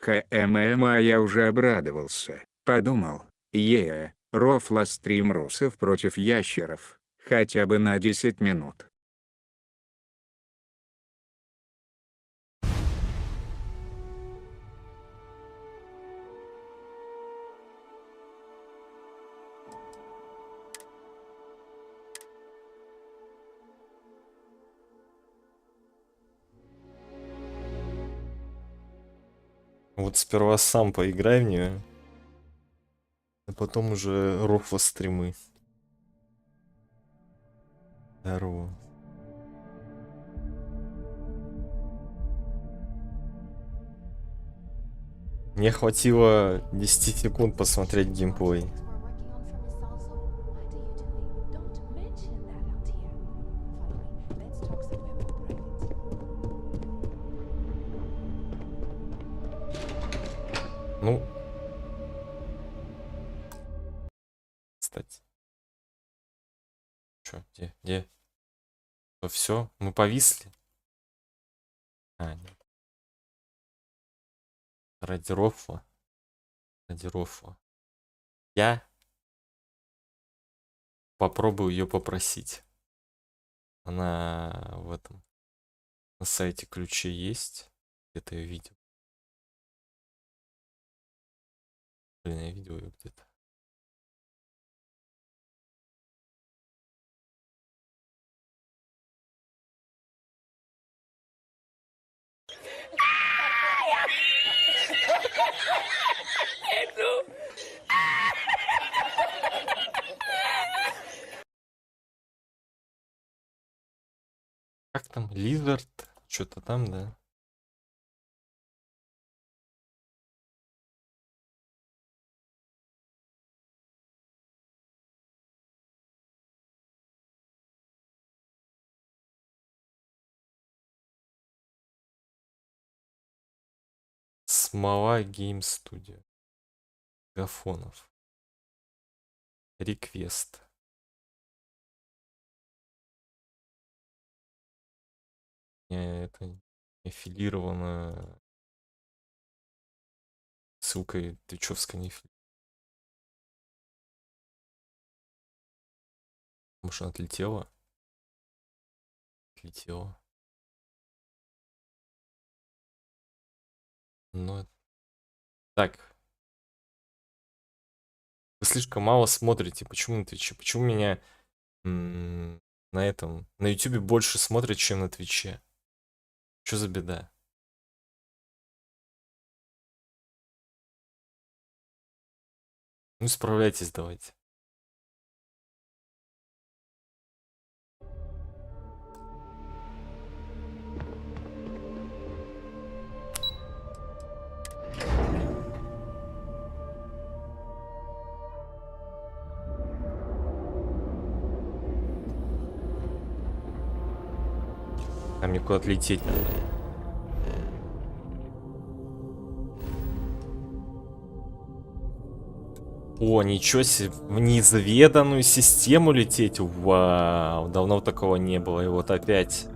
ХММ, я уже обрадовался. Подумал, рофла-стрим русов против ящеров. Хотя бы на 10 минут. Вот сперва сам поиграй в нее, а потом уже рофла стримы. Здорово. Мне хватило 10 секунд посмотреть геймплей. Ну, кстати. Чё, где? Все, мы повисли? А, нет. Ради рофла. Я попробую ее попросить. Она в этом на сайте ключи есть. Где-то ее видел. Блин, я видел ее где-то. Как там? Лизард? Что-то там, да? Смола Гейм Студио. Гафонов. Реквест. Это не аффилировано ссылкой твичевской не аффилировано. Может, она отлетела? Отлетела. Ну, так. Вы слишком мало смотрите. Почему на Твиче? Почему меня на этом, на Ютубе больше смотрят, чем на Твиче? Что за беда? Ну, справляйтесь давайте. А мне куда-то лететь надо. О, ничего себе, в неизведанную систему лететь. Вау, давно такого не было. И вот опять.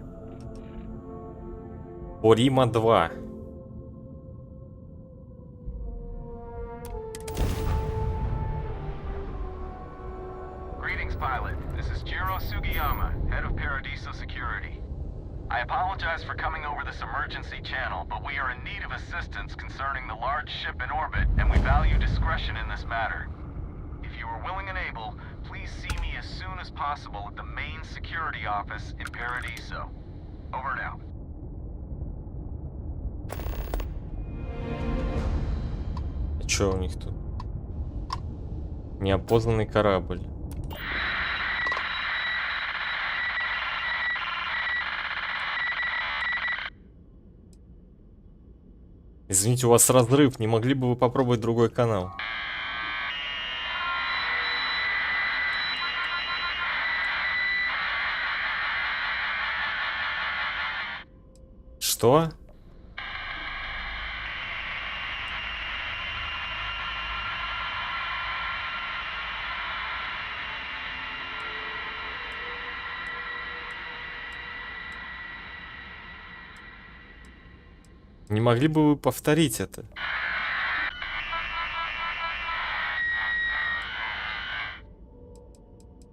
Орима 2. I apologize for coming over this emergency channel, but we are in need of assistance concerning the large ship in orbit, and we value discretion in this matter. If you are willing and able, please see me as soon as possible at the main security office in Paradiso. Over and out. А чё у них тут? Неопознанный корабль. Извините, у вас разрыв. Не могли бы вы попробовать другой канал? Что? Не могли бы вы повторить это?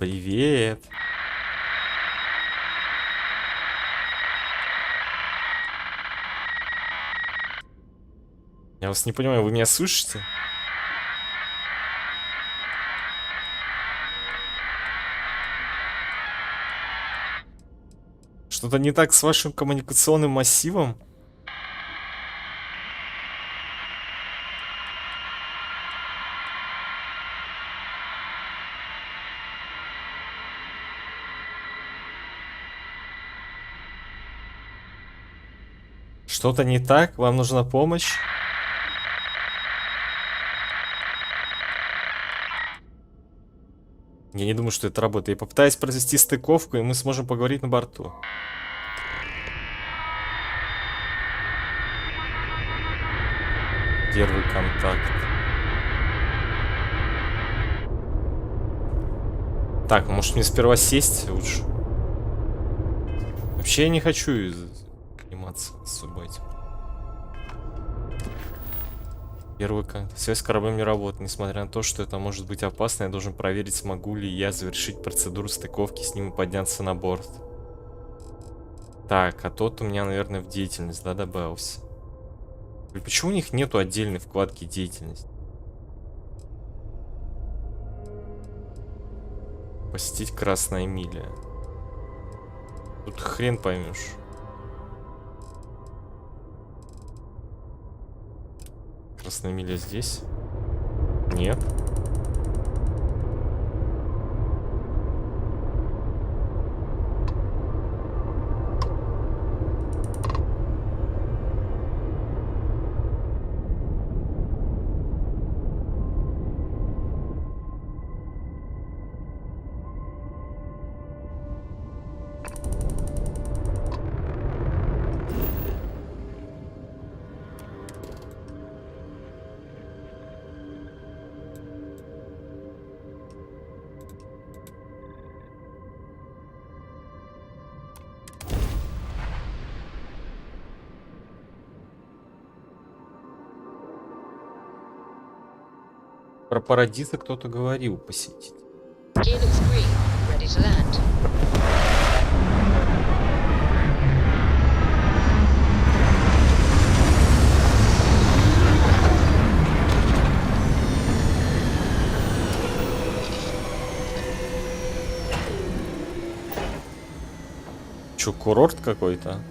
Привет. Я вас не понимаю, вы меня слышите? Что-то не так с вашим коммуникационным массивом? Что-то не так? Вам нужна помощь? Я не думаю, что это работает. Я попытаюсь произвести стыковку, и мы сможем поговорить на борту. Первый контакт. Так, может мне сперва сесть лучше? Вообще я не хочу заниматься особо этим. Первый контакт. Связь с кораблем не работает. Несмотря на то, что это может быть опасно, я должен проверить, смогу ли я завершить процедуру стыковки с ним и подняться на борт. Так, а тот у меня, наверное, в деятельность, да, добавился. Почему у них нету отдельной вкладки деятельность? Посетить Красная Миля. Тут хрен поймешь. Красная Миля здесь? Нет. Про Парадиса кто-то говорил посетить. Чё, курорт какой-то?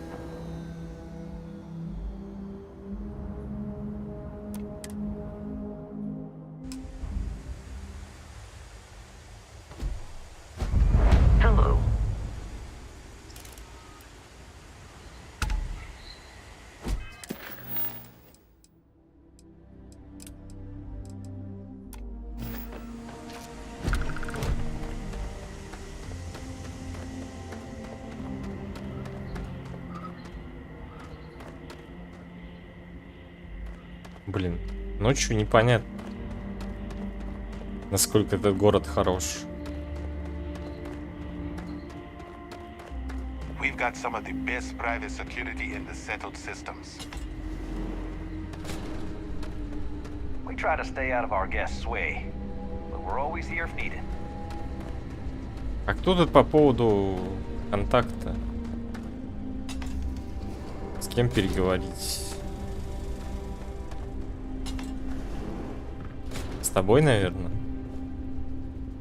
Блин, ночью непонятно, насколько этот город хорош. We've got some of the best private security in the settled systems. We try to stay out of our guests' way, but we're always here if needed. А кто тут по поводу контакта? С кем переговорить? С тобой, наверное.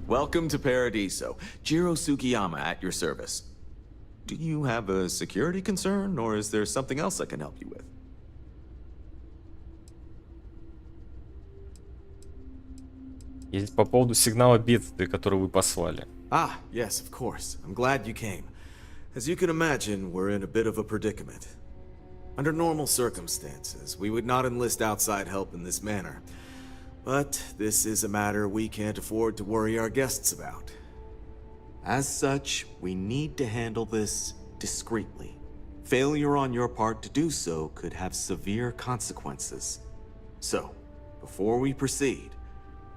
Welcome to Paradiso. Jiro Sugiyama at your service. Do you have a security concern, or is there something else I can help you with? Есть по поводу сигнала бедствия, который вы послали. Ah, yes, of course. I'm glad you came. As you can imagine, we're in a bit of a predicament. Under normal circumstances, we would not enlist outside help in this manner. But this is a matter we can't afford to worry our guests about. As such, we need to handle this discreetly. Failure on your part to do so could have severe consequences. So, before we proceed,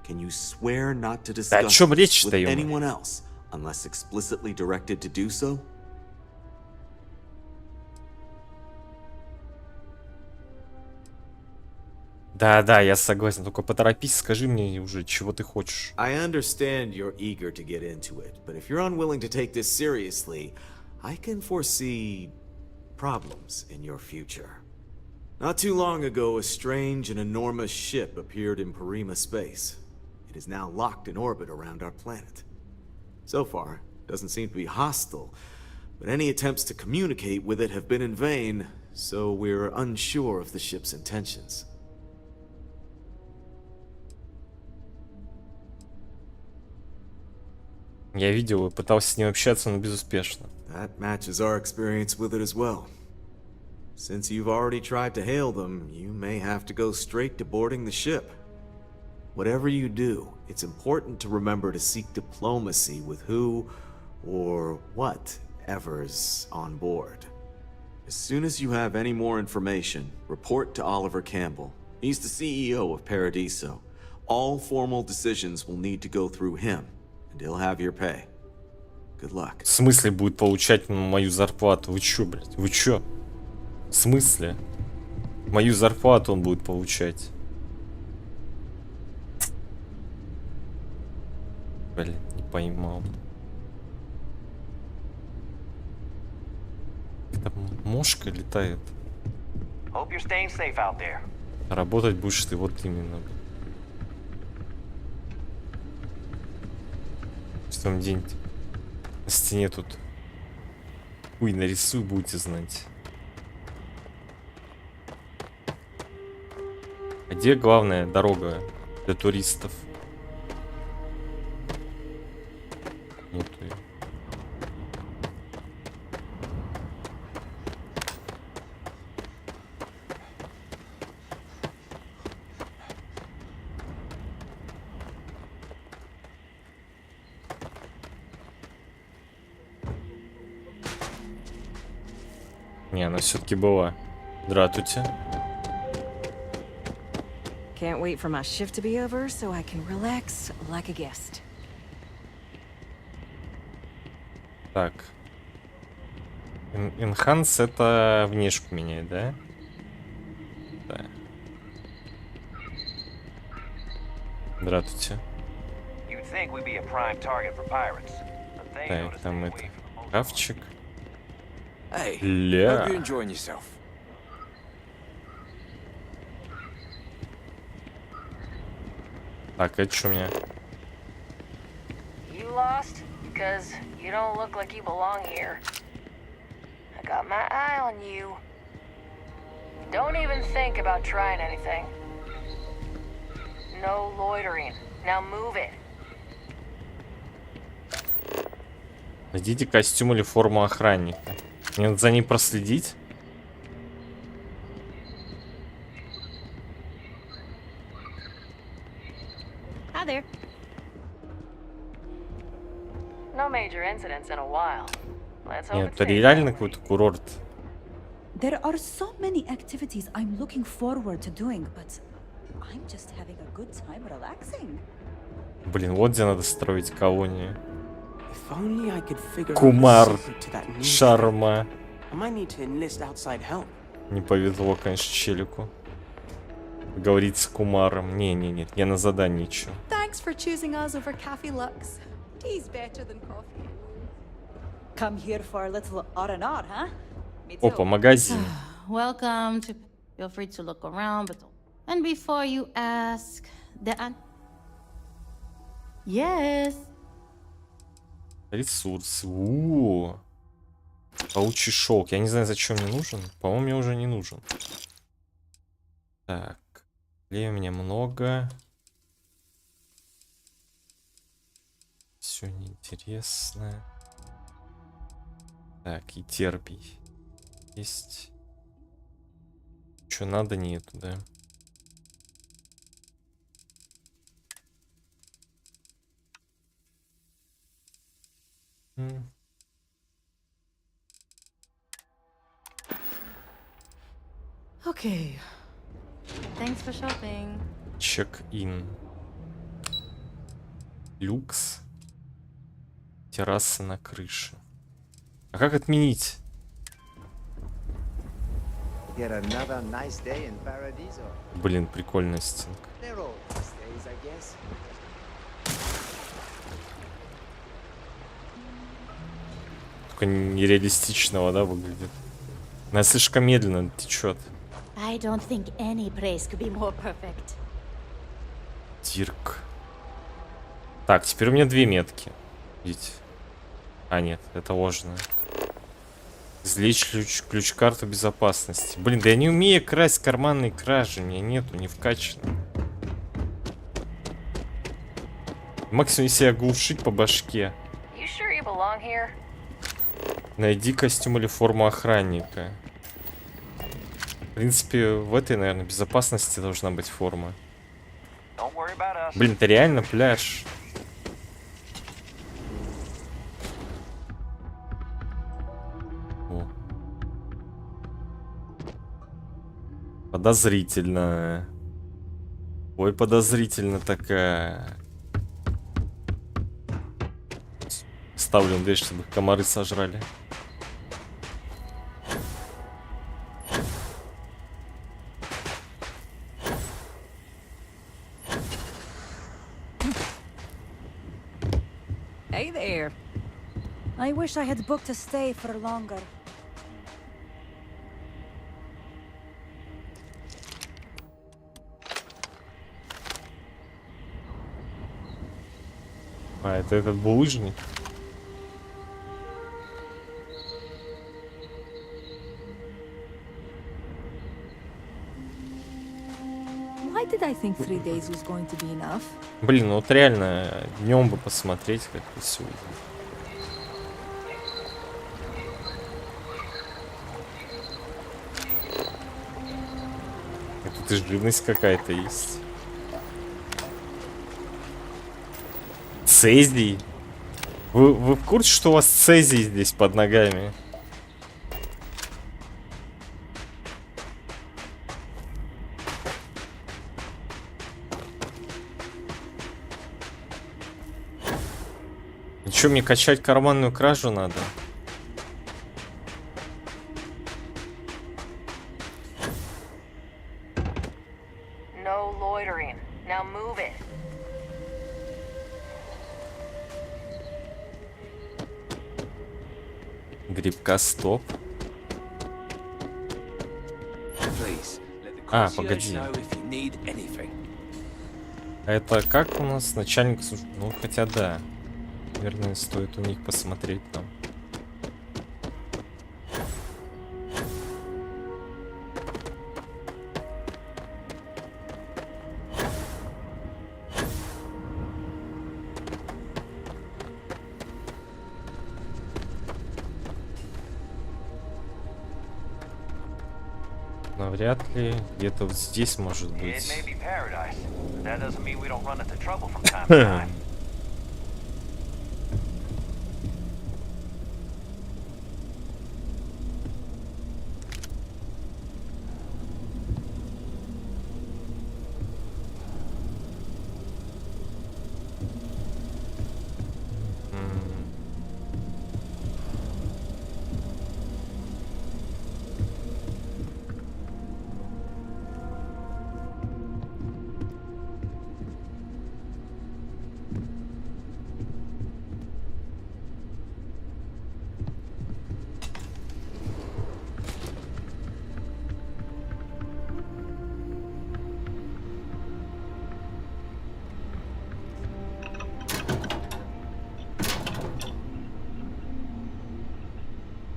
can you swear not to discuss this with anyone else, unless explicitly directed to do so? Да, я согласен. Только поторопись, скажи мне уже, чего ты хочешь. I understand you're eager to get into it, but if you're unwilling to take this seriously, I can foresee problems in your future. Not too long ago, a strange and enormous ship appeared in Parima space. It is now locked in orbit around our planet. So far, it doesn't seem to be hostile, but any attempts to communicate with it have been in vain, so we're unsure of the ship's intentions. Я видел и пытался с ним общаться, но безуспешно. That matches our experience with it as well. Since you've already tried to hail them, you may have to go straight to boarding the ship. Whatever you do, it's important to remember to seek diplomacy with who or whatever's on board. As soon as you have any more information, report to Oliver Campbell. He's the CEO of Paradiso. All formal decisions will need to go through him, and he'll have your pay. Good luck. В смысле будет получать мою зарплату? Вы чё, блядь? Вы чё? В смысле? Мою зарплату он будет получать. Блин, не поймал. Там мошка летает. Hope you're staying safe out there. Работать будешь ты вот именно. Что там где-нибудь на стене тут хуй нарисую, будете знать. А где главная дорога для туристов? Нету её. Не, она все-таки была. Здравствуйте. Can't wait for my shift to be over so I can relax like a guest. Так. Enhance это внешку меняет, да? Да. Здравствуйте. You'd think we'd be a prime target for pirates, but they know Так, to там stay это. away from most. Шкафчик. Hey, Ля. hope you're enjoying yourself. Так, это что у меня? You lost? Because you don't look like you belong here. I got my eye on you. Don't even think about trying anything. No loitering. Now move it. Найдите костюм или форму охранника. Мне надо за ним проследить. Hi there. No major incidents in a while. Let's hope Нет, it это stays реально that way. какой-то курорт. There are so many activities I'm looking forward to doing, but I'm just having a good time relaxing. Блин, вот где надо строить колонию. If only I could figure out Кумар. the secret to that new Шарма. I might need to enlist outside help. Не повезло, конечно, челику. Говорить с Кумаром. Не, я на задании ищу. Thanks for choosing us over Cafe Lux. Tea's better than coffee. Come here for a little R&R, huh? Me too. Опа, магазин. Welcome to. Feel free to look around, but and before you ask, yes. Ресурсы. У-у-у. Паучий шелк. Я не знаю, зачем мне нужен. По-моему, мне уже не нужен. Так. Клея у меня много. Все неинтересно. Так, и терпий. Есть. Что надо, нету, да? Okay. Thanks for shopping. Чек-ин. Люкс. Терраса на крыше. А как отменить? Yet another nice day in Paradiso. Блин, прикольная стенка. They're all these days, I guess. Только нереалистичного, да, выглядит. Она слишком медленно течет. I don't think any place could be more perfect. Дирк. Так, теперь у меня 2 метки. Видите? А, нет, это ложное. Извлечь ключ-карту безопасности. Блин, да я не умею красть карманные кражи. У меня нету, не вкачано. Максимум, если оглушить по башке. You sure you belong here? Найди костюм или форму охранника. В принципе, в этой, наверное, безопасности должна быть форма. Don't worry about us. Блин, это реально пляж. О. Подозрительно. Ой, подозрительно такая. Ставлю дверь, чтобы их комары сожрали. Hey there. I wish I had booked a stay for longer. А, это этот булыжник? Why did I think 3 days was going to be enough? Блин, ну вот реально днем бы посмотреть, как это все выглядит. И тут и живность какая-то есть. Цезий. Вы в курсе, что у вас цезий здесь под ногами? И чё, мне качать карманную кражу надо? No loitering. Now move it. Грибка стоп. Please, let the А, concierge погоди. know if you need anything. А это как у нас начальник службы? Ну, хотя да. Наверное, стоит у них посмотреть там. Навряд ли. Где-то вот здесь может It быть. may be paradise, but that doesn't mean we don't run into trouble from time to time.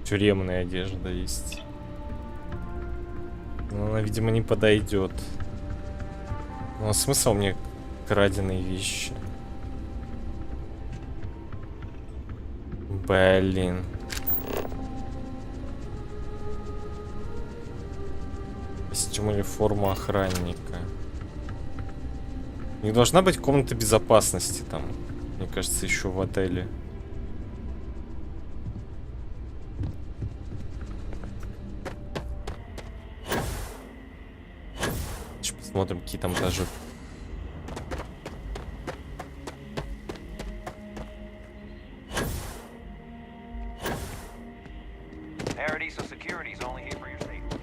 Тюремная одежда есть. Но она, видимо, не подойдет. Ну, а смысл мне краденые вещи? Блин. Костюм или форма охранника. Не должна быть комната безопасности там. Мне кажется, еще в отеле. Посмотрим, какие там этажи. Paradiso security is only here for your safety.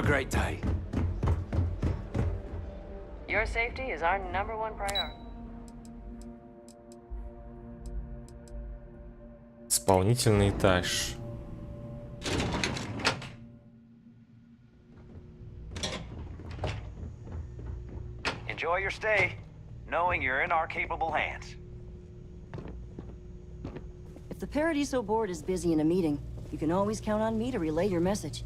Have a great day. Your safety is our #1 priority. Исполнительный этаж. Enjoy your stay, knowing you're in our capable hands. If the Paradiso board is busy in a meeting, you can always count on me to relay your message.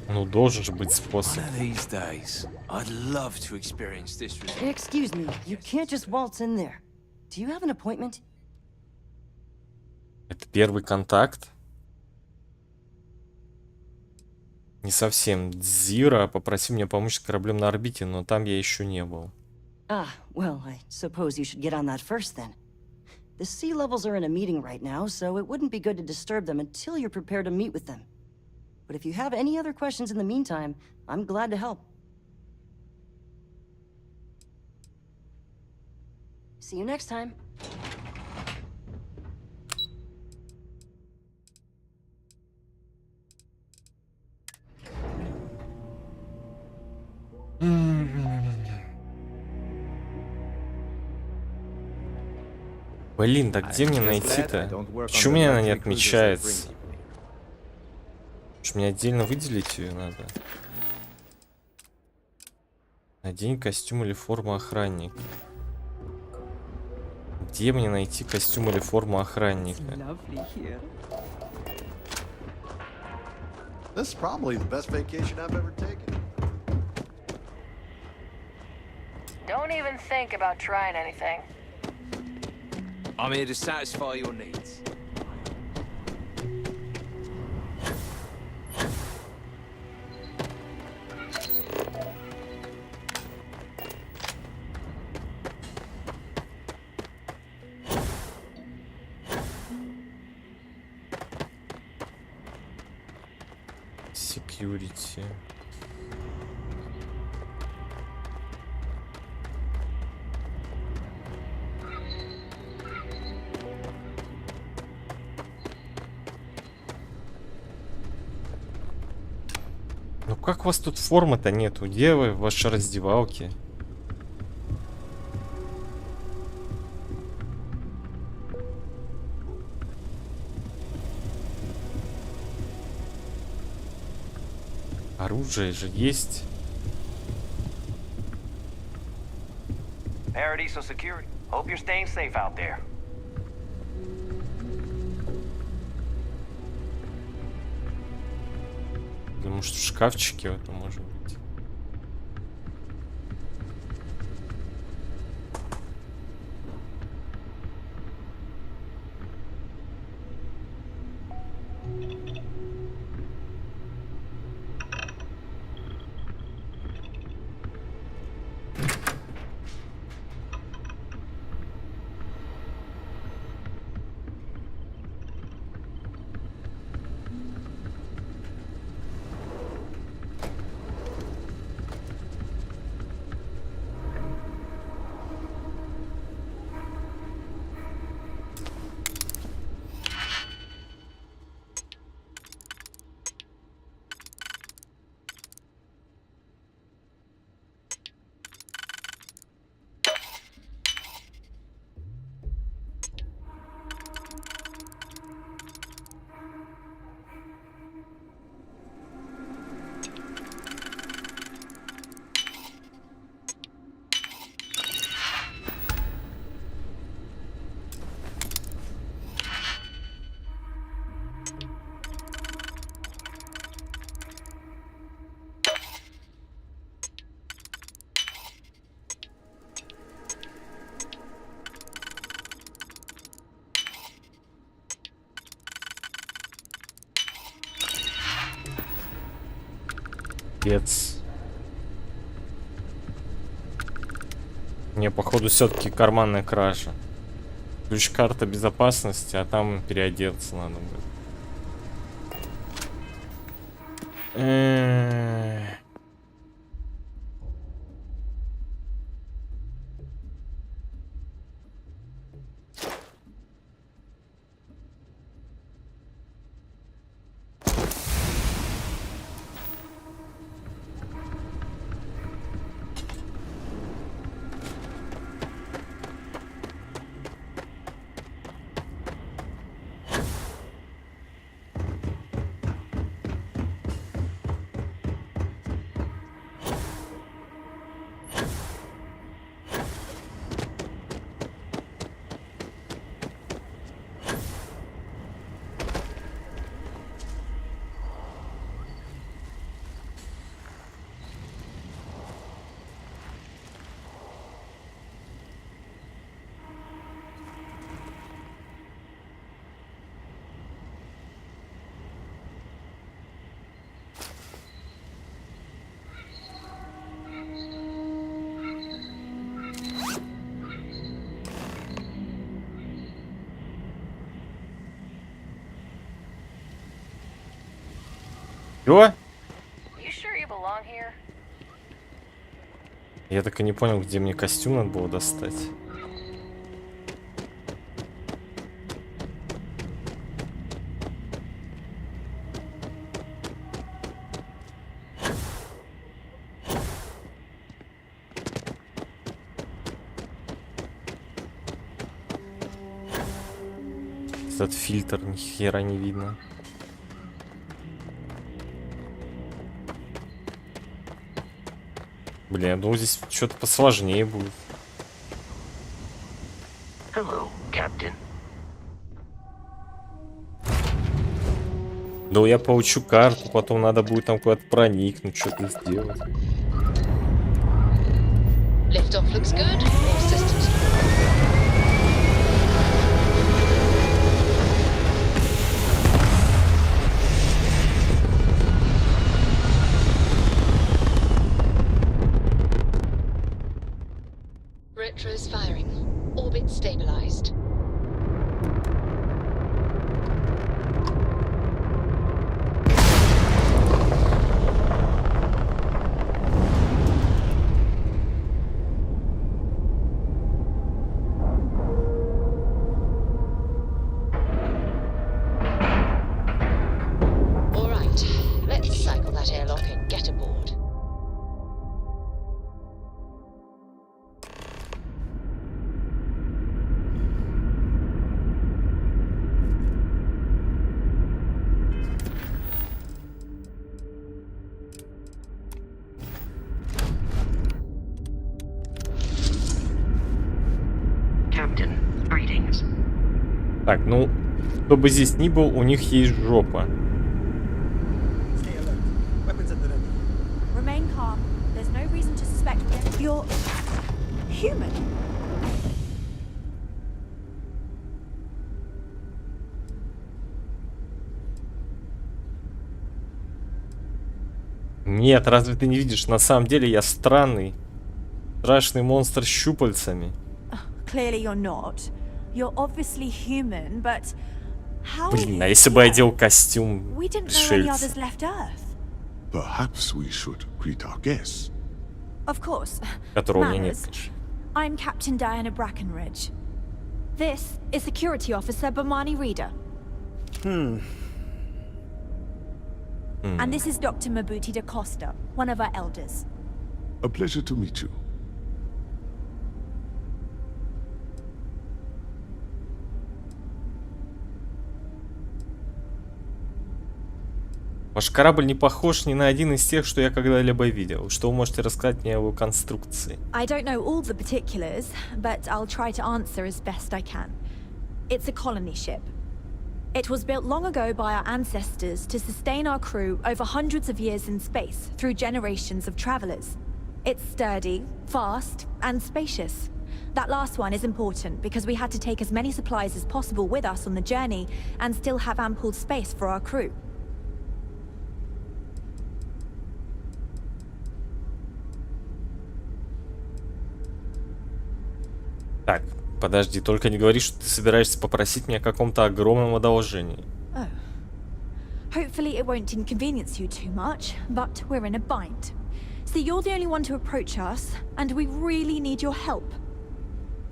Ну, должен же быть способ. One of these days, I'd love to experience this. Excuse me, you can't just waltz in there. Do you have an appointment? Это первый контакт? Не совсем. Дзира попросил меня помочь с кораблем на орбите, но там я еще не был. Ah, well, I suppose you should get on that first then. The sea levels are in a meeting right now, so it wouldn't be good to disturb them until you're prepared to meet with them. But if you have any other questions in the meantime, I'm glad to help. See you next time. Блин, да где мне найти-то? Почему у меня она не отмечается? Мне отдельно выделить ее надо. Надень костюм или форму охранника. Где мне найти костюм или форму охранника? This is probably the best vacation I've ever taken. Don't even think about trying anything. I'm here to satisfy your needs. Security. Ну как у вас тут формы-то нету? Где вы, ваши раздевалки? Оружие же есть. Paradiso security. Hope you're staying safe out there. Да, может, в шкафчике это может быть. Пец. Не, походу, все-таки карманная кража. Ключ-карта безопасности, а там переодеться надо будет. Чё? You sure you belong here? Я так и не понял, где мне костюм надо было достать. Этот фильтр ни хера не видно. Блин, я думал, здесь что-то посложнее будет. Hello, Captain. Да я получу карту, потом надо будет там куда-то проникнуть, что-то сделать. Liftoff looks good. All systems. Retro's firing. Orbit stabilized. All right, let's cycle that airlock and get aboard. Captain, greetings. Так, ну, кто бы здесь ни был, у них есть жопа. Remain calm. There's no reason to suspect that you're human. Нет, разве ты не видишь? На самом деле я странный, страшный монстр с щупальцами. Clearly you're not. You're obviously human, but how? Блин, а если бы я одел костюм We didn't know any пришельца? others left Earth. Perhaps we should greet our guests. Of course. Которого у меня нет, Manners. конечно. I'm Captain Diana Brackenridge. This is Security Officer Bomani Reader. And this is Dr. Mabuti da Costa, one of our elders. A pleasure to meet you. Ваш корабль не похож ни на один из тех, что я когда-либо видел. Что вы можете рассказать мне о его конструкции? I don't know all the particulars, but I'll try to answer as best I can. It's a colony ship. It was built long ago by our ancestors to sustain our crew over hundreds of years in space through generations of travelers. It's sturdy, fast, and spacious. That last one is important because we had to take as many supplies as possible with us on the journey and still have ample space for our crew. Так, подожди, только не говори, что ты собираешься попросить меня о каком-то огромном одолжении. Oh. Hopefully it won't inconvenience you too much, but we're in a bind. See, you're the only one to approach us, and we really need your help.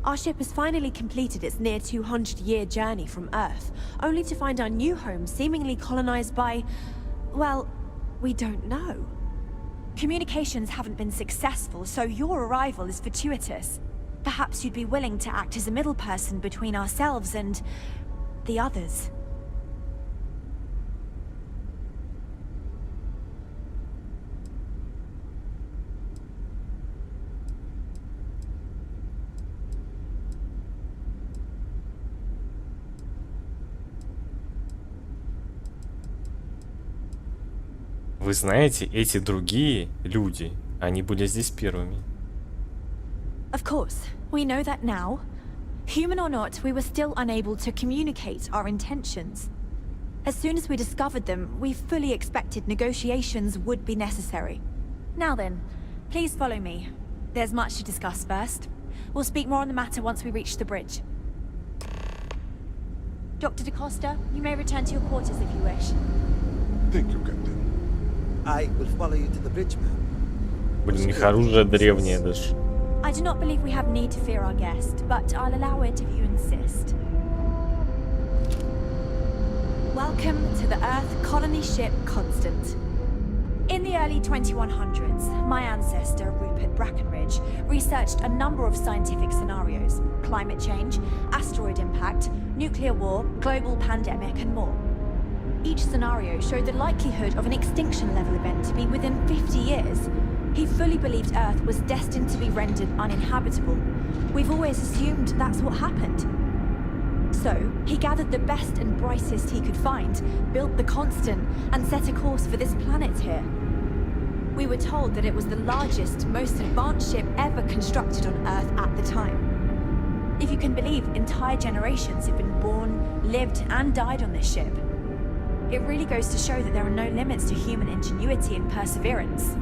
Our ship has finally completed its near 200-year journey from Earth, only to find our new home seemingly colonized by, well, we don't know. Communications haven't been successful, so your arrival is fortuitous. Perhaps you'd be willing to act as a middle person between ourselves and the others. Вы знаете, эти другие люди, они были здесь первыми. Of course, we know that now. Human or not, we were still unable to communicate our intentions. As soon as we discovered them, we fully expected negotiations would be necessary. Now then, please follow me. There's much to discuss first. We'll speak more on the matter once we reach the bridge. Dr. da Costa, you may return to your quarters if you wish. Thank you, Captain. I will follow you to the bridge, ma'am. Блин, у них оружие древнее даже. I do not believe we have need to fear our guest, but I'll allow it if you insist. Welcome to the Earth colony ship Constant. In the early 2100s, my ancestor, Rupert Brackenridge, researched a number of scientific scenarios: climate change, asteroid impact, nuclear war, global pandemic, and more. Each scenario showed the likelihood of an extinction-level event to be within 50 years. He fully believed Earth was destined to be rendered uninhabitable. We've always assumed that's what happened. So, he gathered the best and brightest he could find, built the Constant, and set a course for this planet here. We were told that it was the largest, most advanced ship ever constructed on Earth at the time. If you can believe, entire generations have been born, lived, and died on this ship. It really goes to show that there are no limits to human ingenuity and perseverance.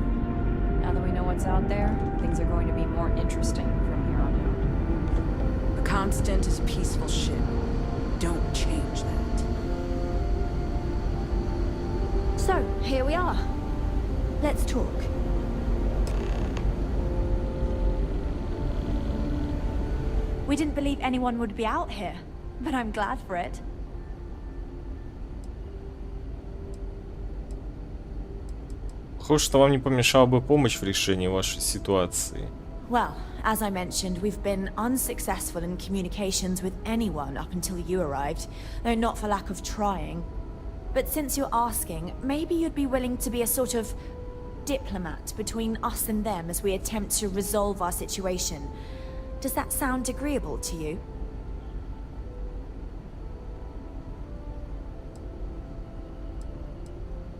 Now that we know what's out there, things are going to be more interesting from here on out. The Constant is a peaceful ship. Don't change that. So, here we are. Let's talk. We didn't believe anyone would be out here, but I'm glad for it. Похоже, что вам не помешала бы помощь в решении вашей ситуации. Well, as I mentioned, we've been unsuccessful in communications with anyone up until you arrived, though not for lack of trying. But since you're asking, maybe you'd be willing to be a sort of diplomat between us and them as we attempt to resolve our situation. Does that sound agreeable to you?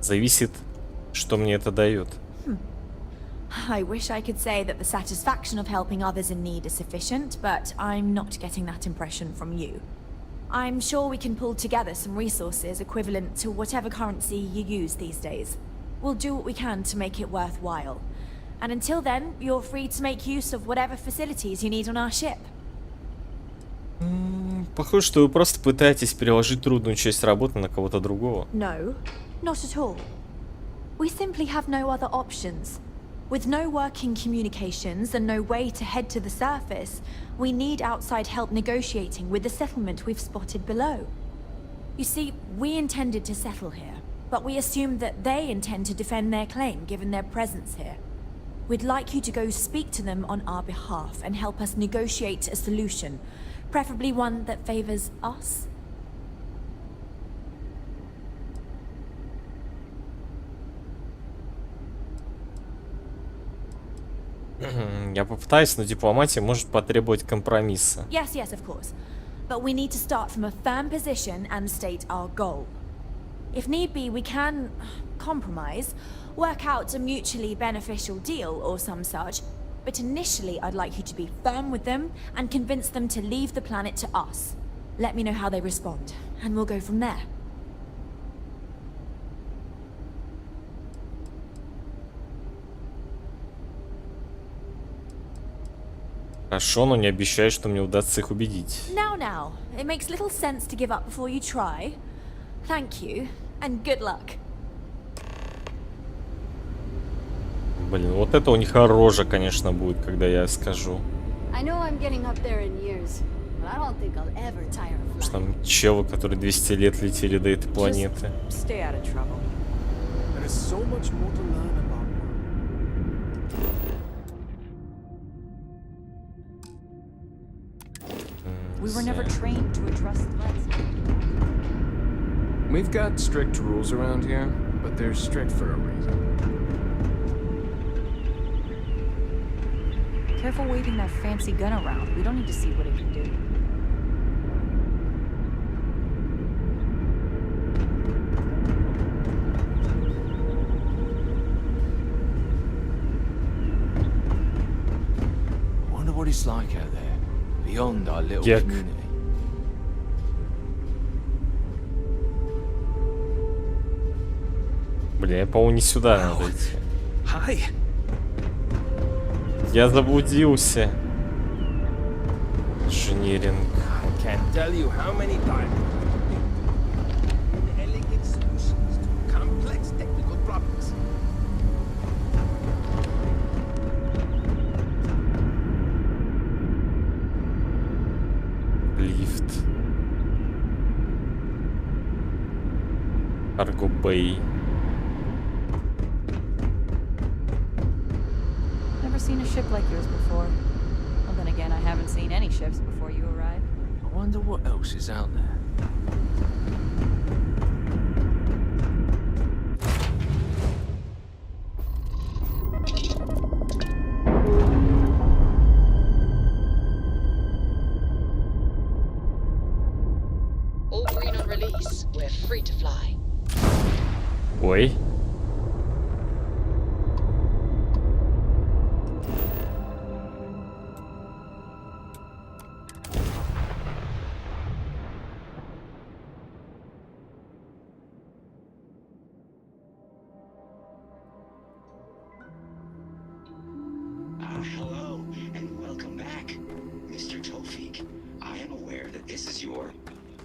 Зависит, что мне это дает. I wish I could say that the satisfaction of helping others in need is sufficient, but I'm not getting that impression from you. I'm sure we can pull together some resources equivalent to whatever currency you use these days. We'll do what we can to make it worthwhile. And until then, you're free to make use of whatever facilities you need on our ship. Похоже, что вы просто пытаетесь переложить трудную часть работы на кого-то другого. No, not at all. We simply have no other options. With no working communications and no way to head to the surface, we need outside help negotiating with the settlement we've spotted below. You see, we intended to settle here, but we assumed that they intend to defend their claim given their presence here. We'd like you to go speak to them on our behalf and help us negotiate a solution, preferably one that favors us. Я попытаюсь, но дипломатия может потребовать компромисса. Yes, yes, of course. But we need to start from a firm position and state our goal. If need be, we can compromise, work out a mutually beneficial deal or some such, but initially I'd like you to be firm with them and convince them to leave the planet to us. Let me know how they respond, and we'll go from there. Хорошо, но не обещаю, что мне удастся их убедить. Now, it makes little sense to give up before you try. Thank you, and good luck. Блин, вот это у них рожа, конечно, будет, когда я скажу. Что там челы, которые 200 лет летели до этой планеты. We were never trained to address threats. We've got strict rules around here, but they're strict for a reason. Careful waving that fancy gun around. We don't need to see what it can do. I wonder what it's like out there, beyond our little Як. community. Блин, я, по-моему, не сюда надо идти. Hi. Я заблудился. Инженеринг. I can't tell you how many times. Elegant solutions to complex technical problems. Cargo Bay. Never seen a ship like yours before. Well, then again, I haven't seen any ships before you arrived. I wonder what else is out there. All green on release. We're free to fly. Ой. Hello, and welcome back, Mr. Tofik. I am aware that this is your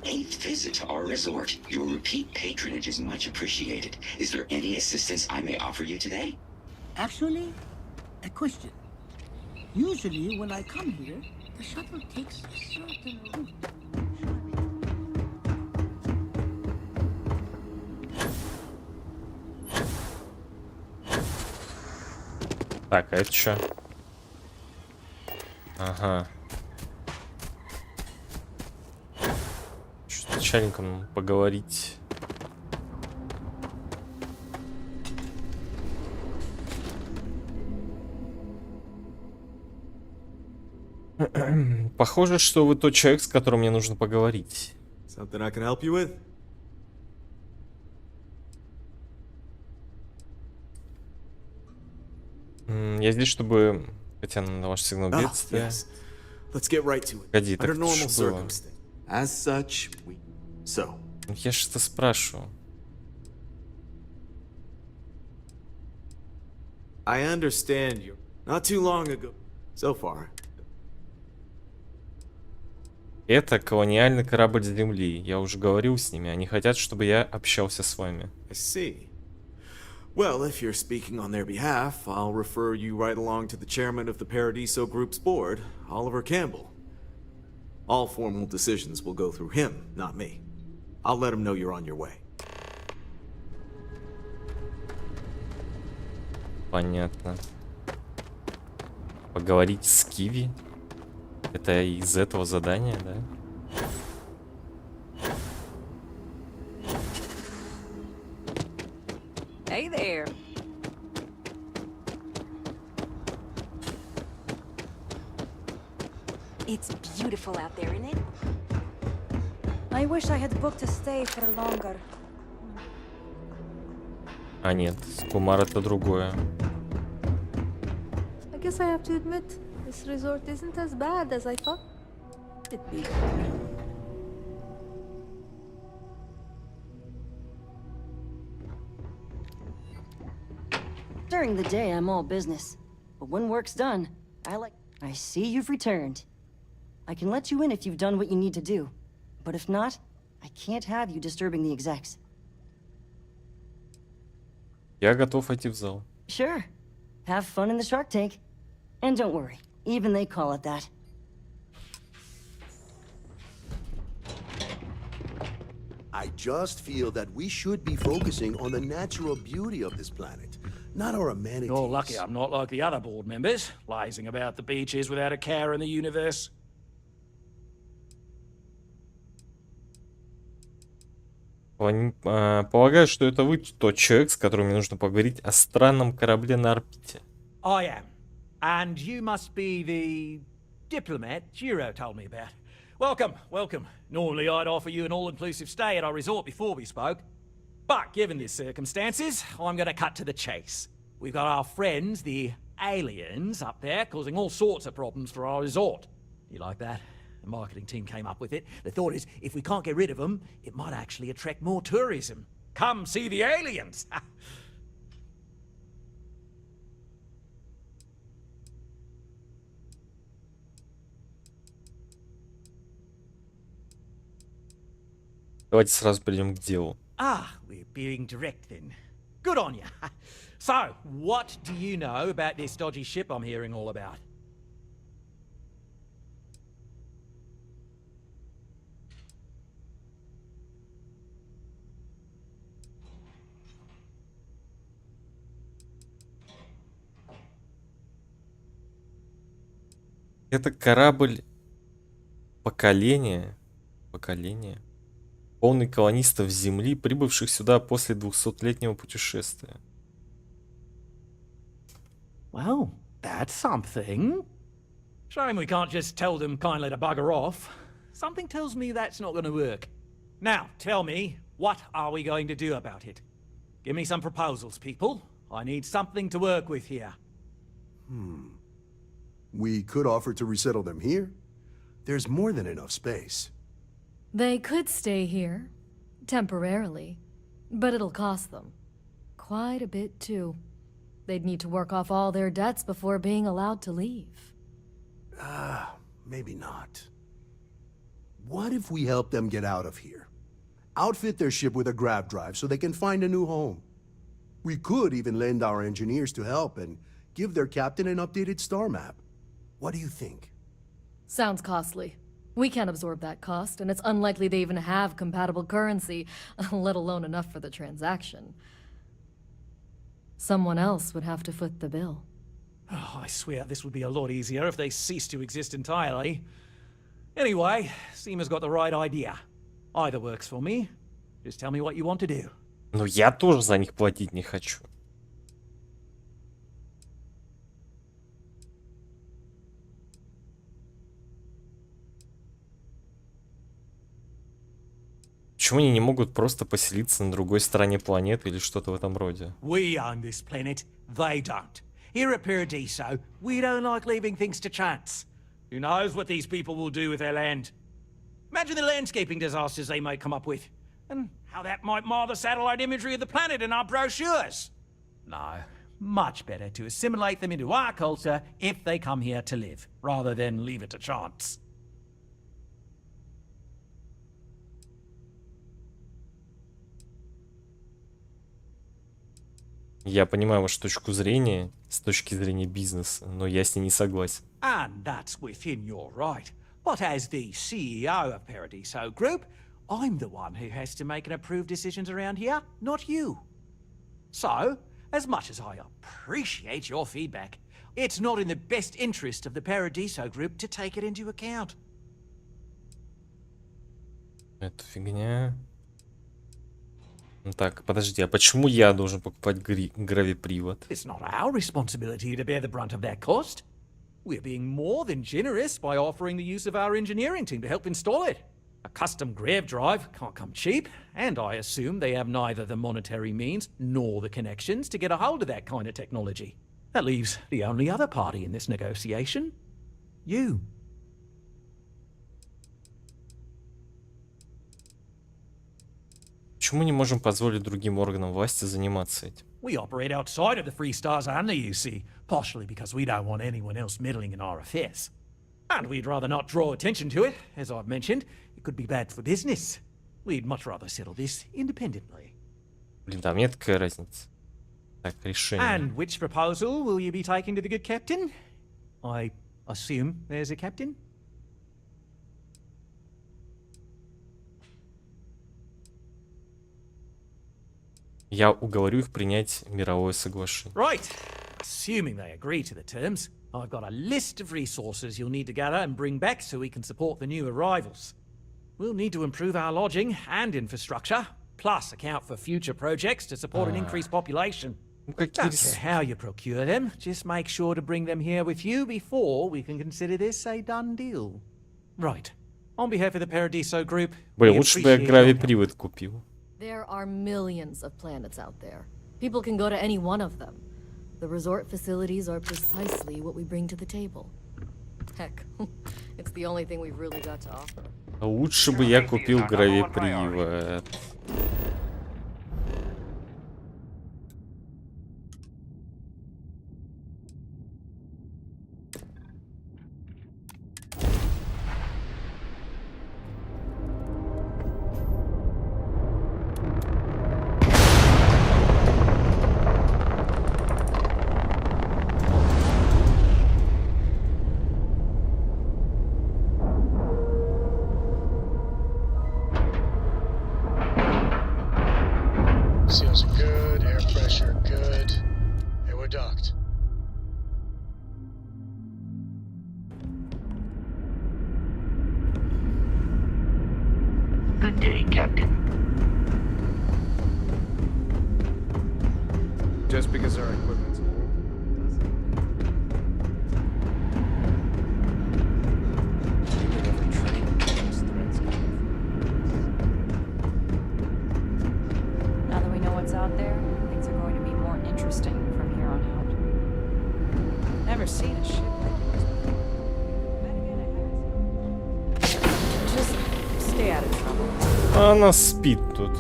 8th visit to our resort. Your repeat patronage is much appreciated. Is there any assistance I may offer you today? Actually, a question. Usually, when I come here, the shuttle takes a certain route. Так, а это что? Ага. Что с начальником поговорить. Похоже, что вы тот человек, с которым мне нужно поговорить. Something I can help you with? Я здесь, чтобы... Хотя на ваш сигнал бедствия. Let's get right to it. Погоди, так Under это normal что было? circumstances. As such, we... So. Я что-то спрашиваю. I understand you. Not too long ago. So far. Это колониальный корабль Земли. Я уже говорил с ними. Они хотят, чтобы я общался с вами. I see. Well, if you're speaking on their behalf, I'll refer you right along to the chairman of the Paradiso Group's board, Oliver Campbell. All formal decisions will go through him, not me. I'll let him know you're on your way. Понятно. Поговорить с Киви? Это из этого задания, да? Hey there. It's beautiful out there, isn't it? I wish I had booked a stay for longer. А нет, Скумар это другое. I guess I have to admit, this resort isn't as bad as I thought it'd be. During the day, I'm all business. But when work's done, I see you've returned. I can let you in if you've done what you need to do. But if not, I can't have you disturbing the execs. Я готов идти в зал. Sure. Have fun in the shark tank. And don't worry, even they call it that. I just feel that we should be focusing on the natural beauty of this planet, not our amenities. You're lucky I'm not like the other board members, lazing about the beaches without a care in the universe. Полагаю, что это вы тот человек, с которым мне нужно поговорить о странном корабле на орбите. I am. And you must be the diplomat Jiro told me about. Welcome, welcome. Normally I'd offer you an all-inclusive stay at our resort before we spoke. But given the circumstances, I'm going to cut to the chase. We've got our friends, the aliens, up there causing all sorts of problems for our resort. You like that? The marketing team came up with it. The thought is, if we can't get rid of them, it might actually attract more tourism. Come see the aliens! Давайте сразу перейдем к делу. We're being direct then. Good on you. So, what do you know about this dodgy ship I'm hearing all about? Это корабль поколения, полный колонистов Земли, прибывших сюда после 200-летнего путешествия. Well, that's something. Shame we can't just tell them kindly to bugger off. Something tells me that's not going to work. Now, tell me, what are we going to do about it? Give me some proposals, people. I need something to work with here. We could offer to resettle them here. There's more than enough space. They could stay here, temporarily, but it'll cost them. Quite a bit, too. They'd need to work off all their debts before being allowed to leave. Maybe not. What if we help them get out of here? Outfit their ship with a grav drive so they can find a new home. We could even lend our engineers to help and give their captain an updated star map. What do you think? Sounds costly. We can't absorb that cost, and it's unlikely they even have compatible currency, let alone enough for the transaction. Someone else would have to foot the bill. Oh, I swear this would be a lot easier if they ceased to exist entirely. Anyway, Seema's got the right idea. Either works for me. Just tell me what you want to do. Но я тоже за них платить не хочу. Почему они не могут просто поселиться на другой стороне планеты или что-то в этом роде? We own this planet, they don't. Here at Paradiso, we don't like leaving things to chance. Who knows what these people will do with their land? Imagine the landscaping disasters they might come up with, and how that might mar the satellite imagery of the planet in our brochures. No, much better to assimilate them into our culture if they come here to live, rather than leave it to chance. Я понимаю вашу точку зрения с точки зрения бизнеса, но я с ней не согласен. And that's within your right. But as the CEO of Paradiso Group, I'm the one who has to make and approve decisions around here, not you. So, as much as I appreciate your feedback, it's not in the best interest of the Paradiso Group to take it into account. Это фигня. Так, подожди, а почему я должен покупать гравипривод? It's not our responsibility to bear the brunt of that cost. We're being more than generous by offering the use of our engineering team to help install it. A custom grav drive can't come cheap, and I assume they have neither the monetary means nor the connections to get a hold of that kind of technology. That leaves the only other party in this negotiation. You. Почему не можем позволить другим органам власти заниматься этим? We operate outside of the Freestars only, you see, partially because we don't want anyone else meddling in our affairs. And we'd rather not draw attention to it. As I've mentioned, it could be bad for business. We'd much rather settle this independently. Блин, там нет какая разница. Так, решение. And which proposal will you be taking to the good captain? I assume there's a captain? Я уговорю их принять мировое соглашение. Right. Assuming they agree to the terms, I've got a list of resources you'll need to gather and bring back so we can support the new arrivals. We'll need to improve our lodging and infrastructure, plus account for future projects to support an increased population. Don't care how you procure them, just make sure to bring them here with you before we can consider this a done deal. Right. On behalf of the Paradiso Group, Блин, лучше бы я гравипривод купил. There are millions of planets out there. People can go to any one of them. The resort facilities are precisely what we bring to the table. Heck, it's the only thing we've really got to offer. Лучше бы я купил гравипривод. Good day, Captain. Just because our equipment's old, Now that we know what's out there, things are going to be more interesting from here on out. Never seen a ship like this before. Just stay out of trouble. Она спит тут.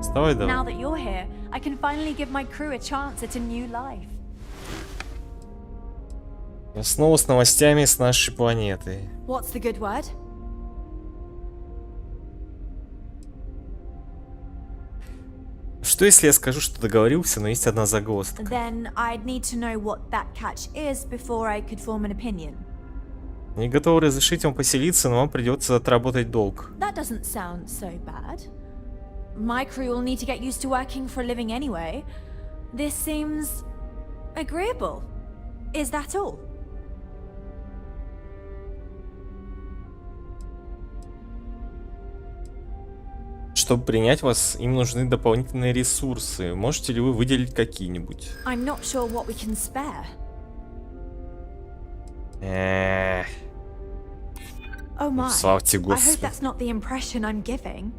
Вставай давай. Now that you're here, I can finally give my crew a chance at a new life. Я снова с новостями с нашей планеты. What's the good word? Что если я скажу, что договорился, но есть одна загвоздка? Then I'd need to know what that catch is before I could form an opinion. Не готов разрешить вам поселиться, но вам придется отработать долг. That doesn't sound so bad. My crew will need to get used to working for a living anyway. This seems agreeable. Is that all? Чтобы принять вас, им нужны дополнительные ресурсы. Можете ли вы выделить какие-нибудь? I'm not sure what we can spare. Oh my. Славьте I hope Господи. that's not the impression I'm giving.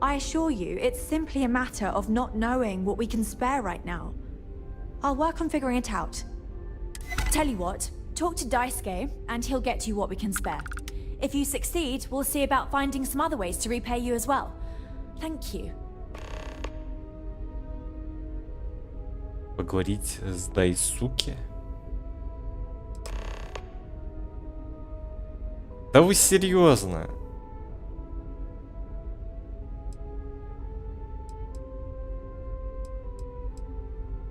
I assure you, it's simply a matter of not knowing what we can spare right now. I'll work on figuring it out. Tell you what, talk to Daisuke, and he'll get you what we can spare. If you succeed, we'll see about finding some other ways to repay you as well. Thank you. Поговорить с Дайсуки? Да вы серьезно?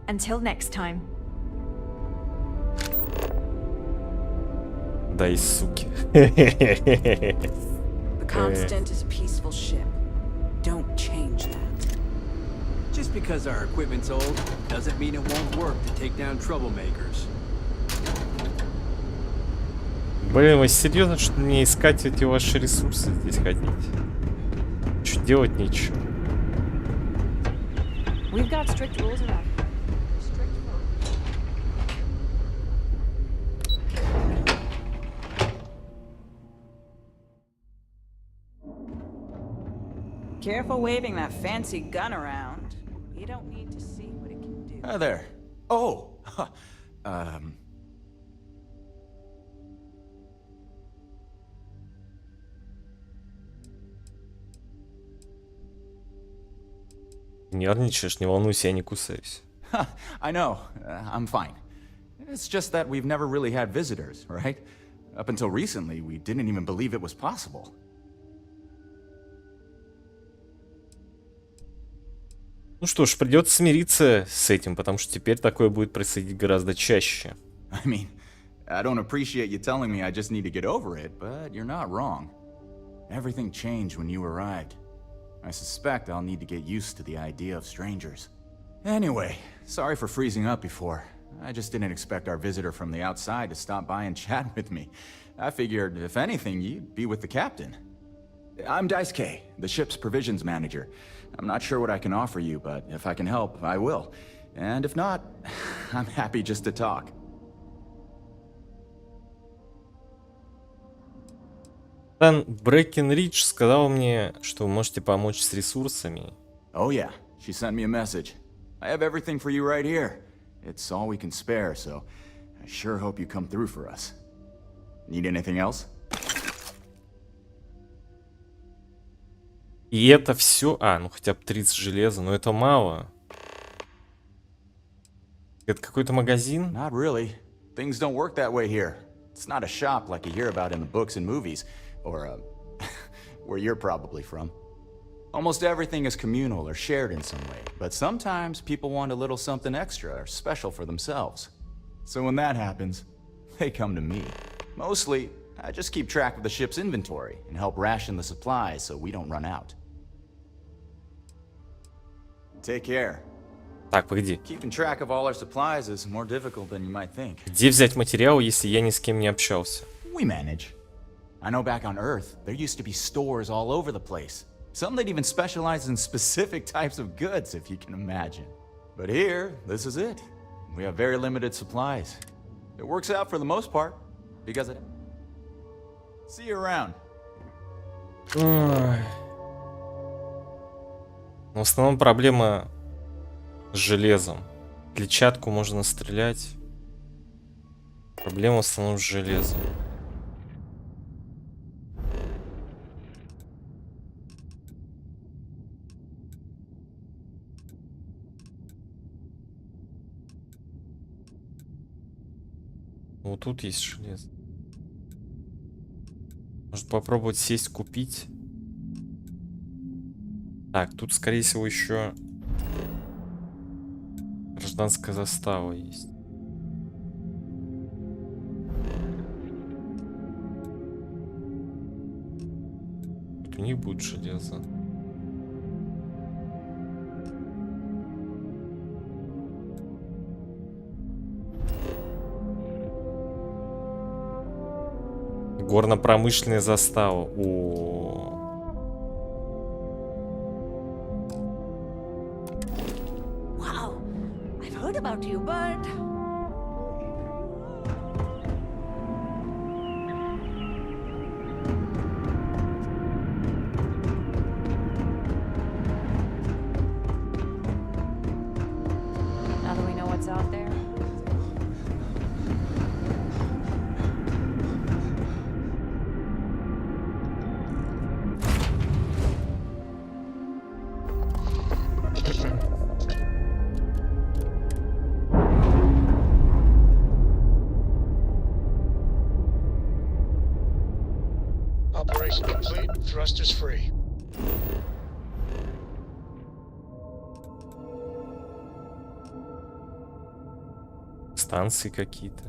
Until next time. Дайсуки. The Constant is a peaceful ship. Don't change that. just because our equipment's old doesn't mean it won't work to take down troublemakers. Блин, вы серьезно, что мне искать эти ваши ресурсы здесь ходить? Что делать нечего. We've got strict rules around here. Careful waving that fancy gun around. You don't need to see what it can do. Hi there. Oh, Нервничаешь, не волнуйся, я не кусаюсь. I know. I'm fine. It's just that we've never really had visitors, right? Up until recently, we didn't even believe it was possible. Ну что ж, придется смириться с этим, потому что теперь такое будет происходить гораздо чаще. I mean, I don't appreciate you telling me I just need to get over it, but you're not wrong. Everything changed when you arrived. I suspect I'll need to get used to the idea of strangers. Anyway, sorry for freezing up before. I just didn't expect our visitor from the outside to stop by and chat with me. I figured, if anything, you'd be with the captain. I'm Daisuke, the ship's provisions manager. I'm not sure what I can offer you, but if I can help, I will. And if not, I'm happy just to talk. Брэкенридж сказал мне, что вы можете помочь с ресурсами. Oh yeah, she sent me a message. I have everything for you right here. It's all we can spare, so I sure hope you come through for us. Need anything else? И это все... ну хотя бы 30 железа, но это мало. Это какой-то магазин? Not really. Things don't work that way here. It's not a shop like you hear about in the books and movies. Or, where you're probably from. Almost everything is communal or shared in some way, but sometimes people want a little something extra or special for themselves. So when that happens, they come to me. Mostly, I just keep track of the ship's inventory and help ration the supplies so we don't run out. Take care. Так, погоди. Keeping track of all our supplies is more difficult than you might think. Где взять материал, если я ни с кем не общался? We manage. I know back on Earth, there used to be stores all over the place. Some that even specialize in specific types of goods, if you can imagine. But here, this is it. We have very limited supplies. It works out for the most part, because it... See you around. Ой. Но в основном проблема с железом. Клетчатку можно стрелять. Проблема в основном с железом. Вот тут есть железо. Может попробовать сесть, купить. Так, тут, скорее всего, еще гражданская застава есть. Тут у них будет железо. Горно-промышленная застава. О. Wow, I've heard about you, but now that we know what's out there. Operation complete. Thrusters free. Станции какие-то.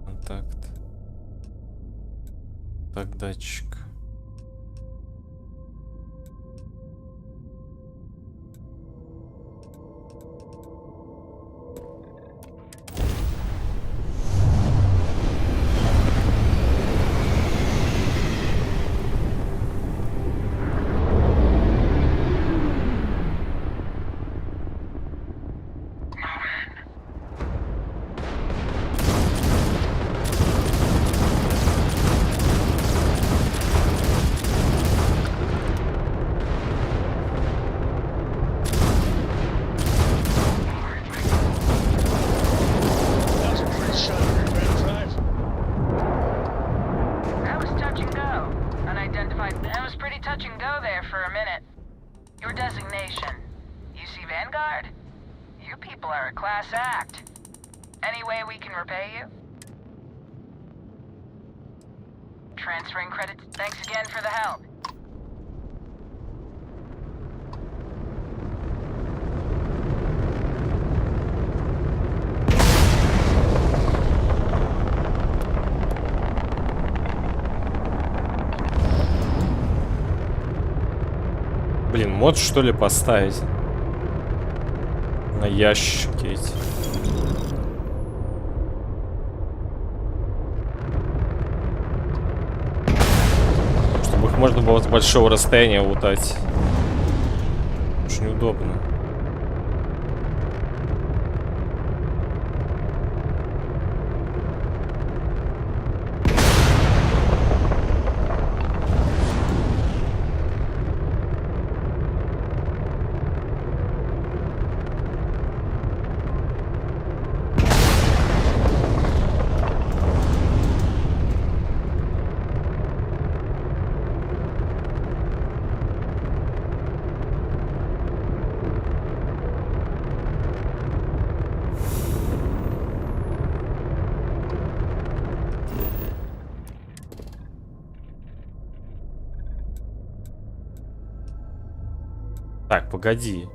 Контакт. Так, датчик. Transferring credits. Thanks again for the help. Блин, мод что ли поставить? На ящики эти. Можно было с большого расстояния лутать. Очень удобно. Так, погоди.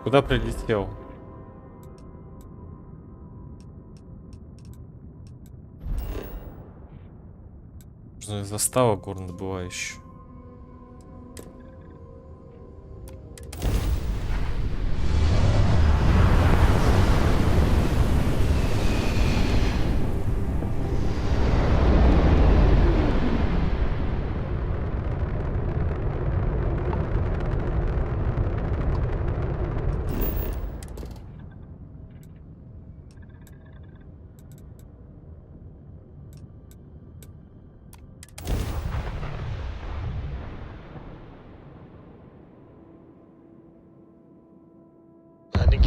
Куда прилетел? Застава горнодобывающая.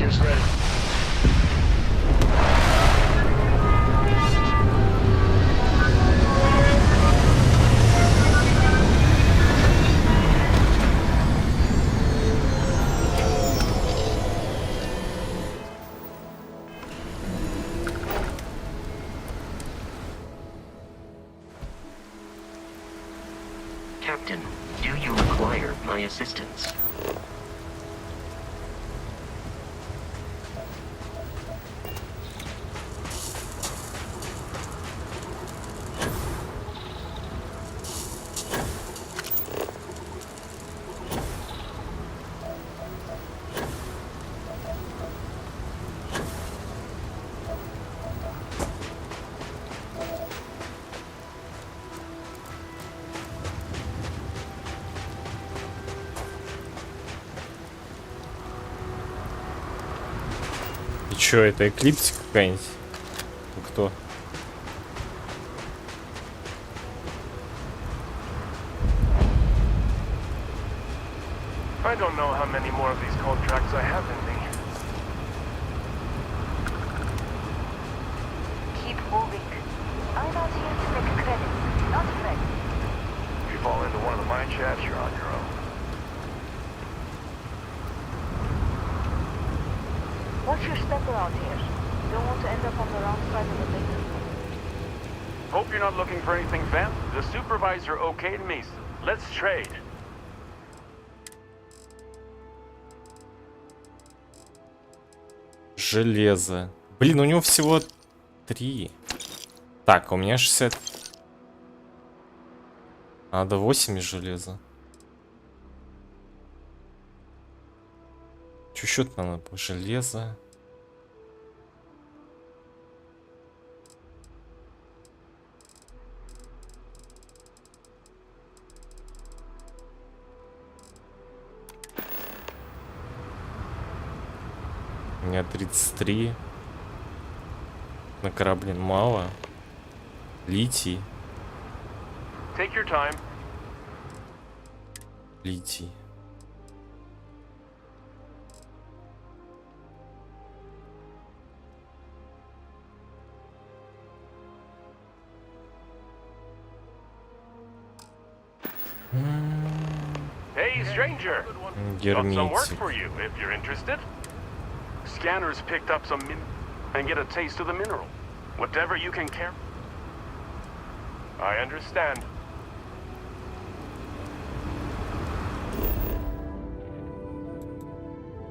gear's ready. Captain, do you require my assistance? И чё, это эклипсия какая-нибудь? Кто? I don't know how many more of these contracts I have in me. Keep moving. I'm not here to make credits, not friends. If you fall into one of the mine shafts, you're on your own. Watch your step around here. You don't want to end up on the wrong side of the building. Hope you're not looking for anything, Vamp. The supervisor okayed me. Let's trade. Железо. Блин, у него всего 3. Так, у меня 60. Надо 8 из железа. Чё счет надо? Железо. У меня 33. На корабле мало. Литий. Take your time. Литий. Hey, stranger. Got some work for you if you're interested. Scanners picked up some and get a taste of the mineral. Whatever you can carry. I understand.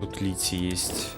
Тут литий есть.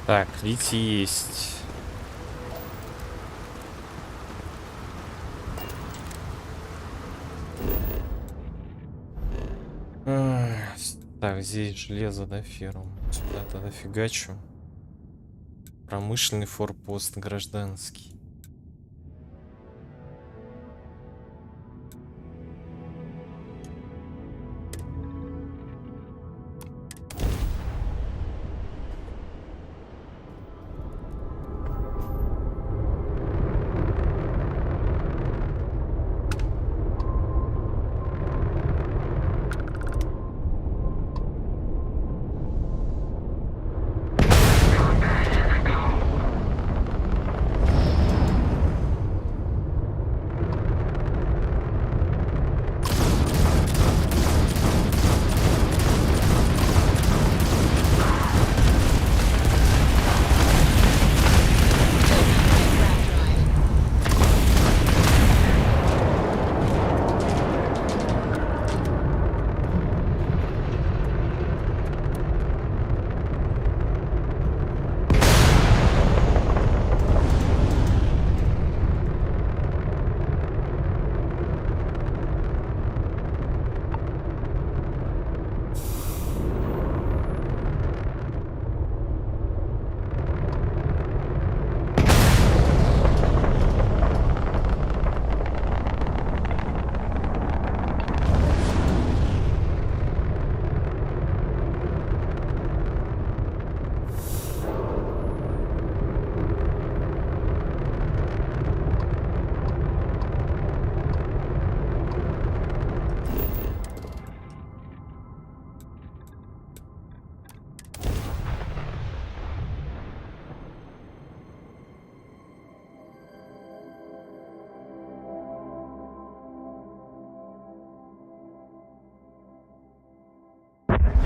Так, литий есть. Так, здесь железо, да, феррум. Сюда тогда фигачу. Промышленный форпост, гражданский.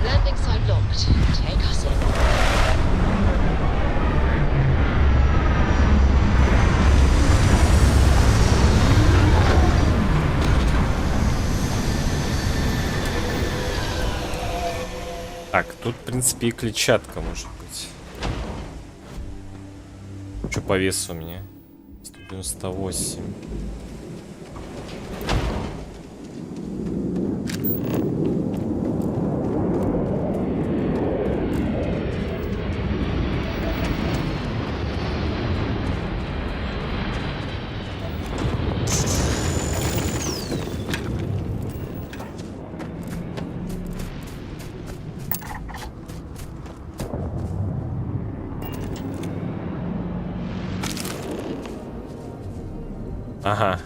Landing site locked. Take us in. Так, тут, в принципе, и клетчатка может быть. Что по весу у меня? 198. Ага.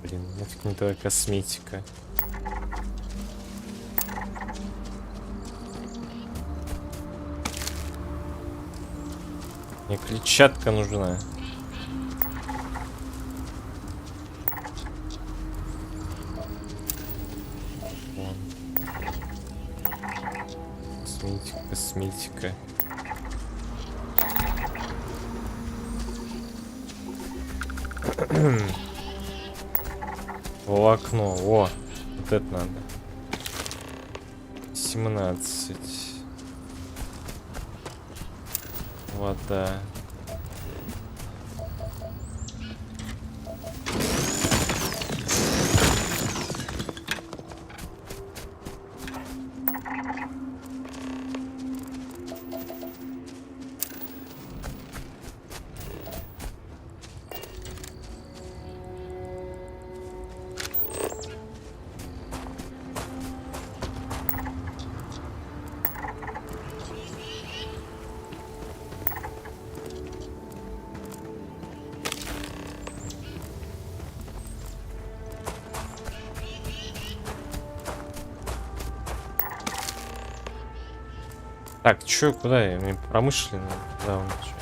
Блин, нафиг не твоя косметика. Мне клетчатка нужна. Вон. Косметика, косметика. Волокно, о, вот это надо. 17. Вода. Так, чё, куда я? Мне промышленно, да, он начать.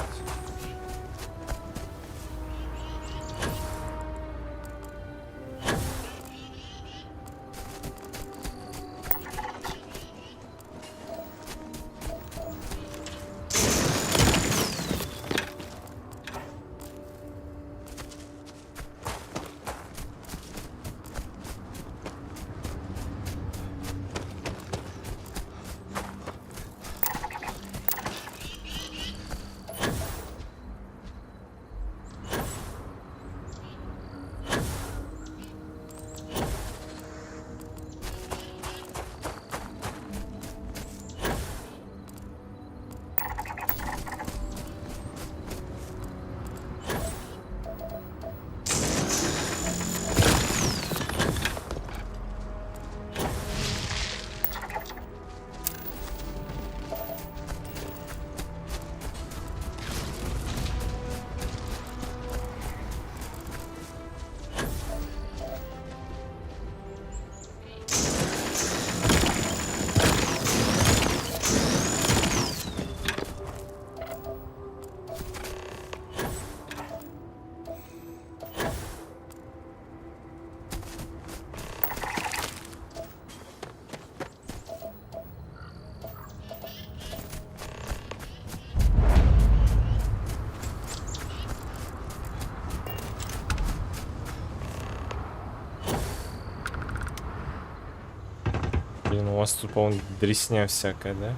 Блин, у вас тут, по-моему, дресня всякая, да?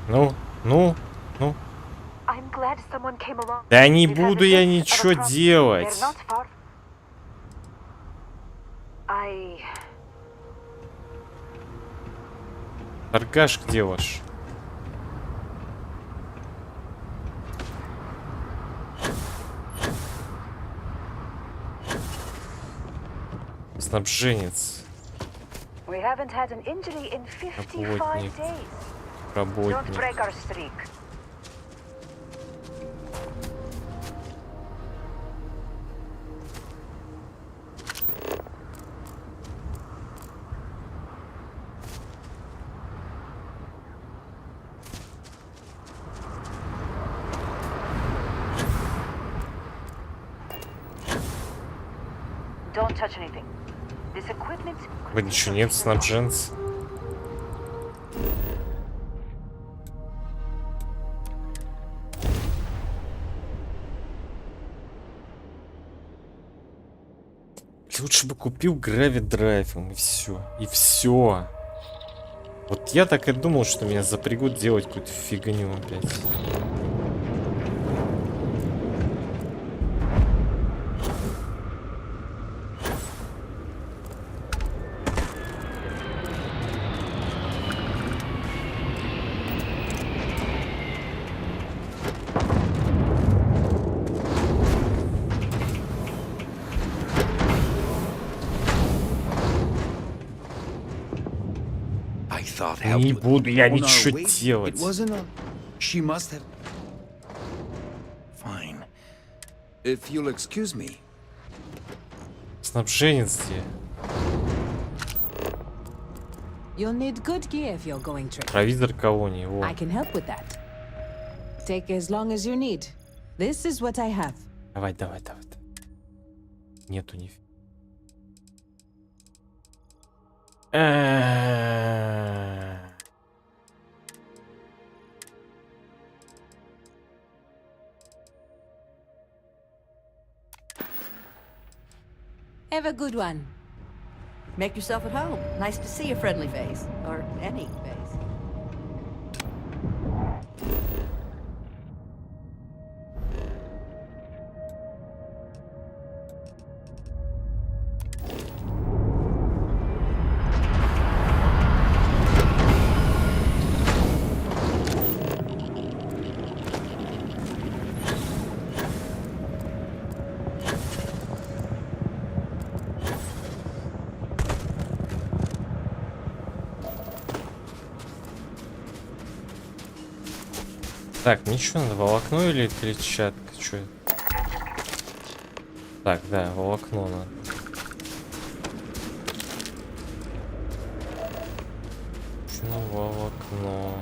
Ну. Да не буду я ничего делать. Торгаш, где ваш? Снабженец. Работник. Вы ничего нет, снабженец. Лучше бы купил гравидрайв, и все. И все. Вот я так и думал, что меня запрягут делать какую-то фигню опять. Не буду я ничего делать. Снабженец где? Провизор колонии. Во. Давай. Нету ни. Have a good one. Make yourself at home. Nice to see a friendly face. Or any face. Так, ничего, надо волокно или клетчатка? Что это? Так, да, волокно надо. Ну, волокно.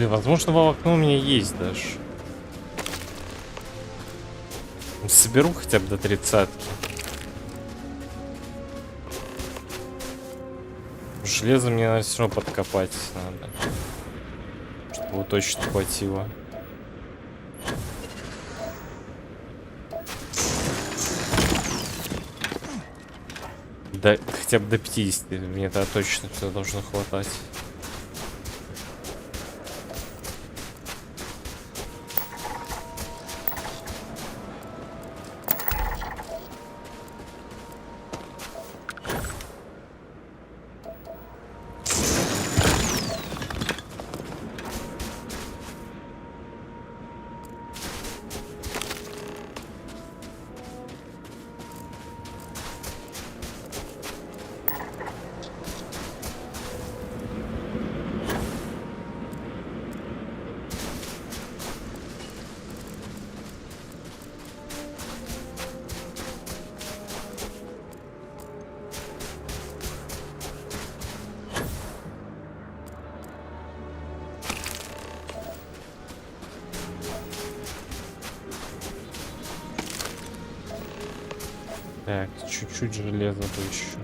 Блин, возможно, волокно у меня есть даже. Соберу хотя бы до 30-ки. Железо мне все равно подкопать надо, чтобы его точно хватило. Да, хотя бы до 50 мне это точно должно хватать. Так, чуть-чуть железа бы еще.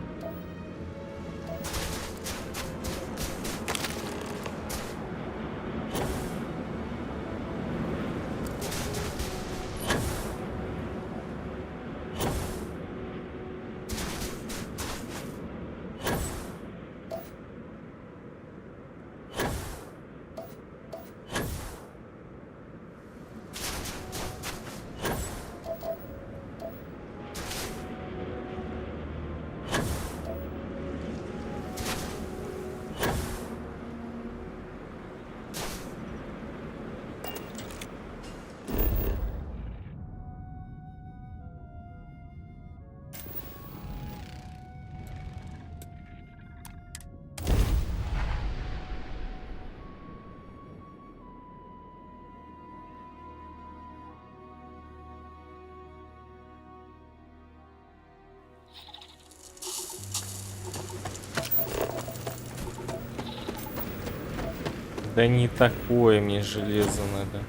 Да не такое мне железо надо.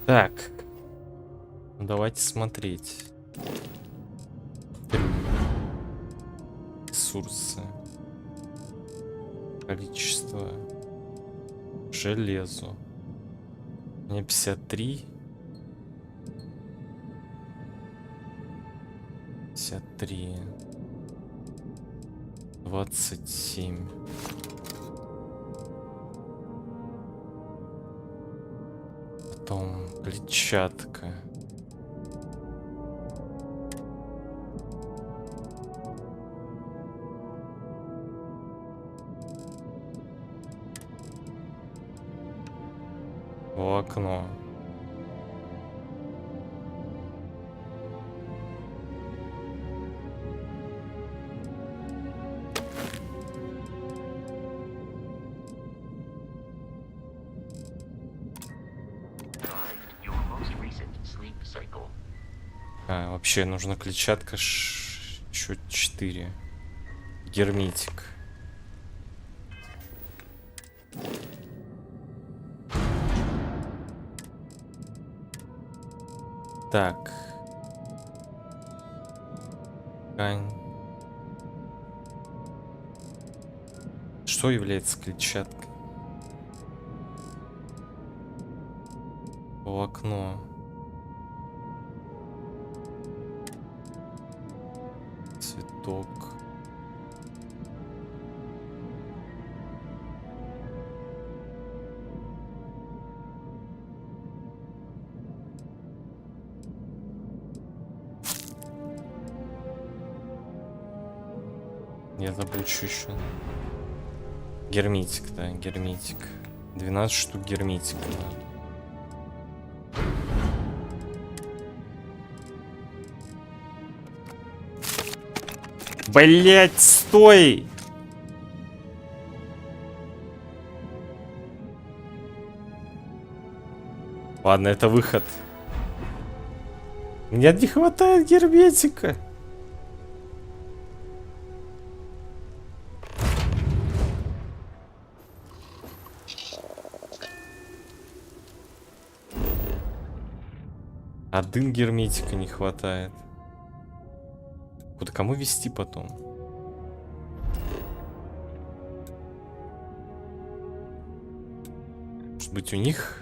Так, ну давайте смотреть. Ресурсы. Количество. Железу. У меня 53. 53. 27. Потом клетчатка. Волокно. Вообще нужна клетчатка чуть 4. Герметик. Так. Ткань. Что является клетчаткой? Волокно. Цветок. Я забыл, что еще. Герметик, да, герметик. 12 штук герметика. Блять, стой! Ладно, это выход. Мне не хватает герметика. Один герметика не хватает. Куда кому вести потом? Может быть, у них?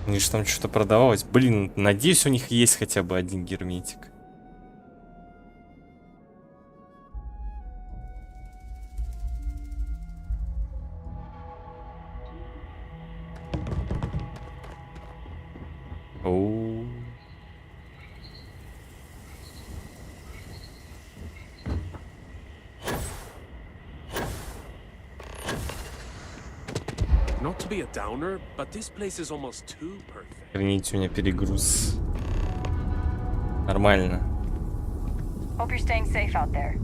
У них же там что-то продавалось. Блин, надеюсь, у них есть хотя бы один герметик. Оу. Not to be a downer, but this place is almost too perfect. Извините, у меня перегруз. Нормально. Hope you're staying safe out there.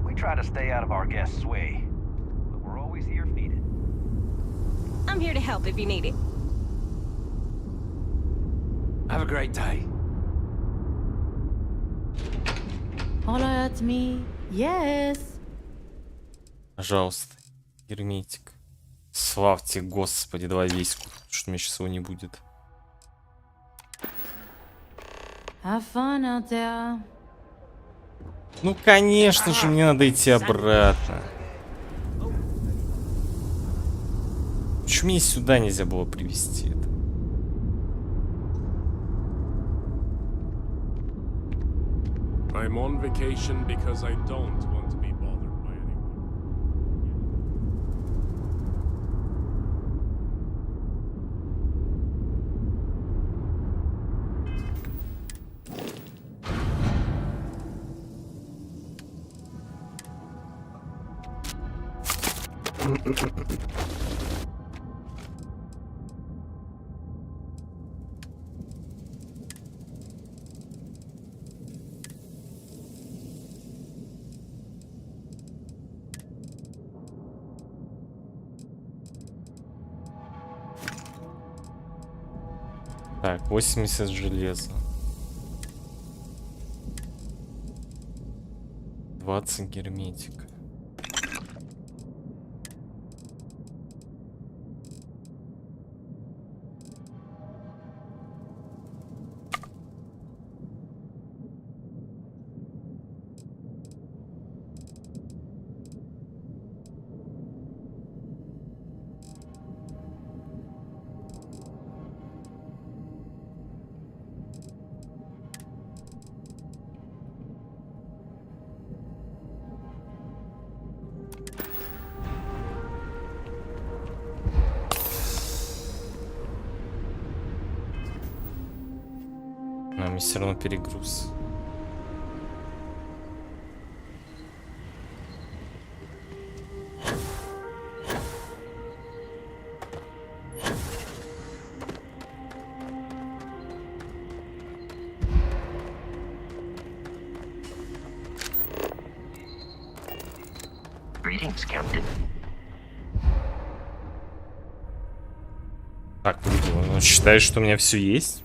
We try to stay out of our guests' way, but we're always here if needed. I'm here to help if you need it. Have a great day. Holler at me. Yes. Пожалуйста, герметик. Славьте, Господи, давай весь купить, что у меня сейчас его не будет. Have fun out there. Ну, конечно же, мне надо идти обратно. Почему мне сюда нельзя было привезти это? I'm on vacation because I don't want to be bothered by anyone. Так, 80 железа. 20 герметика. Но все равно перегруз. Greetings, Captain. Так, он считает, что у меня все есть?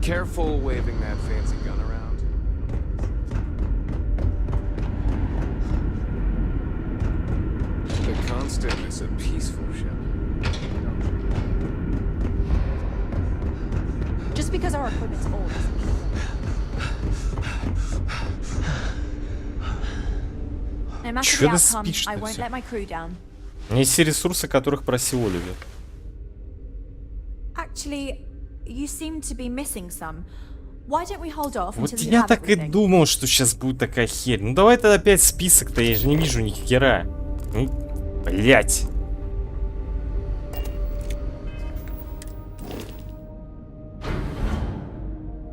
Careful waving that fancy gun around. The Constant is a peaceful ship. Just because our equipment's old doesn't mean no matter Чё the ты outcome, спишь-то I won't всё? let my crew down. У меня есть все ресурсы, которых просил Оливер. Actually, you seem to be missing some. Why don't we hold off Вот until you я have так и everything? думал, что сейчас будет такая херь. Ну давай тогда опять список-то, я же не вижу ни хера. Ну, блять.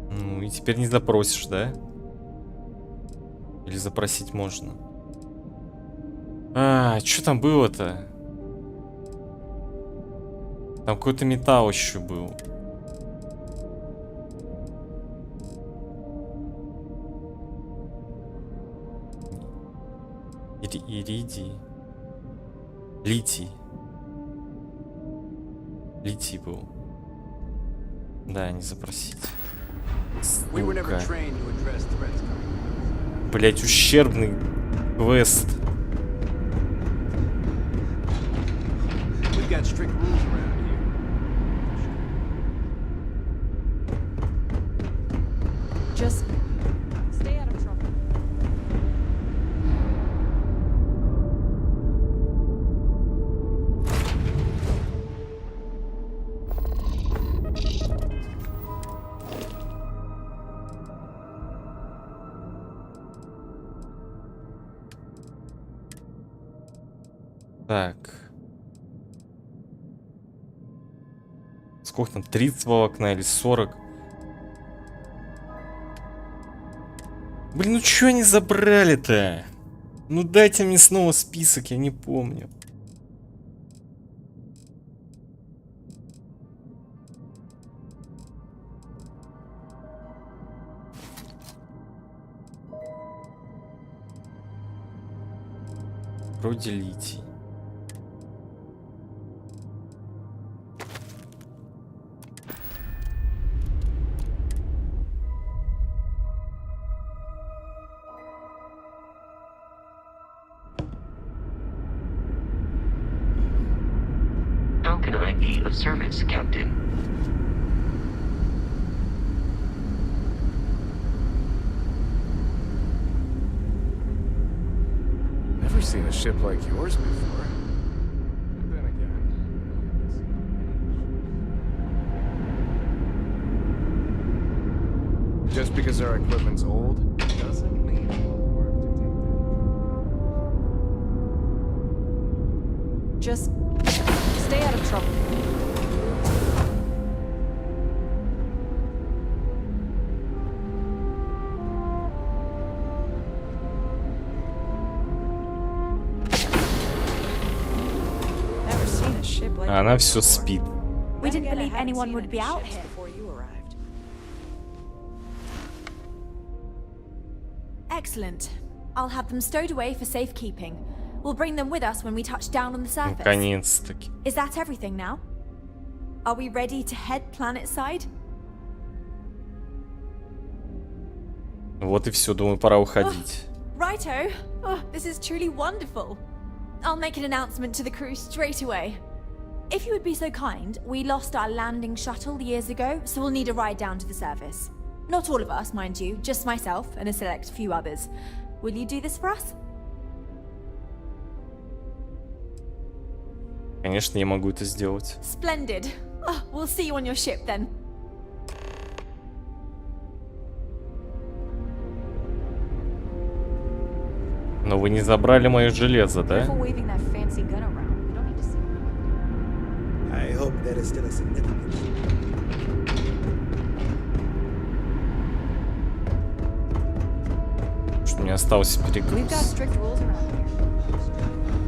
Ну и теперь не запросишь, да? Или запросить можно? А, что там было-то? Там какой-то металл еще был. Иридий. Литий. Литий был. Да, не запросить. Сука. Блять, ущербный квест. Just stay out of trouble. Так. Сколько там? 30 волокна или 40? Блин, ну чё они забрали-то? Ну дайте мне снова список, я не помню. Вроде литий. How can I be of service, Captain? Never seen a ship like yours before. But then again. Just because our equipment's old doesn't mean it won't work to take Just stay out of trouble. Never seen a ship like Она все спит. We didn't believe anyone would be out here. before you arrived. Excellent. I'll have them stowed away for safekeeping. We'll bring them with us when we touch down on the surface. Наконец-таки. Is that everything now? Are we ready to head planet side? Вот и все, думаю, пора уходить. Righto. Oh, this is truly wonderful. I'll make an announcement to the crew straight away. If you would be so kind, we lost our landing shuttle years ago, so we'll need a ride down to the surface. Not all of us, mind you, just myself and a select few others. Will you do this for us? Конечно, я могу это сделать. Splendid. Oh, we'll see you on your ship then. Но вы не забрали мое железо, да? Careful waving that fancy gun around. We don't need to see. I hope that is still a significant. Что мне остался We've got перегруз. strict rules around here.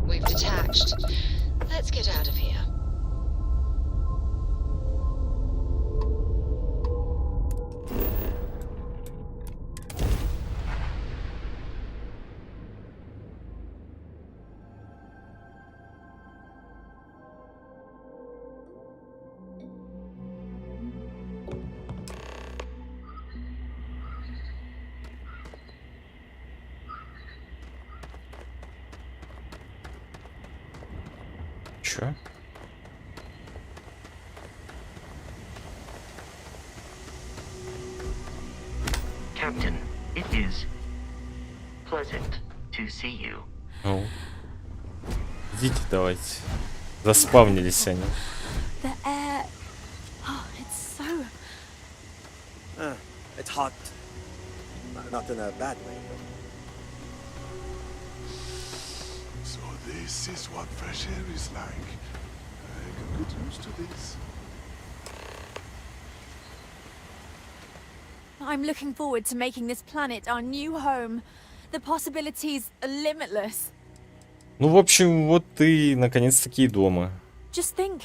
We've detached. Let's get out of here. Чё? Captain, it is pleasant to see you. Ну. Идите, давайте. Заспавнились они. The air... Oh, it's so... It's hot. Not in a bad way, though. So this is what fresh air is like. I can get used to this. I'm looking forward to making this planet our new home. The possibilities are limitless. Ну, в общем, вот ты наконец-таки и дома. Just think,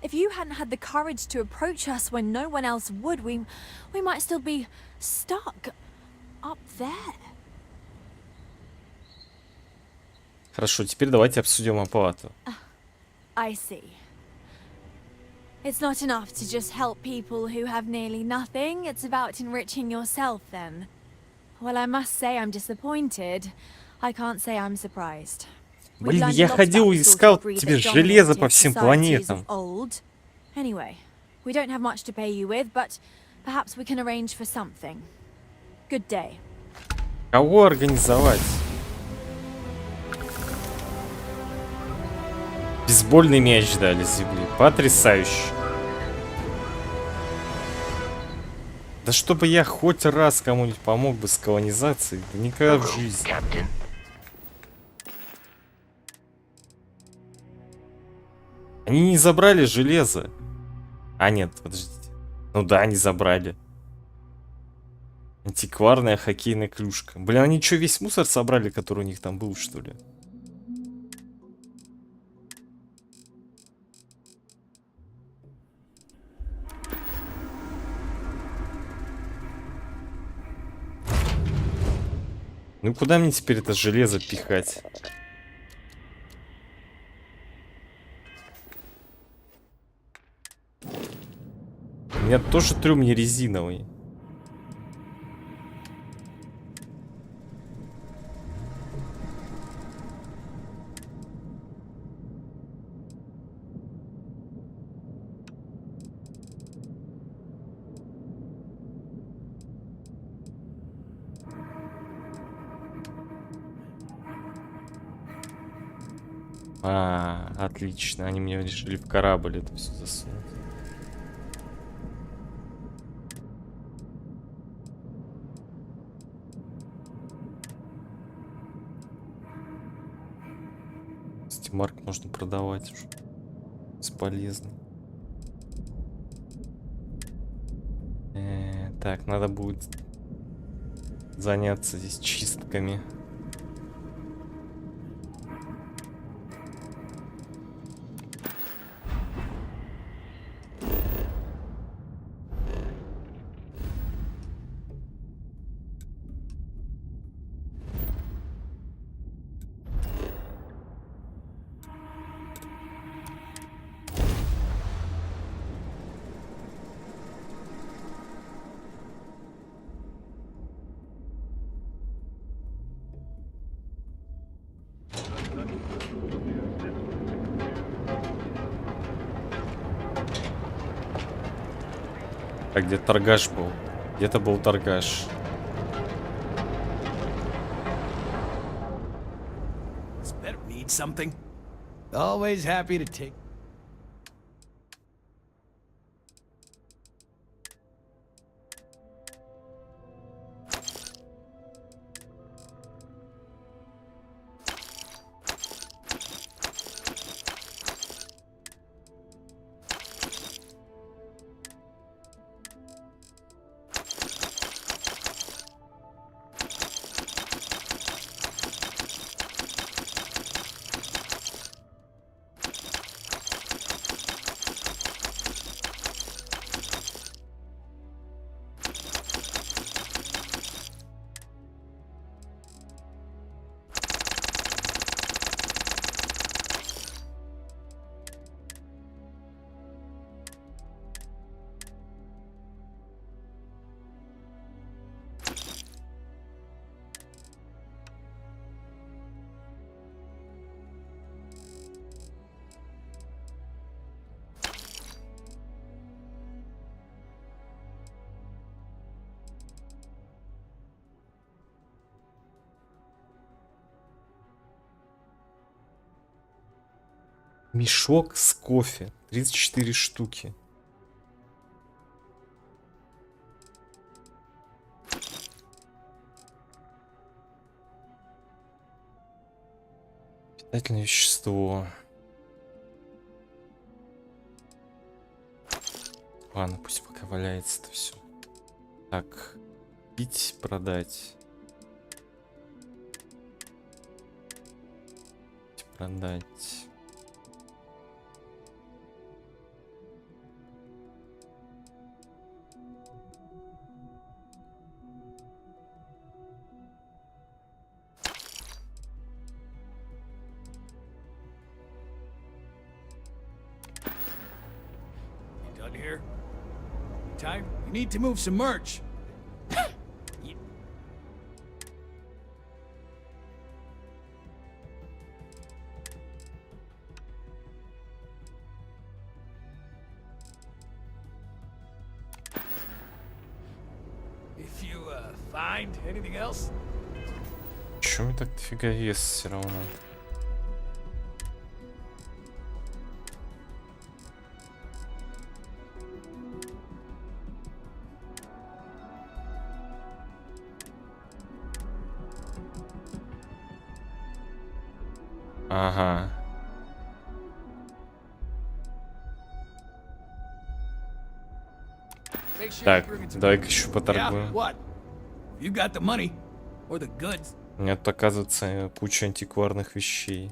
if you hadn't had the courage to approach us when no one else would, we might still be stuck up there. Хорошо, теперь давайте обсудим оплату. I see. It's not enough to just help people who have nearly nothing. It's about enriching yourself then. Well, I must say I'm disappointed. I can't say I'm surprised. Блин, я ходил и искал тебе железо по всем планетам. Anyway, we don't have much to pay you with, but perhaps we can arrange for something. Good day. Кого организовать? Бейсбольный мяч дали с земли. Потрясающе. Да чтобы я хоть раз кому-нибудь помог бы с колонизацией, да никогда в жизни. Они не забрали железо. А нет, подождите. Ну да, они забрали. Антикварная хоккейная клюшка. Блин, они что, весь мусор собрали, который у них там был, что ли? Ну куда мне теперь это железо пихать? У меня тоже трюм не резиновый. Отлично. Они мне решили в корабль это все засунуть. Стимарк можно продавать уже. Бесполезно. Так, надо будет заняться здесь чистками. А где торгаш был? Где-то был торгаш. Something. Always happy to take. Мешок с кофе. 34 штуки. Питательное вещество. Ладно, пусть пока валяется это все. Так, пить, продать. Продать. Done here? Time? We need to move some merch. If you find anything else? Чё мне так дофига вес все равно? Ага. Так, давай-ка еще поторгуем. You got the money or the goods. У меня тут оказывается куча антикварных вещей.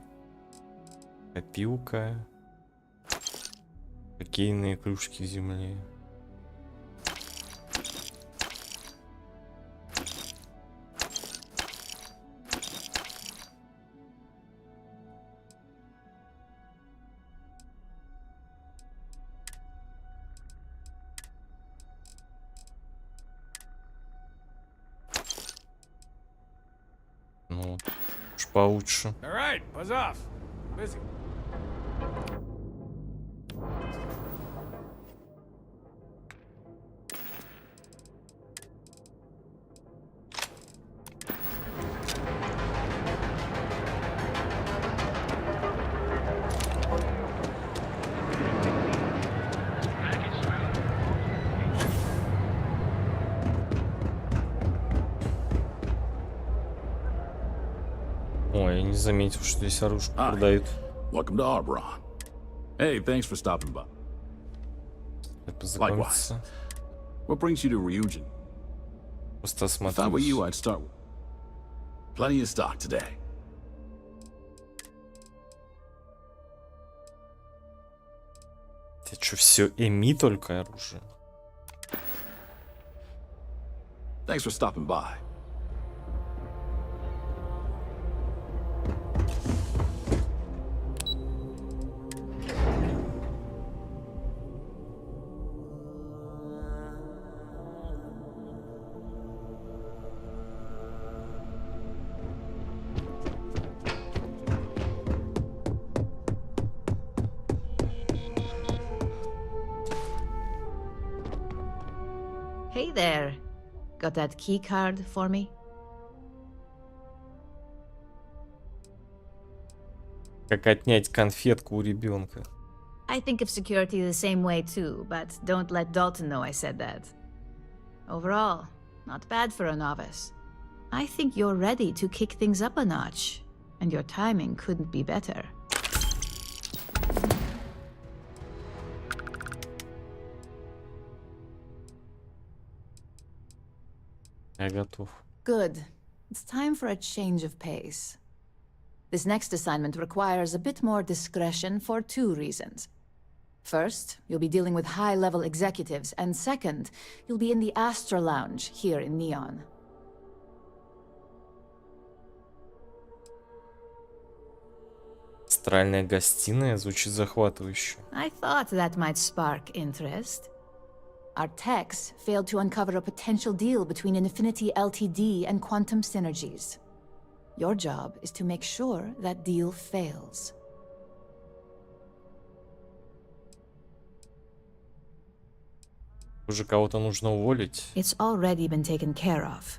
Копилка. Хоккейные кружки земли. Ну, уж получше. All right, buzz off. Busy. Ой, я не заметил, что здесь оружие продают. Welcome to Arbron. Hey, thanks for stopping by. Likewise. What brings you to Rюджин? Просто If I were you, I'd start with plenty of stock today. Это что, все Эми только оружие? Thanks for stopping by. Hey there. Got that key card for me? Как отнять конфетку у ребенка. I think of security the same way too, but don't let Dalton know I said that. Overall, not bad for a novice. I think you're ready to kick things up a notch, and your timing couldn't be better. Я готов. Good. It's time for a change of pace. This next assignment requires a bit more discretion for two reasons. First, you'll be dealing with high-level executives, and second, you'll be in the Astra Lounge here in Neon. Астральная гостиная звучит захватывающе. I thought that might spark interest. Our techs failed to uncover a potential deal between Infinity Ltd and Quantum Synergies. Your job is to make sure that deal fails. Уже кого-то нужно уволить. It's already been taken care of.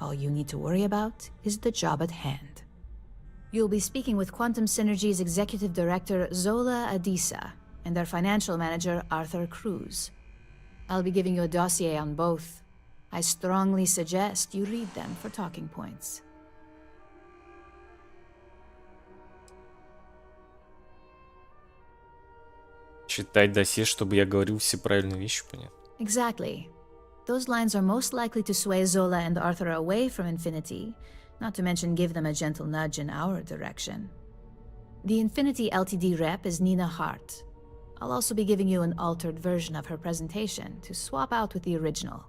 All you need to worry about is the job at hand. You'll be speaking with Quantum Synergy's Executive Director Zola Adisa and their Financial Manager Arthur Cruz. I'll be giving you a dossier on both. I strongly suggest you read them for talking points. Читать досье, чтобы я говорил все правильные вещи, понятно. Exactly. Those lines are most likely to sway Zola and Arthur away from Infinity, not to mention give them a gentle nudge in our direction. The Infinity Ltd rep is Nina Hart. I'll also be giving you an altered version of her presentation to swap out with the original.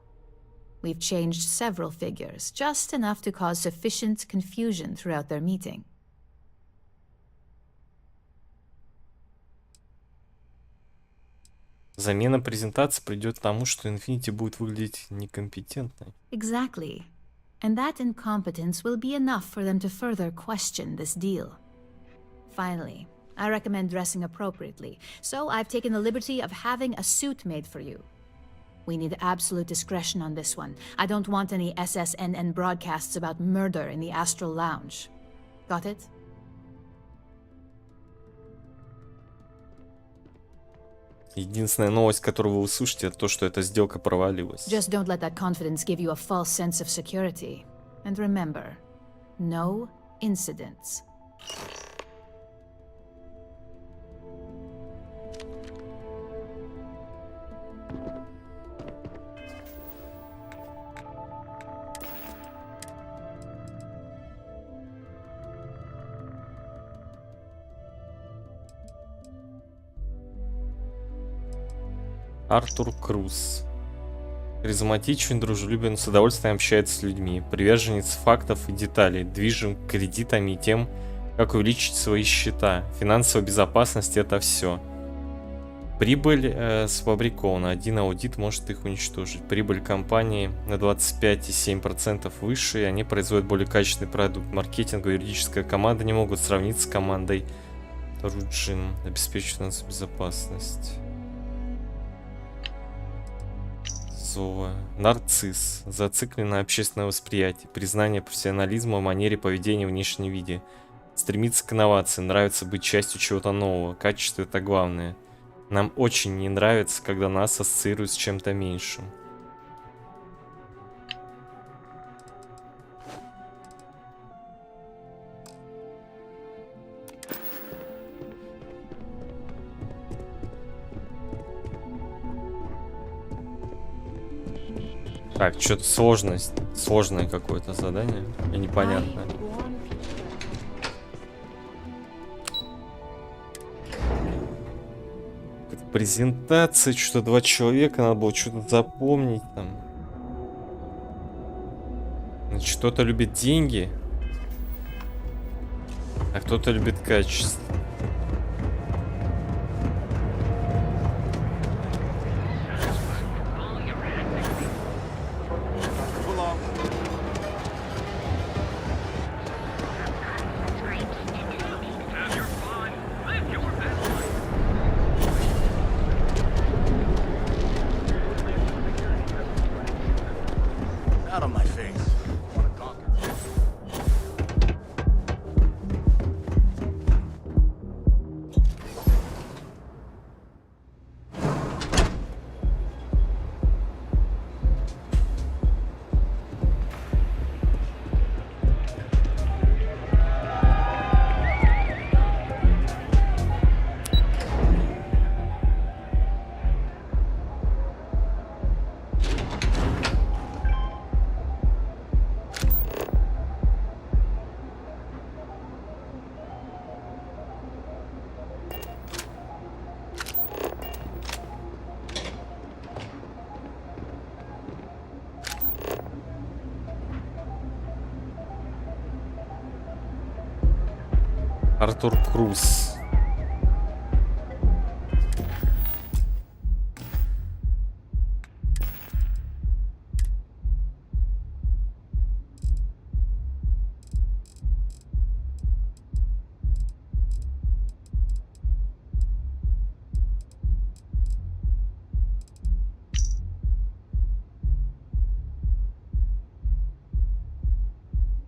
We've changed several figures, just enough to cause sufficient confusion throughout their meeting. Замена презентации придет к тому, что Infinity будет выглядеть некомпетентной. Exactly. And that incompetence will be enough for them to further question this deal. Finally, I recommend dressing appropriately, so I've taken the liberty of having a suit made for you. We need absolute discretion on this one. I don't want any SSNN broadcasts about murder in the Astral Lounge. Got it? Единственная новость, которую вы услышите, это то, что эта сделка провалилась. Just don't let that confidence give you a false sense of security. And remember, no incidents. Артур Круз. Харизматичен, дружелюбен, с удовольствием общается с людьми, приверженец фактов и деталей, движим кредитами и тем, как увеличить свои счета. Финансовая безопасность — это все. Прибыль сфабрикована, один аудит может их уничтожить. Прибыль компании на 25,7% выше, и они производят более качественный продукт. Маркетинговая и юридическая команда не могут сравниться с командой Рюджин. Обеспечивает финансовую безопасность. Нарцисс. Зациклен на общественное восприятие, признание профессионализма, манере поведения, внешнем виде. Стремится к инновации, нравится быть частью чего-то нового. Качество — это главное. Нам очень не нравится, когда нас ассоциируют с чем-то меньшим. Так, что-то сложное какое-то задание и непонятное. Презентация, что-то 2 человека, надо было что-то запомнить там. Значит, кто-то любит деньги, а кто-то любит качество. Артур Круз.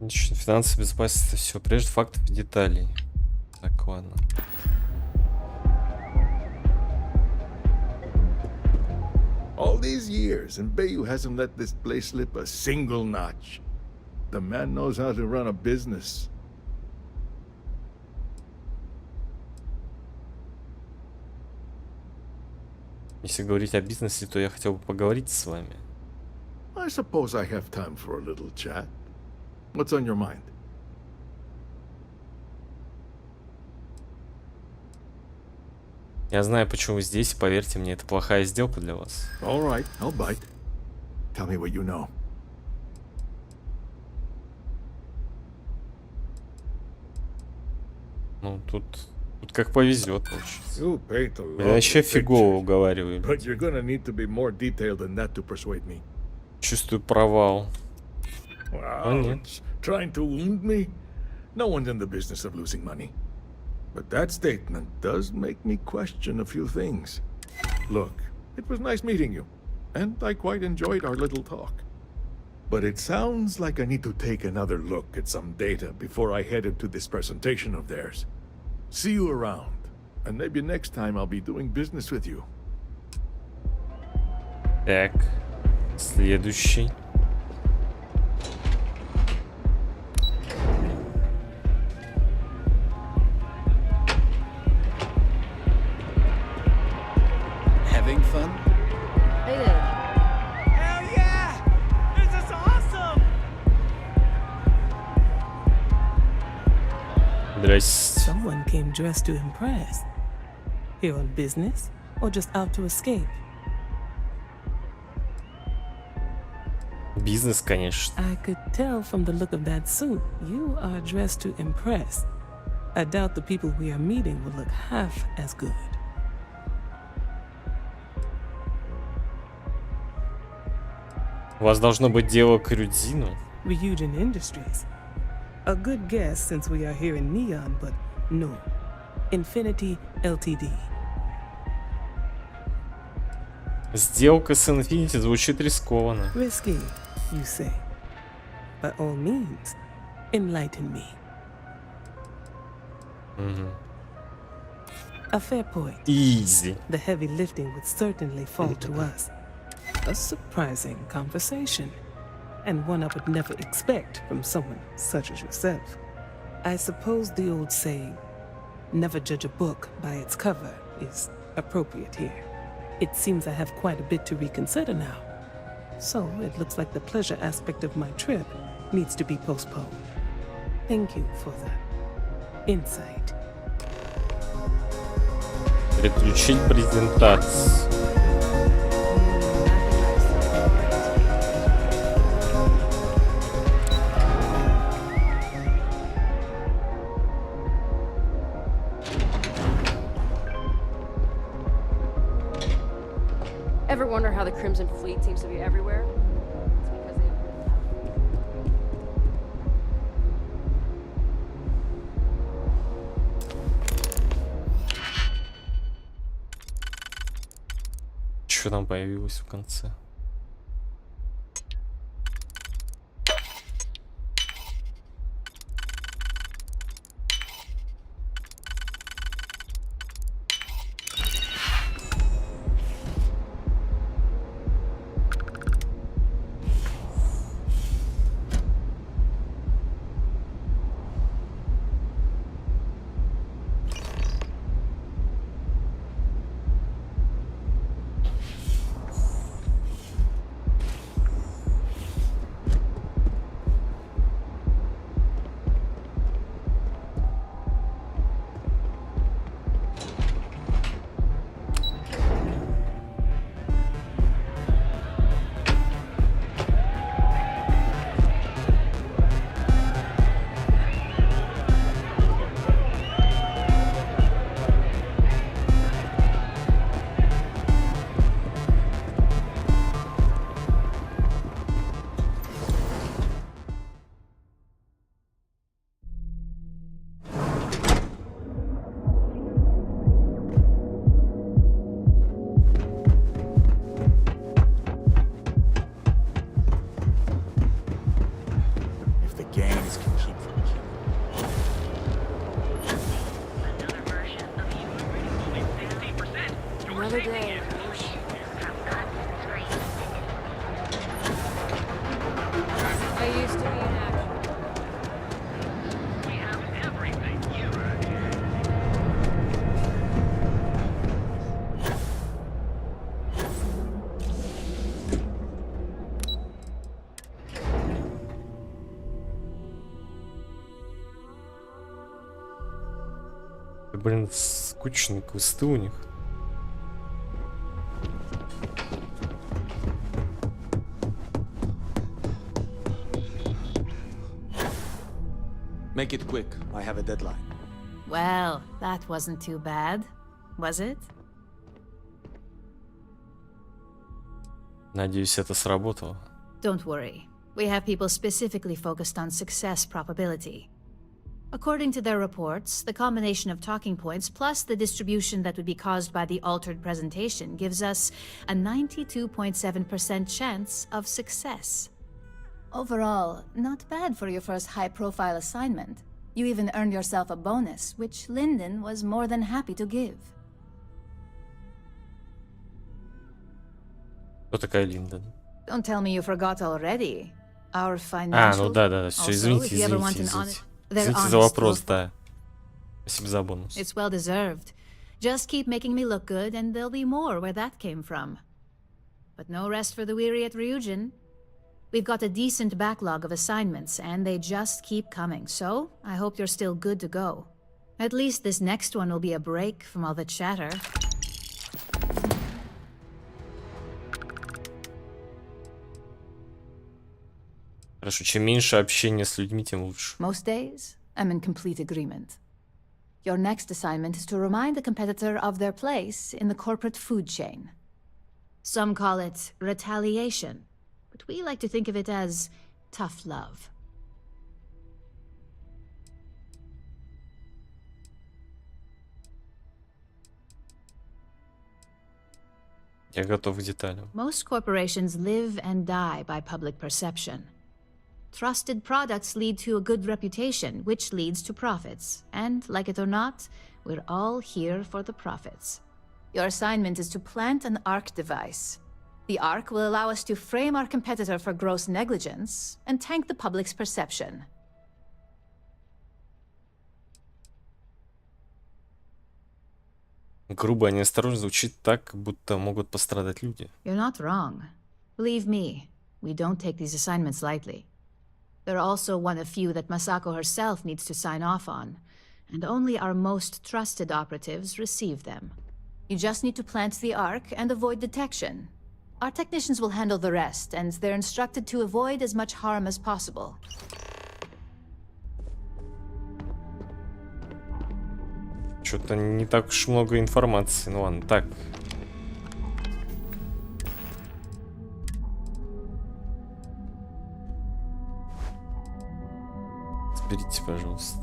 Финансовая безопасность, все. Прежде фактов и деталей. Так, ладно. All these years, and Bayou hasn't let this place slip a single notch. The man knows how to run a business. Если говорить о бизнесе, то я хотел бы поговорить с вами. I suppose I have time for a little chat. What's on your mind? Я знаю, почему вы здесь, и поверьте мне, это плохая сделка для вас. All right, I'll bite. Tell me what you know. Ну, тут как повезет, получится. You paint a lot Я вообще of фигово pictures, уговариваю. but you're gonna need to be more detailed than that to persuade me. Чувствую провал. Wow, it's trying to wound me? No one's in the business of losing money. But that statement does make me question a few things. Look, it was nice meeting you, and I quite enjoyed our little talk. But it sounds like I need to take another look at some data before I head into this presentation of theirs. See you around, and maybe next time I'll be doing business with you. Так, следующий. Having fun? Hey there. Hell yeah! This is awesome! Здрасте. Someone came dressed to impress. Here on business or just out to escape? Бизнес, конечно. I could tell from the look of that suit, you are dressed to impress. I doubt the people we are meeting will look half as good. У вас должно быть дело к Рюджину. Rügen Industries. A good guess since we are here in Neon, but no. Infinity Ltd. Сделка с Infinity звучит рискованно. Risky, you say. By all means, enlighten me. A fair point. Easy. The heavy lifting would certainly fall to us. A surprising conversation, and one I would never expect from someone such as yourself. I suppose the old saying, never judge a book by its cover, is appropriate here. It seems I have quite a bit to reconsider now. So it looks like the pleasure aspect of my trip needs to be postponed. Thank you for the insight. Переключить презентацию. Ever wonder how the Crimson Fleet seems to be everywhere? It's because they... Что там появилось в конце? Another day. I used to be an actor. We have everything you Блин, скучные квесты у них. Make it quick. I have a deadline. Well, that wasn't too bad, was it? Надеюсь, это сработало. Don't worry. We have people specifically focused on success probability. According to their reports, the combination of talking points plus the distribution that would be caused by the altered presentation gives us a 92.7% chance of success. Overall, not bad for your first high-profile assignment. You even earned yourself a bonus, which Lyndon was more than happy to give. Кто такая Линдон? Don't tell me you forgot already. Our financial... ну да, все, извините. Извините за вопрос, да. Спасибо за бонус. It's well deserved. Just keep making me look good, and there'll be more where that came from. But no rest for the weary at Rюджин. We've got a decent backlog of assignments, and they just keep coming, so I hope you're still good to go. At least this next one will be a break from all the chatter. Хорошо, чем меньше общения с людьми, тем лучше. Most days, I'm in complete agreement. Your next assignment is to remind the competitor of their place in the corporate food chain. Some call it retaliation, but we like to think of it as tough love. Я готов к деталям. Most corporations live and die by public perception. Trusted products lead to a good reputation, which leads to profits. And, like it or not, we're all here for the profits. Your assignment is to plant an ARC device. The ARC will allow us to frame our competitor for gross negligence and tank the public's perception. Грубо и неосторожно звучит так, как будто могут пострадать люди. You're not wrong. Believe me, we don't take these assignments lightly. They're also one of few that Masako herself needs to sign off on, and only our most trusted operatives receive them. You just need to plant the ARC and avoid detection. Our technicians will handle the rest, and they're instructed to avoid as much harm as possible. Что-то не так уж много информации. Ну ладно, так. Берите, пожалуйста.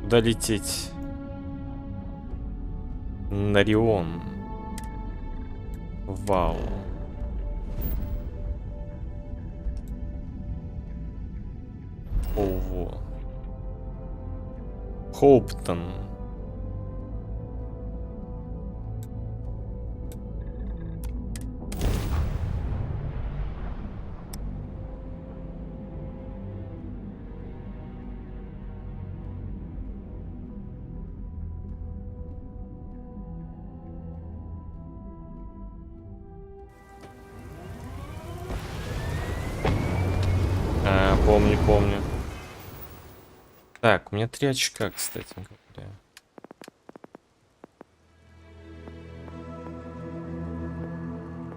Куда лететь? На Рион. Вау. Ого. Хоуптон. Помню. Так, у меня 3 очка, кстати говоря.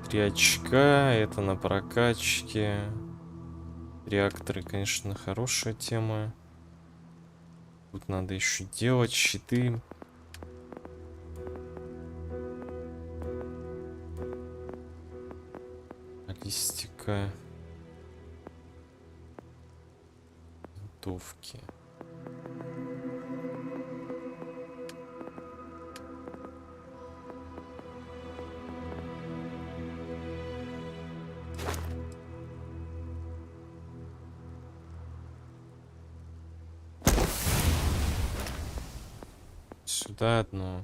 Три очка, это на прокачке. Реакторы, конечно, хорошая тема. Тут надо еще делать щиты. Баллистика. Винтовки. сюда одну.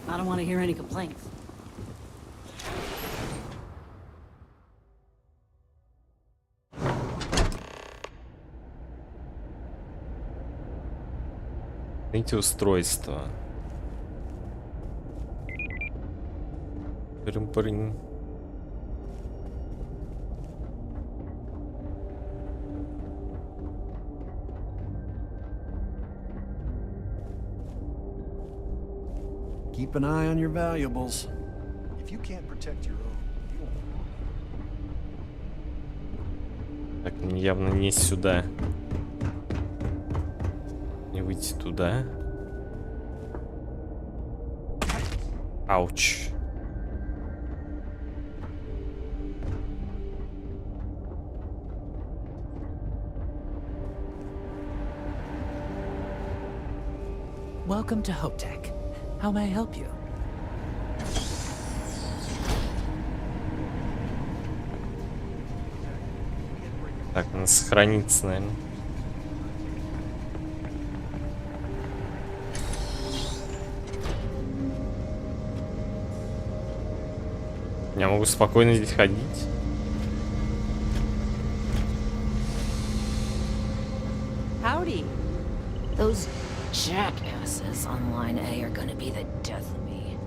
I don't want to hear any complaints. Эти устройства. Парень. Keep an eye on your valuables. If you can't protect your own, you won't. Так, мне явно не сюда. Не выйти туда. Ауч. Welcome to Hope Tech. How may I help you? Так, надо сохраниться, наверное. Я могу спокойно здесь ходить. Howdy. Those jackasses on line A are gonna be the death of me.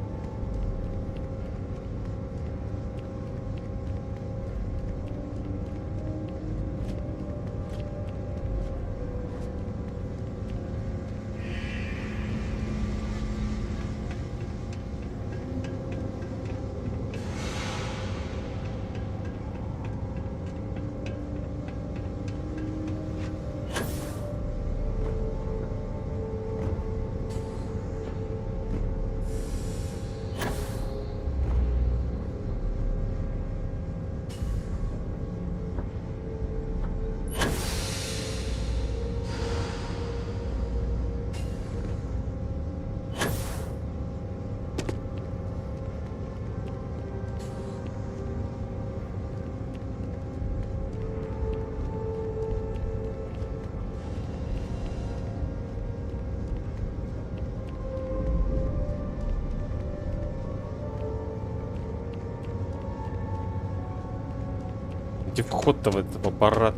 Где вход-то в этот аппарат?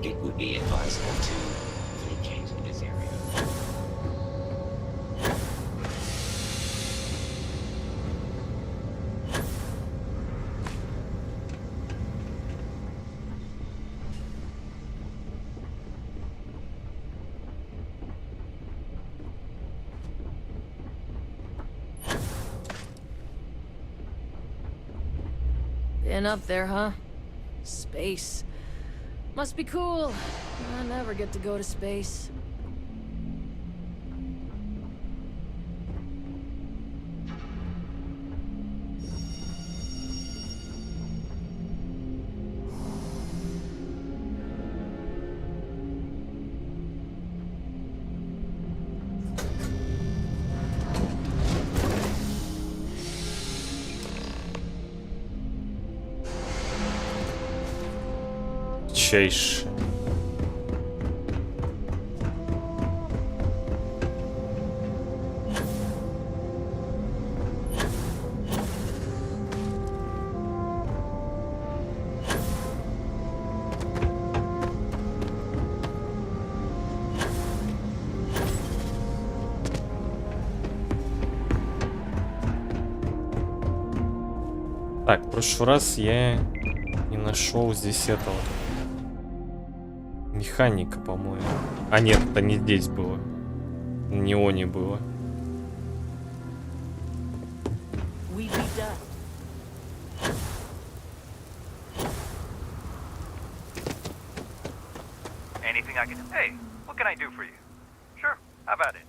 It would be advisable to vacate this area. Been up there, huh? Space. Must be cool. I never get to go to space. Крутчайший. Так, в прошлый раз я не нашел здесь этого механика, по-моему. А нет, это не здесь было. На неоне было. Anything I can... Hey, what can I do for you? Sure, how about it?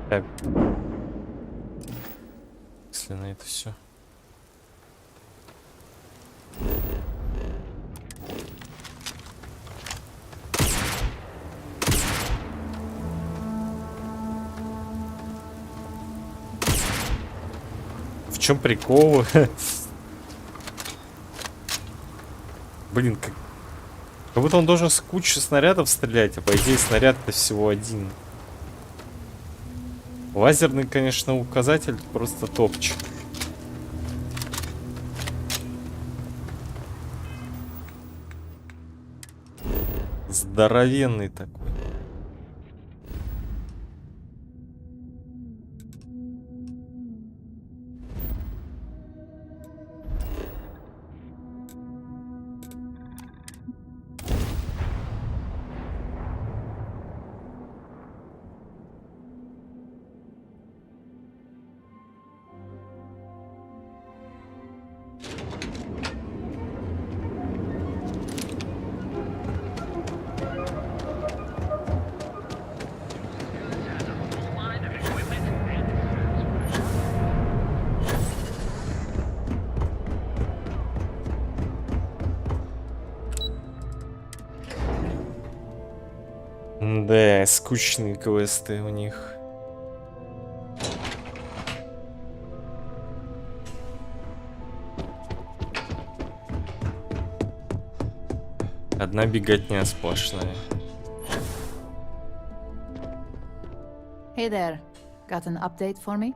Так. Если на это все. В чем прикол? Блин, как будто он должен с кучей снарядов стрелять, а по идее снаряд-то всего один. Лазерный, конечно, указатель просто топчик. Здоровенный такой. Да, скучные квесты у них. Одна беготня сплошная. Hey there. Got an update for me?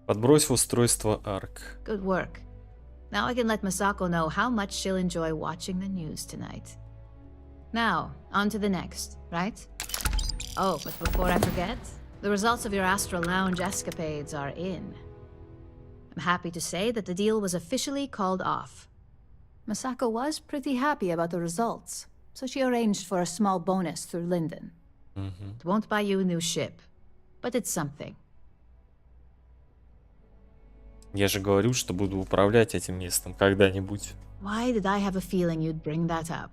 Подбрось в устройство ARC. Good work. Now I can let Masako know how much she'll enjoy watching the news tonight. Now, on to the next, right? Oh, but before I forget, the results of your Astral Lounge escapades are in. I'm happy to say that the deal was officially called off. Masako was pretty happy about the results, so she arranged for a small bonus through Linden. It won't buy you a new ship, but it's something. Я же говорю, что буду управлять этим местом когда-нибудь. Why did I have a feeling you'd bring that up?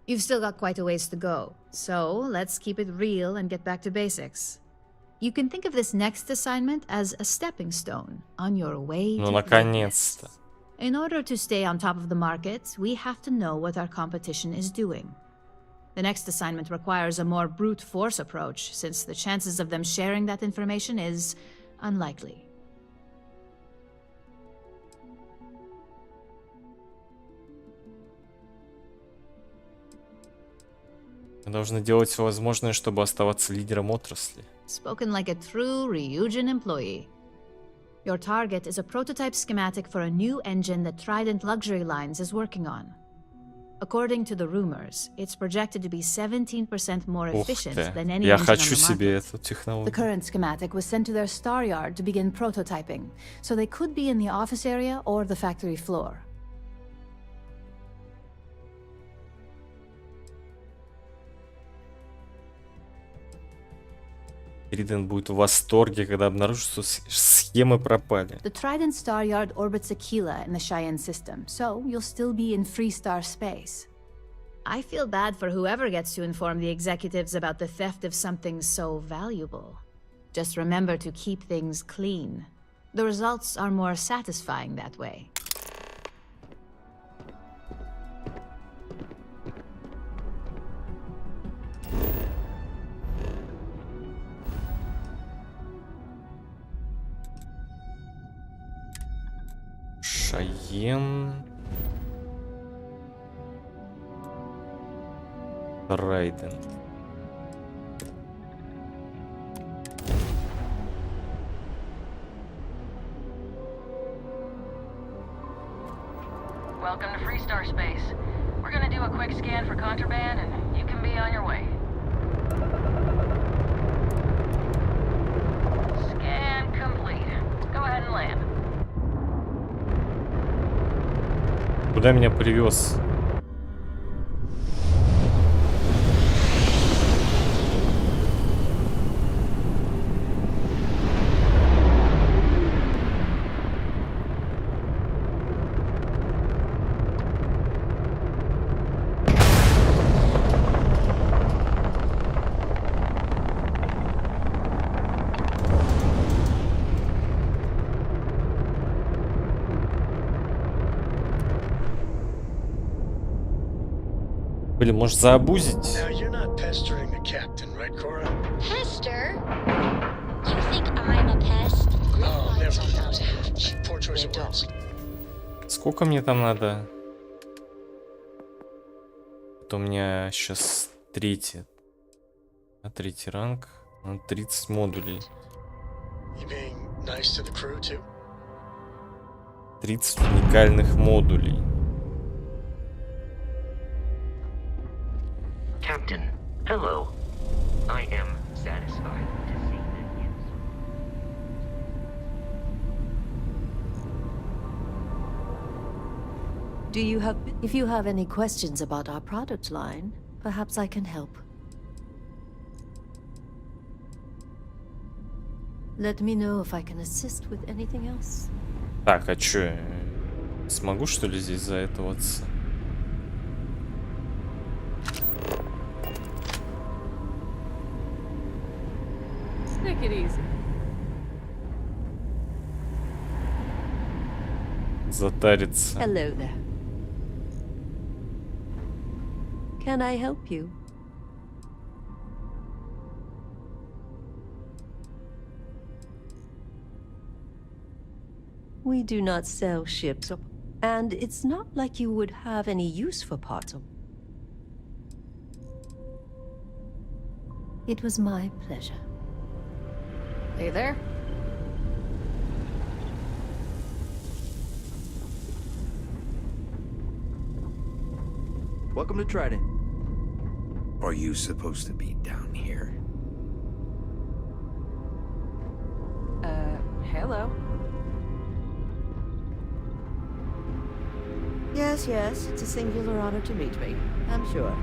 You've still got quite a ways to go, so let's keep it real and get back to basics. You can think of this next assignment as a stepping stone on your way Ну, to наконец-то. greatness. In order to stay on top of the market, we have to know what our competition is doing. The next assignment requires a more brute force approach, since the chances of them sharing that information is unlikely. Мы должны делать все возможное, чтобы оставаться лидером отрасли. Spoken like a true Rюджин employee. Your target is a prototype schematic for a new engine that Trident Luxury Lines is working on. According to the rumors, it's projected to be 17% more efficient than any Я engine хочу on the себе market. эту The технологию. current schematic was sent to their star yard to begin prototyping, so they could be in the office area or the factory floor. Риден будет в восторге, когда обнаружит, что схемы пропали. The Trident star yard orbits Aquila in the Cheyenne system, so you'll still be in Freestar space. I feel bad for whoever gets to inform the executives about the theft of something so valuable. Just remember to keep things clean. The results are more satisfying that way. Шайен. Райден. Welcome to Freestar Space. We're gonna do a quick scan for contraband, and you can be on your way. Scan complete. Go ahead and land. Куда меня привез? Блин, может заобузить? Now you're not pestering the captain, right, Cora? Pester? You think I'm a pest? Oh, never Green lights on mind. outer hatch. Poor choice of We're words. Сколько мне там надо? Это у меня сейчас третий ранг. 30 модулей. You being nice to the crew too? 30 уникальных модулей. Captain, hello. I am satisfied to see that you... Do you have... If you have any questions about our product line, perhaps I can help. Let me know if I can assist with anything else. Так, а чё? Смогу, что ли, здесь заэтоваться? Take it easy. Затариться. Hello there. Can I help you? We do not sell ships, and it's not like you would have any use for parts of. It was my pleasure. Hey there. Welcome to Trident. Are you supposed to be down here? Hello. Yes, yes, it's a singular honor to meet me, I'm sure.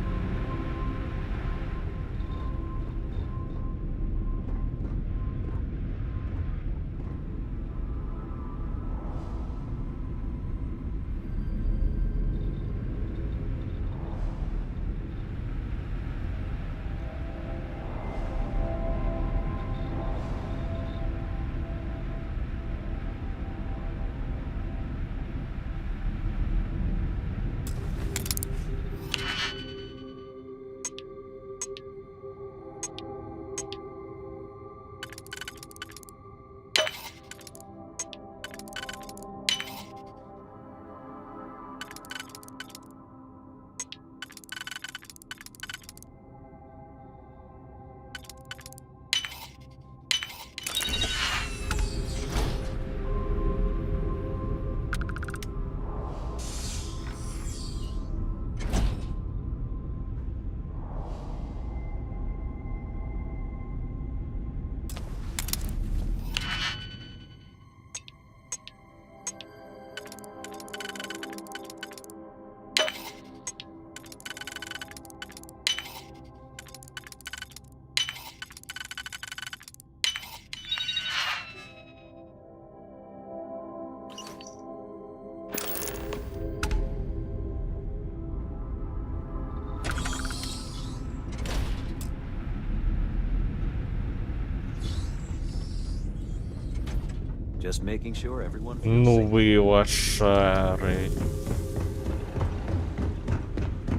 Just making sure everyone feels Ну safe. вы лошары.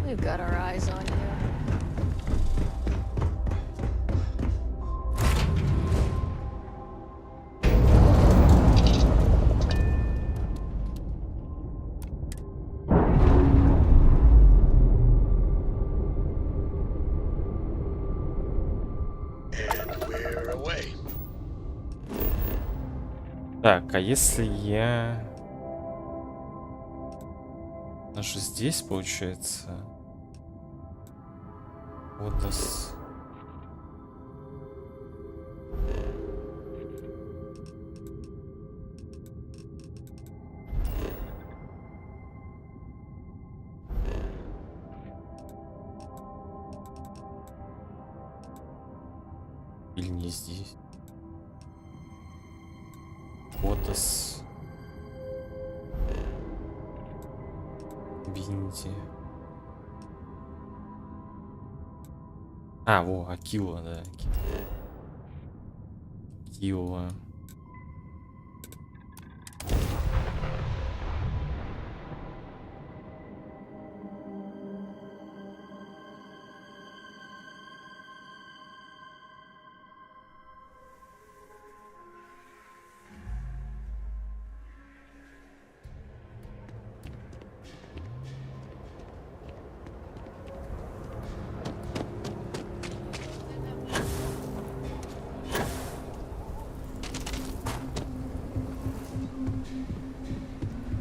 We've got our eyes on you. Так, а если я... Даже здесь, получается... Вот das... Или не здесь? Фотос. Бинди. А, во, Акила, да. Акила.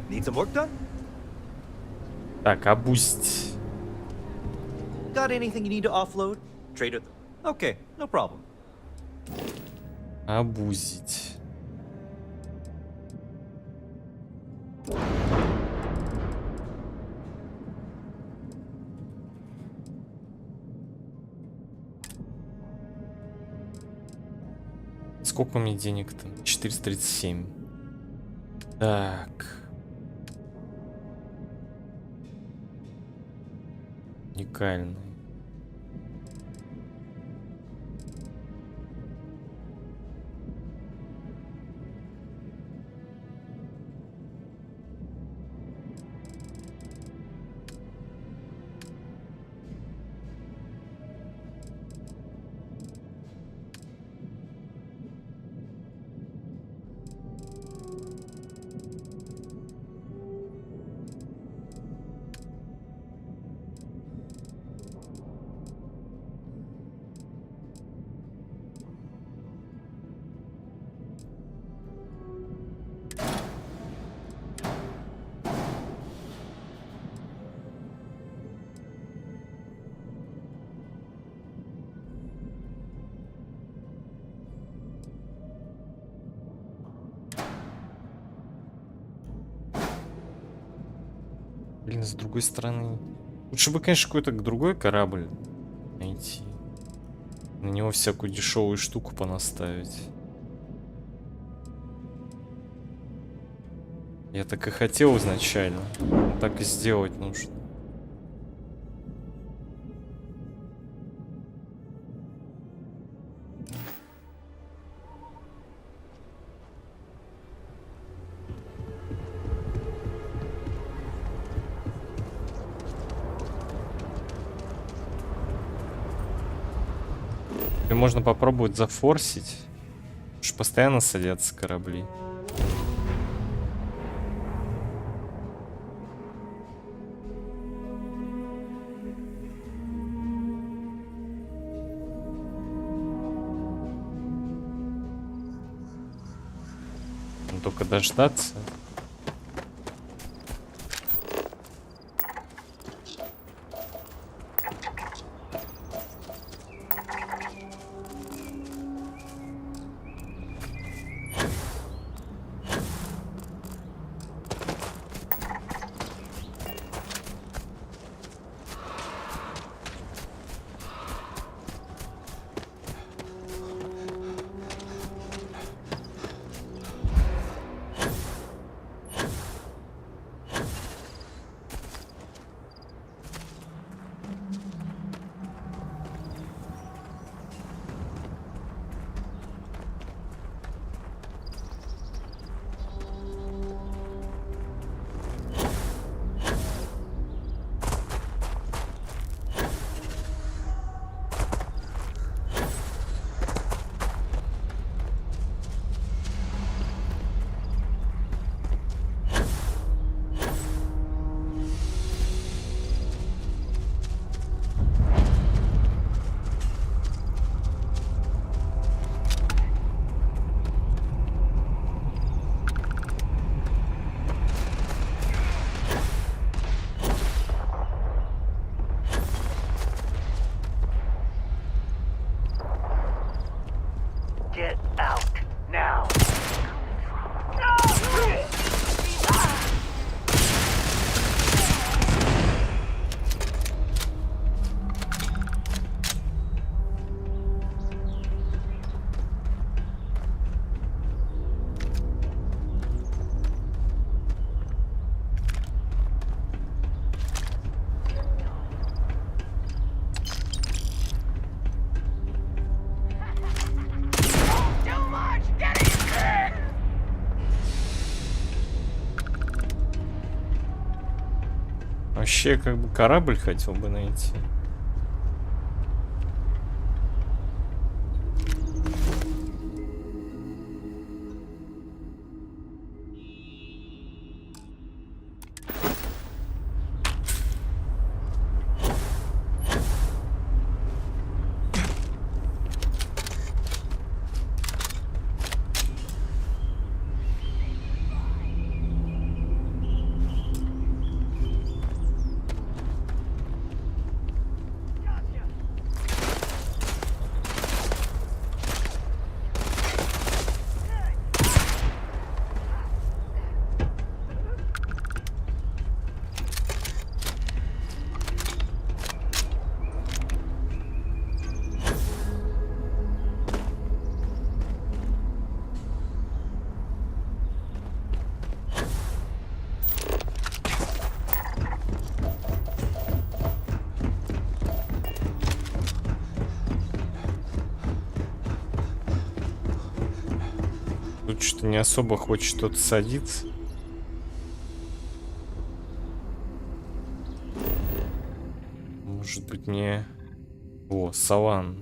Need some work done? Так, обусть. Got anything you need to offload? Trade it. Okay, no problem. Обузить. Сколько у меня денег-то? 437. Так. Уникальный. Блин, с другой стороны. Лучше бы, конечно, какой-то другой корабль найти. На него всякую дешевую штуку понаставить. Я так и хотел изначально. Так и сделать нужно. И можно попробовать зафорсить. Уж постоянно садятся корабли. Ну, только дождаться. Get out now. Вообще, как бы корабль хотел бы найти. Тут что-то не особо хочет что-то садиться. Может быть мне... О, саванна.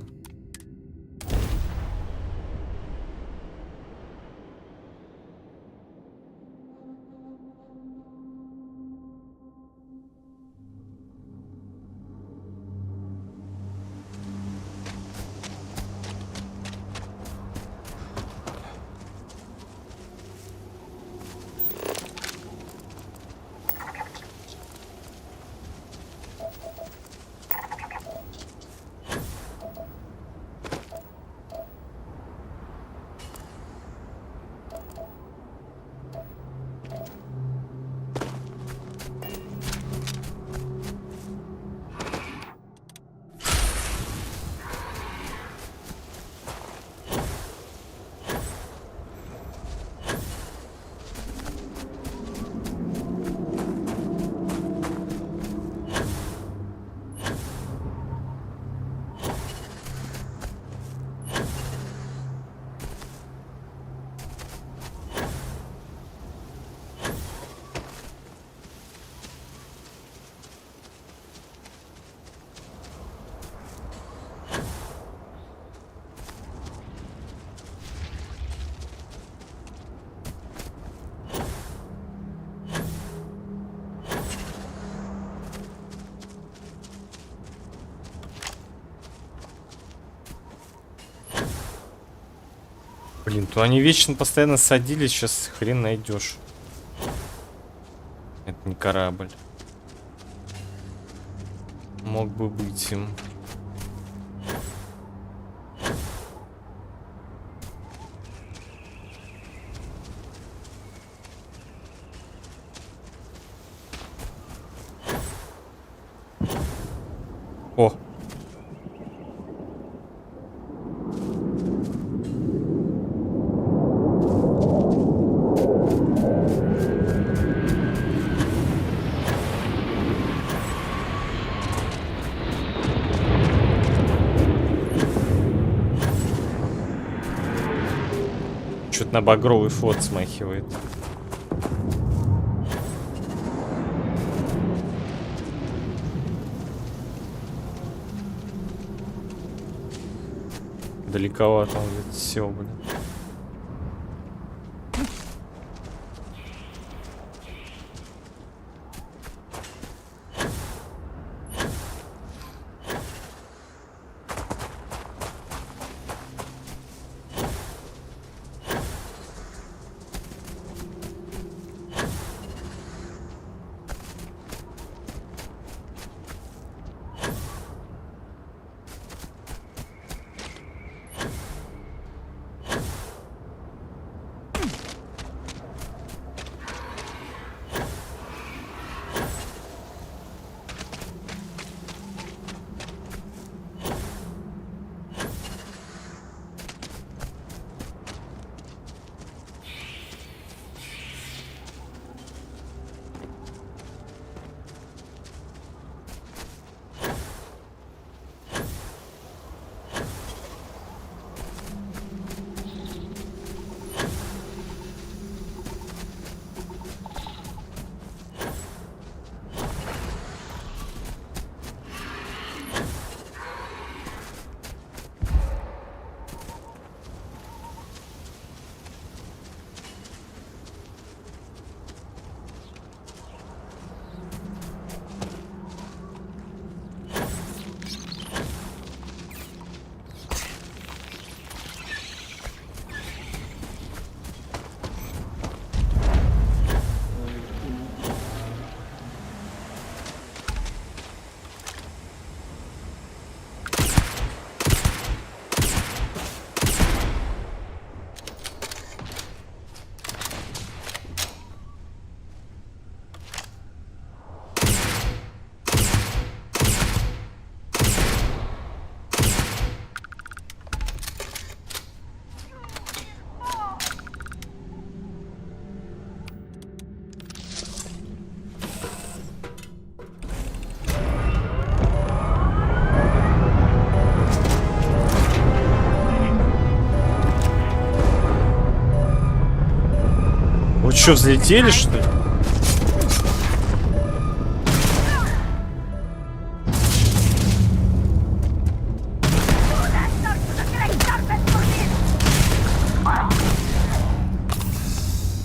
Блин, то они вечно постоянно садились, сейчас хрен найдешь. Это не корабль. Мог бы быть им. О! Что-то на багровый флот смахивает. Далековато он где-то сел, блин. что, взлетели, что ли?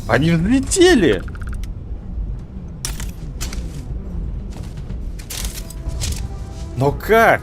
Они взлетели! Но как?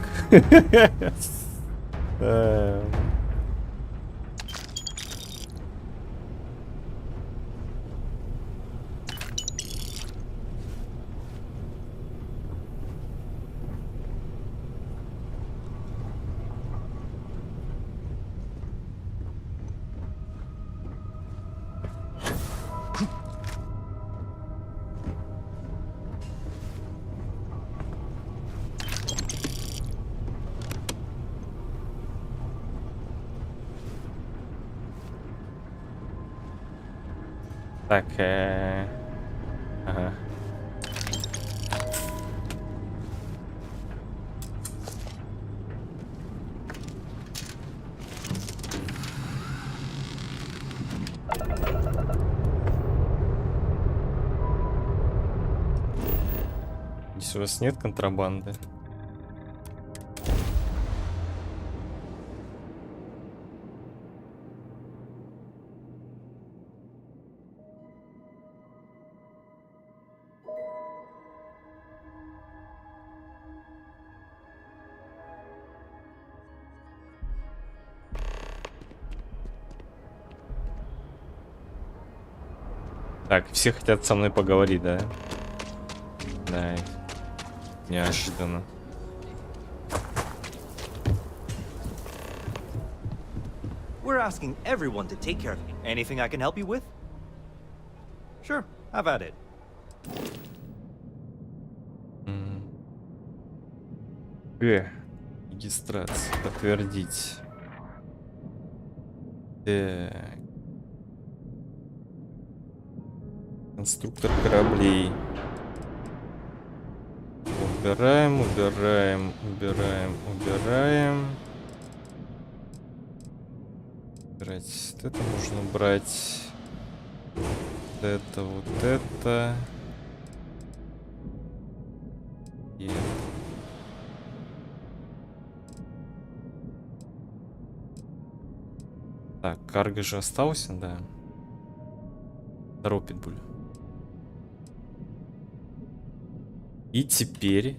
Так, ага. Здесь у вас нет контрабанды? Так, все хотят со мной поговорить, да? Да, неожиданно. We're asking everyone to take care of you. Anything I can help you with? Sure, have at it. Регистрация. Подтвердить. Так. Конструктор кораблей. Убираем, убираем, убираем, убираем. Убирать. Вот это нужно убрать. Вот это, вот это. И это. Так, карго же остался, да. Второй питбуль. И теперь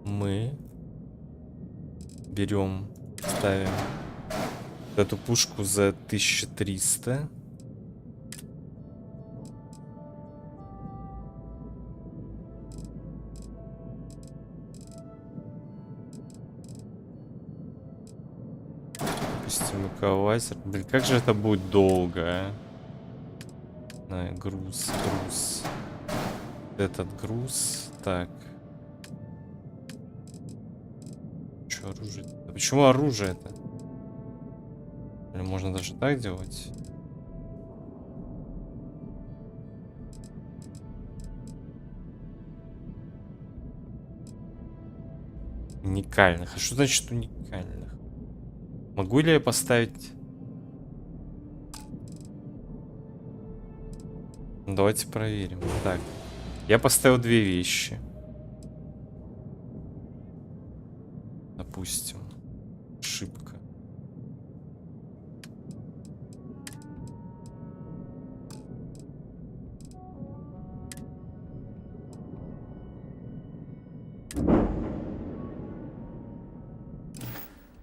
мы берем, ставим эту пушку за 1300. Допустим, эковайзер. Блин, как же это будет долго, а? Груз. Этот груз. Так. Что оружие? Да почему оружие-то? Или можно даже так делать? Уникальных. А что значит уникальных? Могу ли я поставить... Давайте проверим. Так, я поставил две вещи. Допустим, ошибка.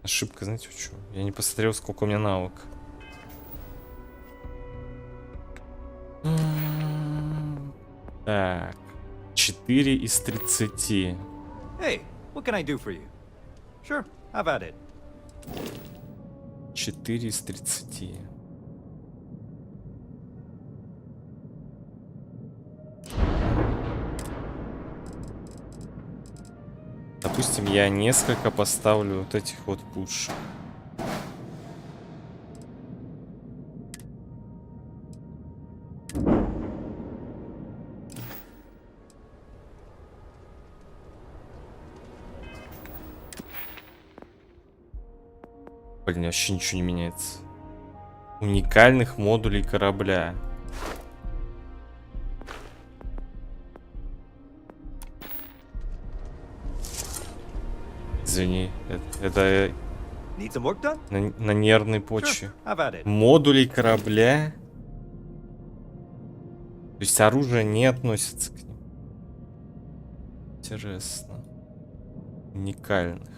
Ошибка, знаете, что? Я не посмотрел, сколько у меня навык. Так, 4 из 30. Hey, what can I do for you? Sure, have at it. 4 из 30. Допустим, я несколько поставлю вот этих вот пушек. Блин, вообще ничего не меняется. уникальных модулей корабля. Извини, это на нервной почве. Модулей корабля. То есть оружие не относится к ним. Интересно. Уникальных.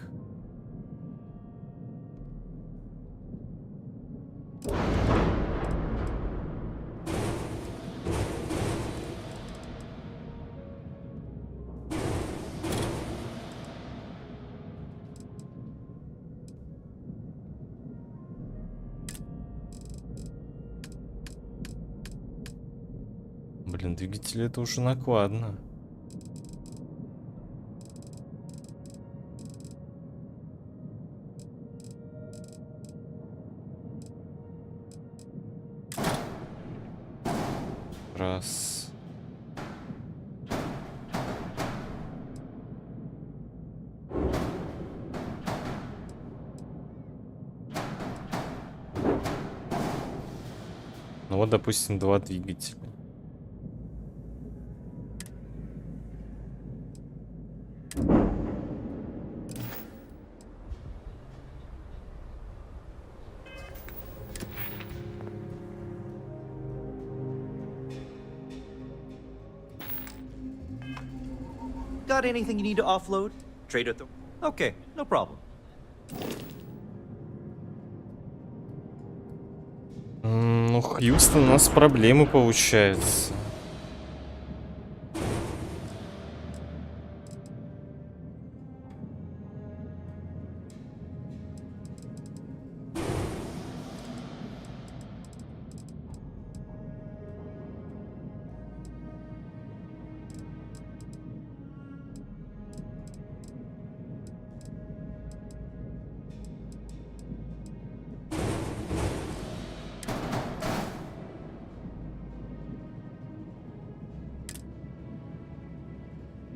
Блин, двигатели это уже накладно. Раз. Ну вот, допустим, 2 двигателя. Got anything you need to offload? Trade at the... Okay, no problem. Ну, Хьюстон, у нас проблемы получаются.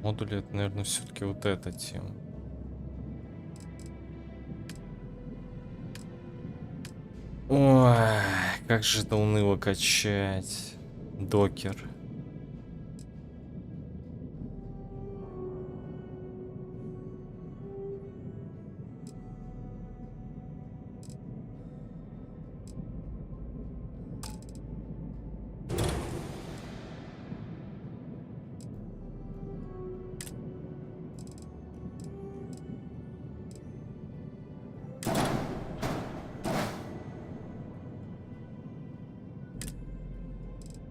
Модули это, наверное, все-таки вот эта тема. Ой, как же это уныло качать. Докер.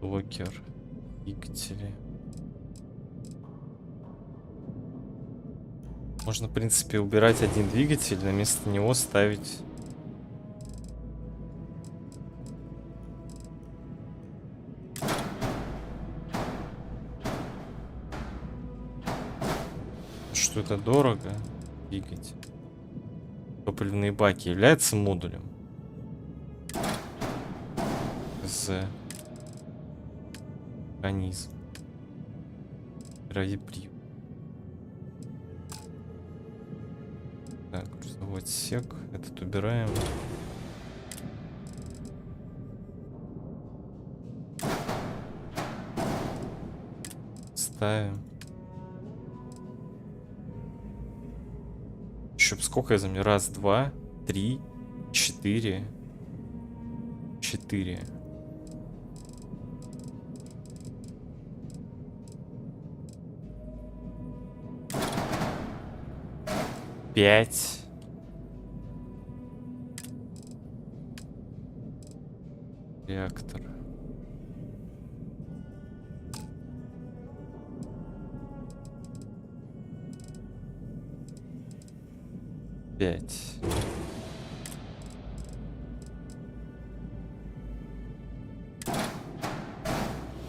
Блокер, двигатели. Можно, в принципе, убирать один двигатель, на место него ставить. Что это дорого? Двигатель. Топливные баки являются модулем. Механизм. Радиопривод. Так, грузовой отсек. Этот убираем. Ставим. Еще сколько я заменю? Раз, два, три, 4. 4. Пять. Реактор. Пять.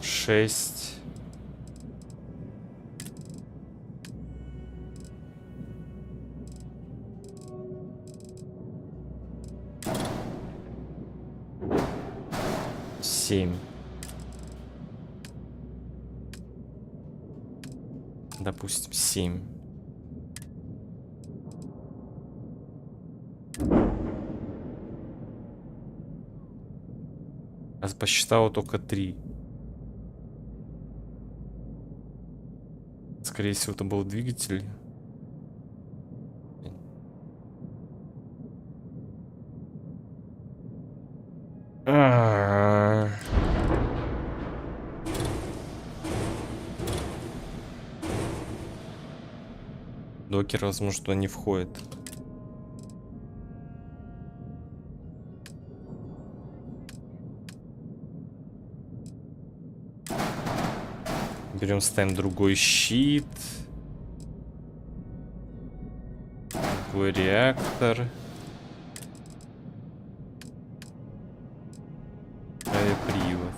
Шесть. 7. Допустим, 7. А посчитала только 3. Скорее всего, это был двигатель. Докер, возможно, туда не входит. Берем, ставим другой щит. Другой реактор. Радиопривод.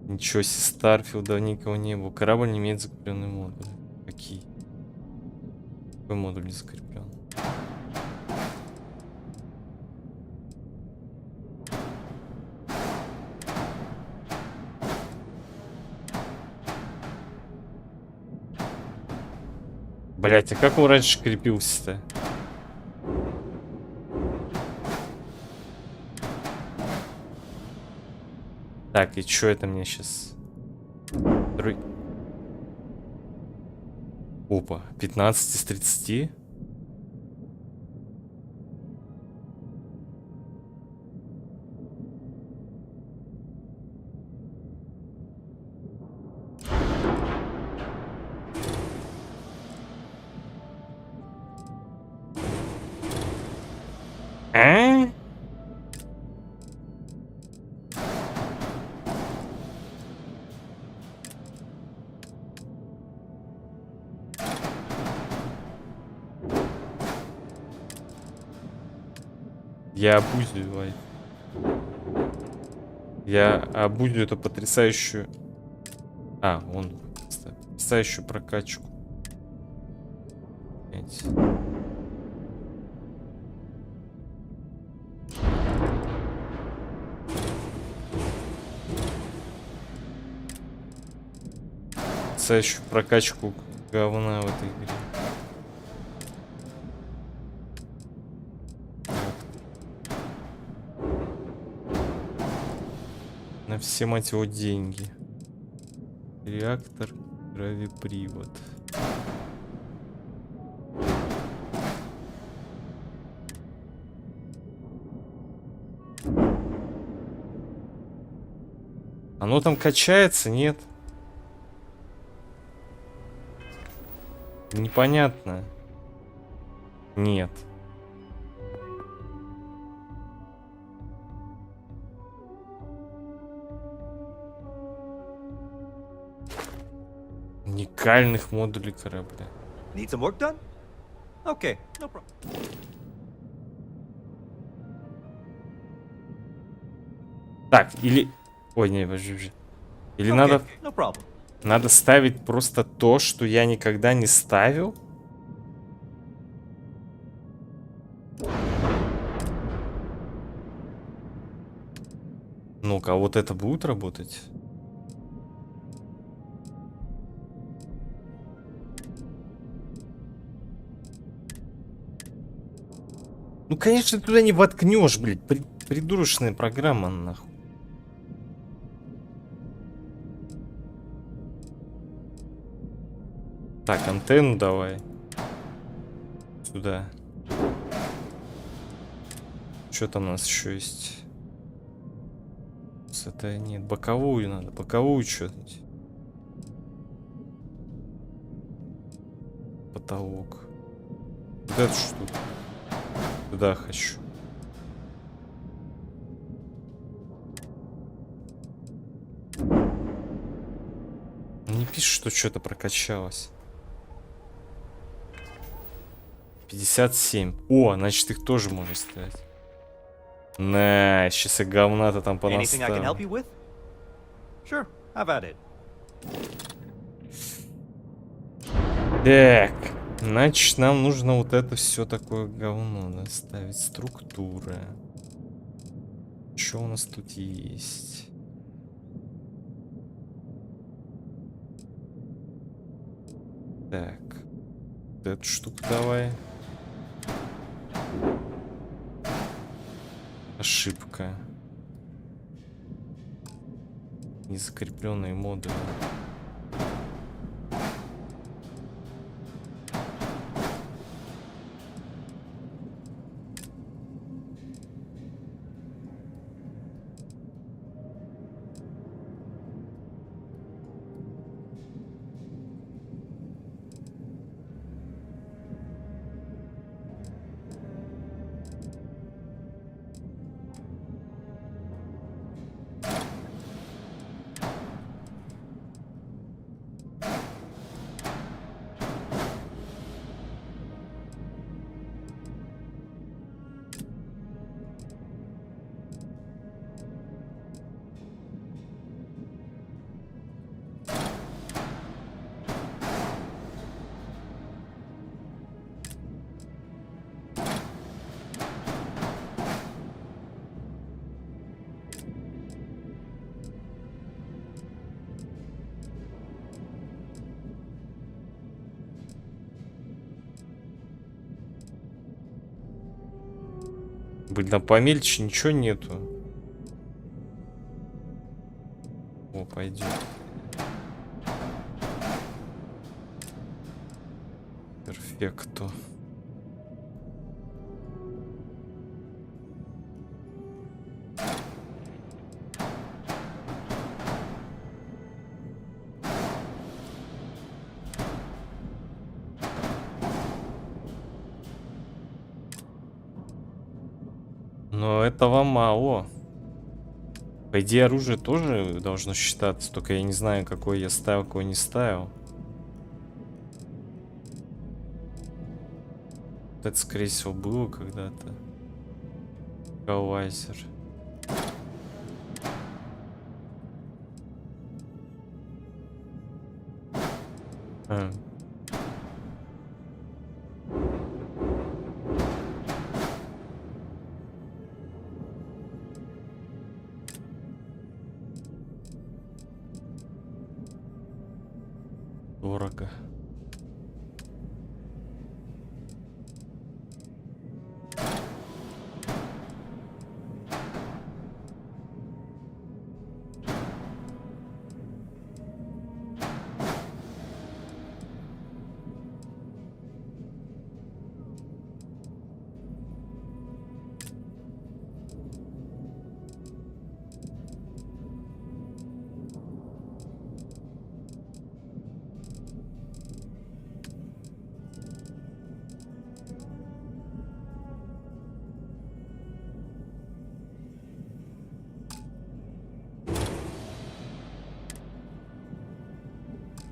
Ничего себе, Старфилда никого не было. Корабль не имеет закрепленный модуль. Какие? Какой модуль не закреплен? Блять, а как он раньше крепился-то? Так, и чё это мне сейчас? Опа, 15 из 30. Я обузю, я обузю эту потрясающую... А, он... Потрясающую прокачку. Потрясающую прокачку говна в этой игре. На все, мать его, деньги. Реактор, радиопривод. Оно там качается, нет? Непонятно. Нет. Уникальных модулей корабля. Need some work done? Okay, no problem. Так, или... Ой, не, подожди. Или Okay, no problem. надо ставить просто то, что я никогда не ставил? Ну-ка, а вот это будет работать? Ну, конечно, туда не воткнешь, блядь. Придурочная программа, нахуй. Так, антенну давай. Сюда. Что там у нас еще есть? Это нет, боковую надо. Боковую что-нибудь. Потолок. Вот эту штуку. Туда хочу. Не пишет, что что-то прокачалось. 57. О, значит, их тоже можно ставить. На, сейчас и говна-то там понаставил. Sure, have at it. Так, значит, нам нужно вот это все такое говно наставить. Структура. Что у нас тут есть? Так, вот эту штуку давай. Ошибка. Незакрепленные модули. Блин, а помельче ничего нету. О, пойдет. Перфекто. Но этого мало. По идее, оружие тоже должно считаться, только я не знаю, какой я ставил, какой не ставил. Это, скорее всего, было когда-то. Эквалайзер. Дорого.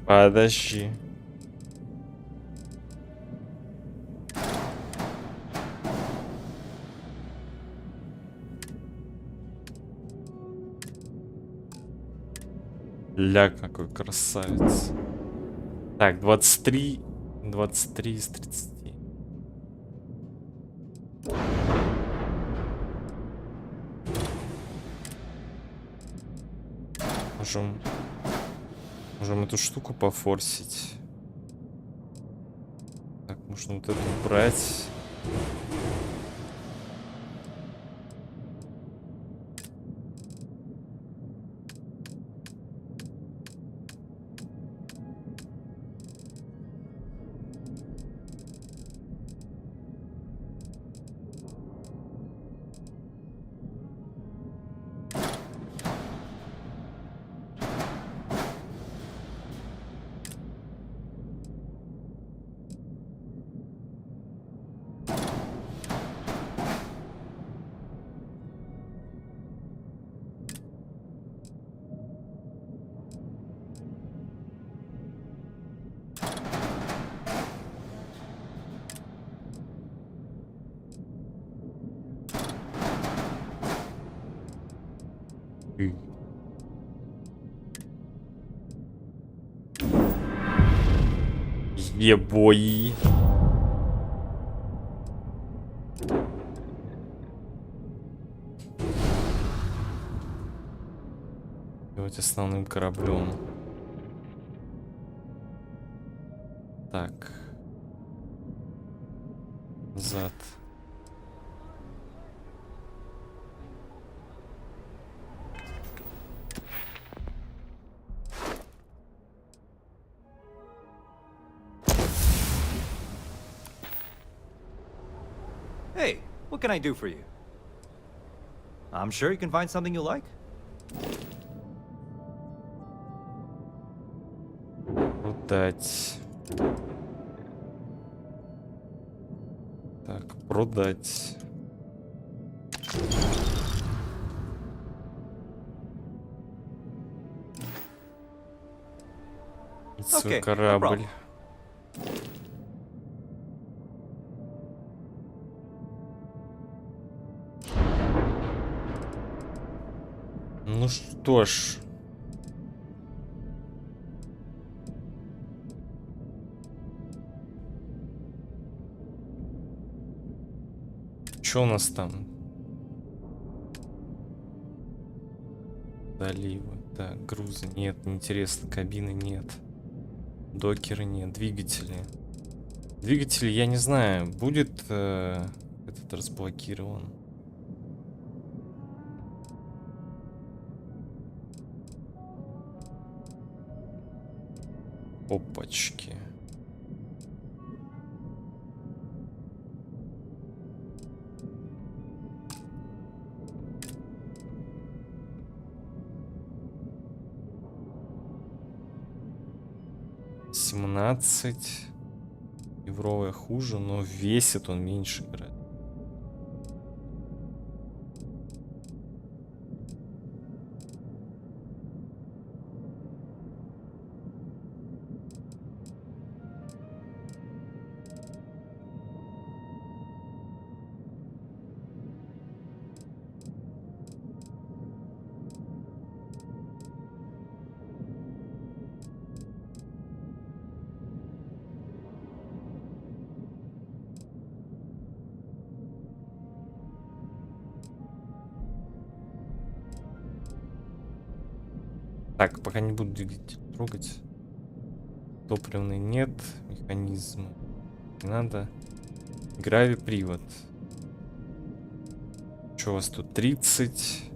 Подожди. Ля, какой красавец. Так, 23 из 30. Можем эту штуку пофорсить. Так, можно вот это убрать. Ебой. Делать основным кораблем. Так. Зад. Hey, what can I do for you? I'm sure you can find something you like. Продать. Так, продать. Свой корабль. Ну что ж. Что у нас там? Заливы. Так, грузы нет, неинтересно. Кабины нет. Докеры нет. Двигатели. Двигатели, я не знаю, будет этот разблокирован. Опачки. $17. Евровая хуже, но весит он меньше, играет. Так, пока не буду двигатель трогать. Топливный нет. Механизм. Не надо. Гравипривод. Что у вас тут? 30.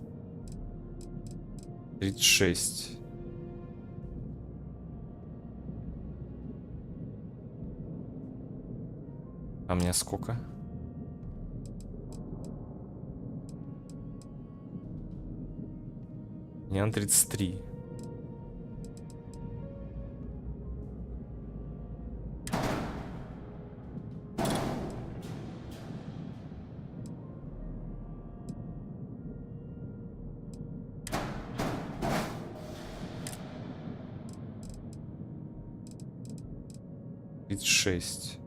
36. А мне сколько? Мне на 33. Шесть.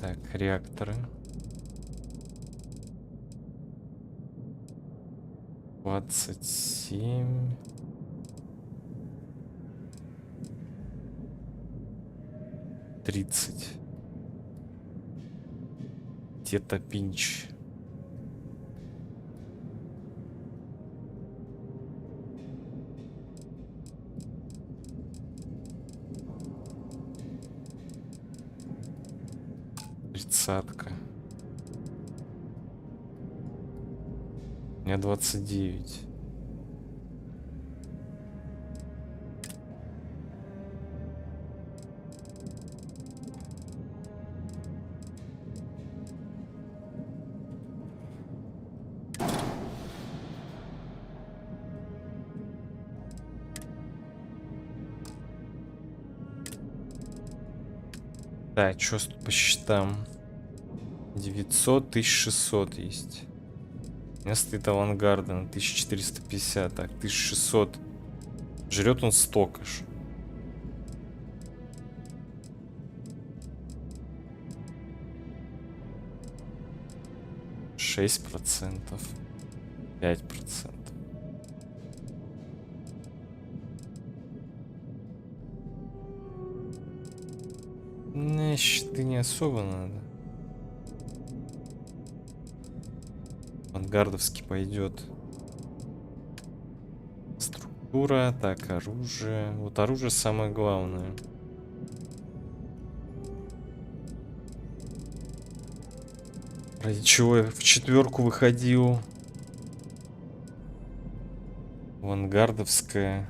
Так, реакторы. 27. Где-то пинч. Тридцатка. У меня 29. Так, что тут по счетам? 900, 1600 есть. У меня стоит авангарда на 1450. Так, 1600. Жрет он столько ж. %6. 5%. Не, щиты не особо надо. Авангардовский пойдет. Структура, так, оружие. Вот оружие самое главное. Ради чего я в 4 выходил. Авангардовская.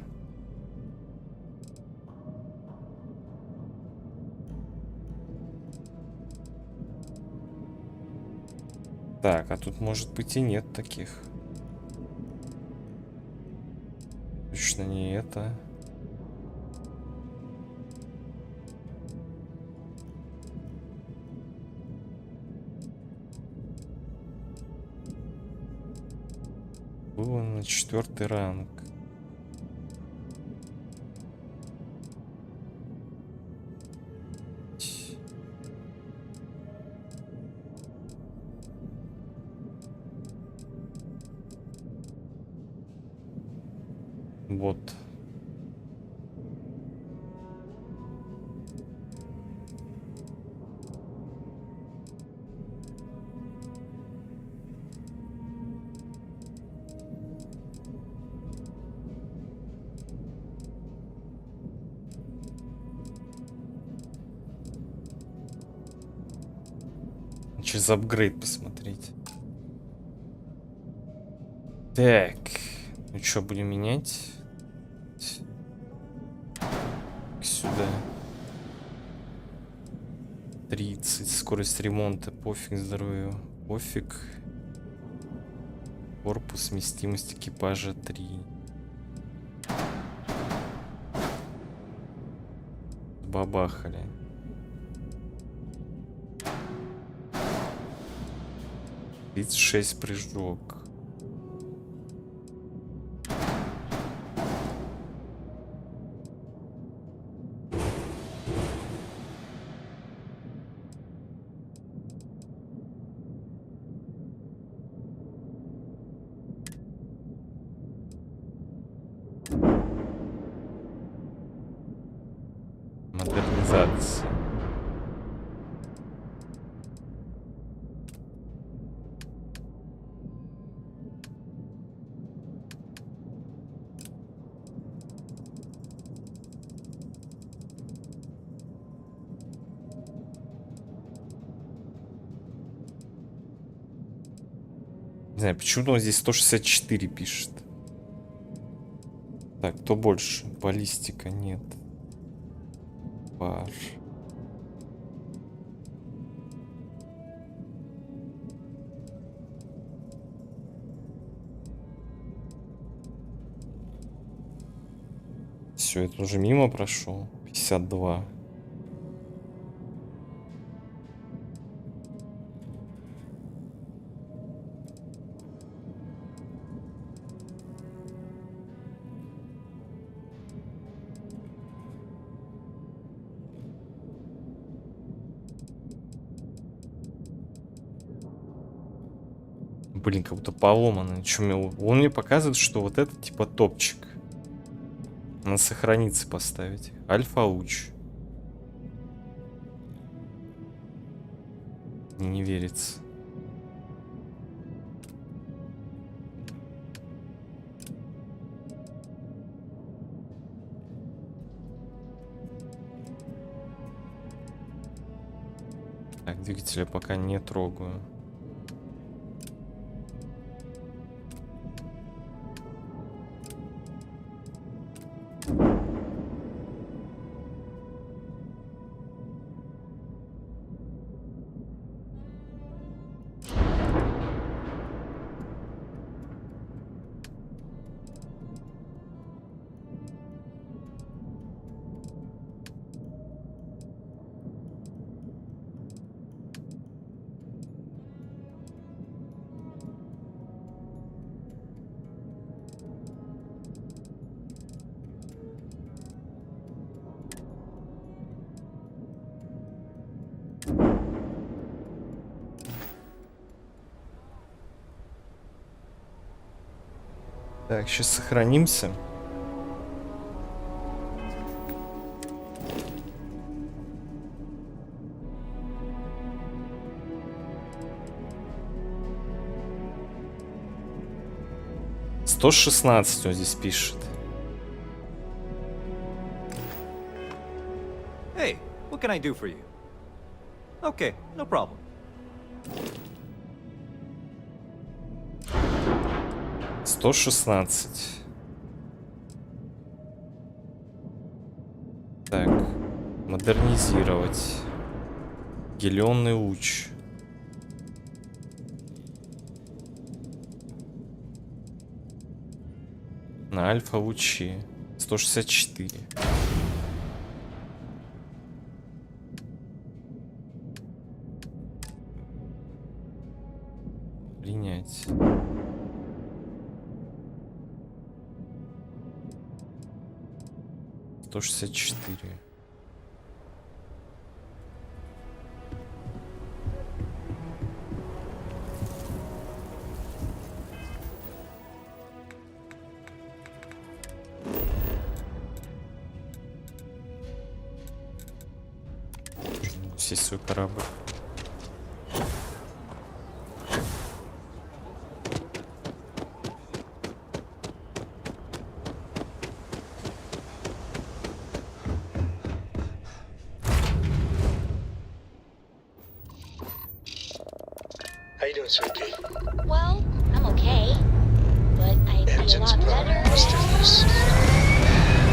Так, а тут может быть и нет таких. Точно не это. Было на 4-й ранг. Вот. Через апгрейд посмотреть. Так. Ну что, будем менять? Сюда. 30. Скорость ремонта. Пофиг здоровью. Пофиг. Корпус. Вместимость экипажа 3. Бабахали. Шесть прыжок. Модернизация. Не знаю, почему он здесь 164 пишет. Так, кто больше? Баллистика нет. Пар. Все, это уже мимо прошел. 52. Блин, как будто поломано. Он мне показывает, что вот это типа топчик. Надо сохраниться поставить. Альфа-луч. Не верится. Так, двигателя пока не трогаю. Так, сейчас сохранимся. «116» он здесь пишет. Hey, what can I do for you? Okay, no problem. 116. Так, модернизировать. Гелионный луч. На альфа-лучи. 164. Принять. Сто 64. Сесть свой корабль. How you doing, sweet pea? Well, I'm okay. But I'd be a Engines lot run better. faster this. Let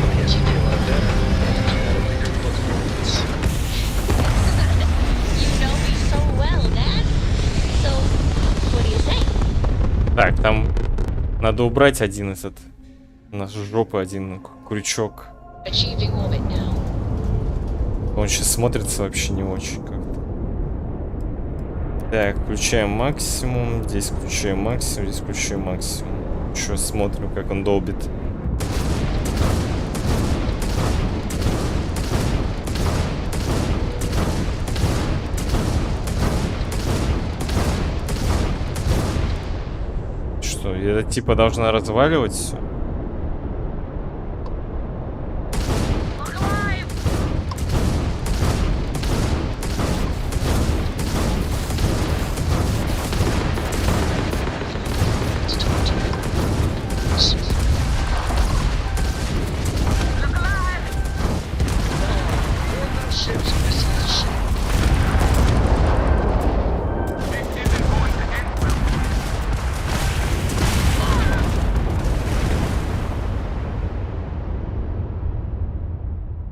me guess, you'd be a lot better if you had a bigger book of rockets. You know me so well, Dad. So, what do you say? Так, там надо убрать один этот. На жопу один крючок. Achieving orbit now. Он сейчас смотрится вообще не очень как-то. Так, включаем максимум. Здесь включаем максимум. Здесь включаем максимум. Еще смотрим, как он долбит. Что, это типа должна разваливать все?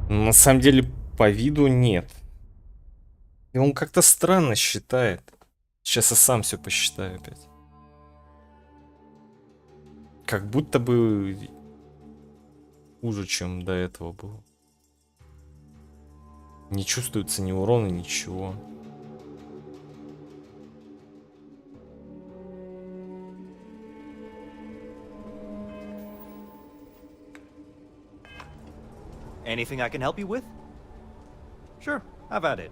На самом деле, по виду нет. И он как-то странно считает. Сейчас я сам все посчитаю опять. Как будто бы хуже, чем до этого было. Не чувствуется ни урона, ничего. Anything I can help you with? Sure, have at it.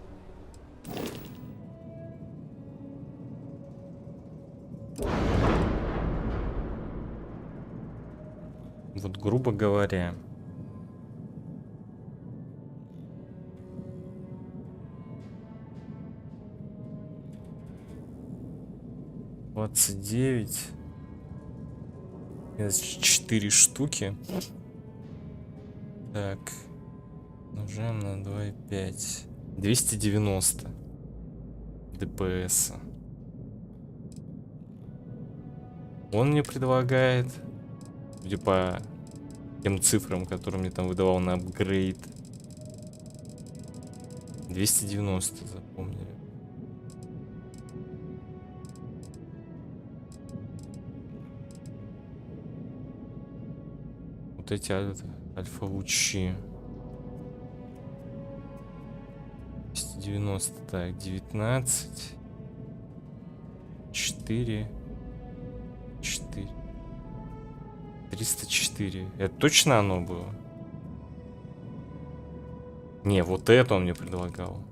Вот, грубо говоря. $29. 4 штуки. Так. Умножаем на 2,5. 290 ДПС. Он мне предлагает, судя по тем цифрам, которые мне там выдавал на апгрейд, 290, запомнили. Вот эти альфа-лучи. 290, так, 19. 4. 304. Это точно оно было? Не, вот это он мне предлагал.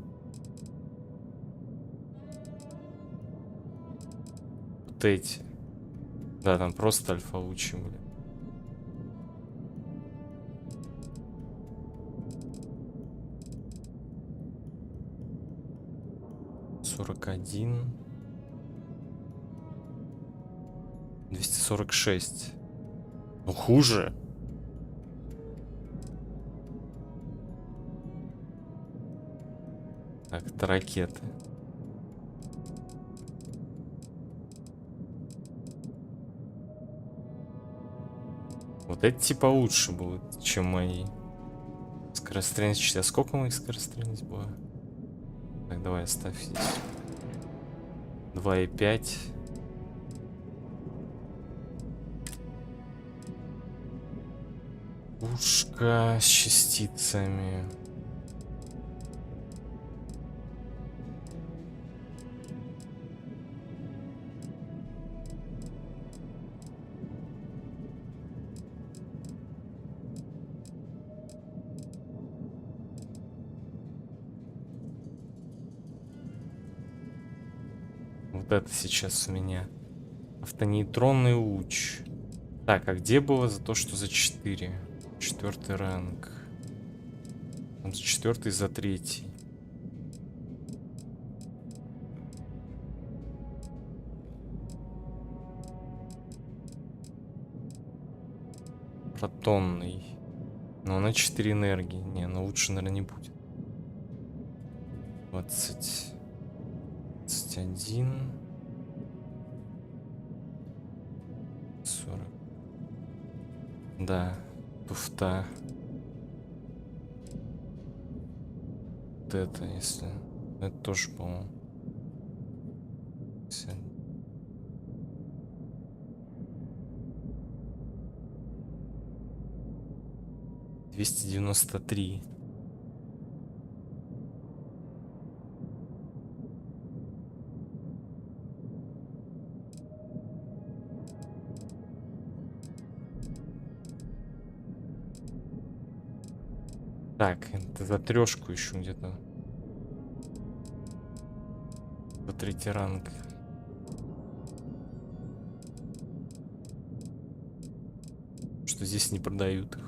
Вот эти. Да, там просто альфа-лучи были. $41. 246. Ну, хуже. Так, это ракеты. Вот эти типа лучше будут, чем мои. Скорострельность 4. А сколько моих скорострельность было? Так, давай оставь здесь. 2,5. Пушка с частицами. Вот это сейчас у меня. Автонейтронный луч. Так, а где было за то, что за 4? 4-й ранг. Там за 4-й, за 3-й. Протонный. Но на 4 энергии. Не, ну лучше, наверное, не будет. 20. 21. 40. Да. Туфта. Вот это, если... Это тоже, по-моему. 293. Так, это за 3 еще где-то. За 3-й ранг. Что здесь не продают их.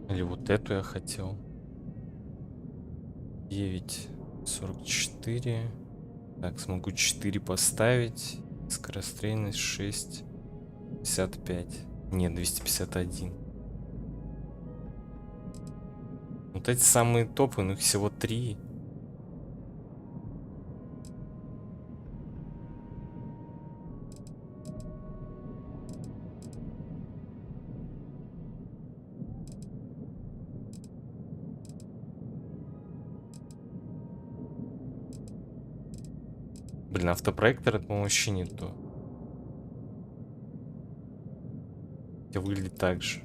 Или вот эту я хотел. 9,44. Так, смогу 4 поставить. Скорострельность 6. 55. Нет, 251. Вот эти самые топы, ну их всего 3. Блин, автопроектор это, по-моему, вообще не то. Хотя выглядит так же.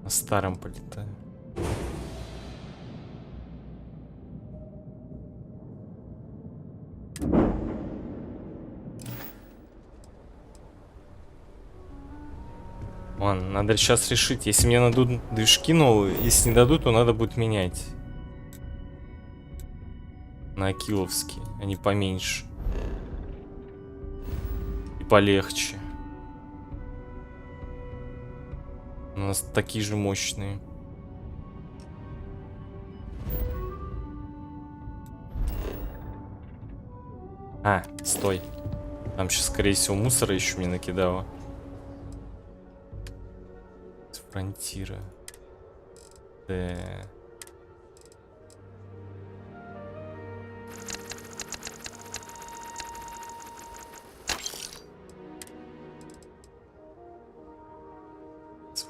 На старом полетаю. Ладно, надо сейчас решить. Если мне дадут движки новые, если не дадут, то надо будет менять. На акиловские, они поменьше. И полегче. У нас такие же мощные. А, стой. Там сейчас, скорее всего, мусора еще мне накидало. С фронтира. Да.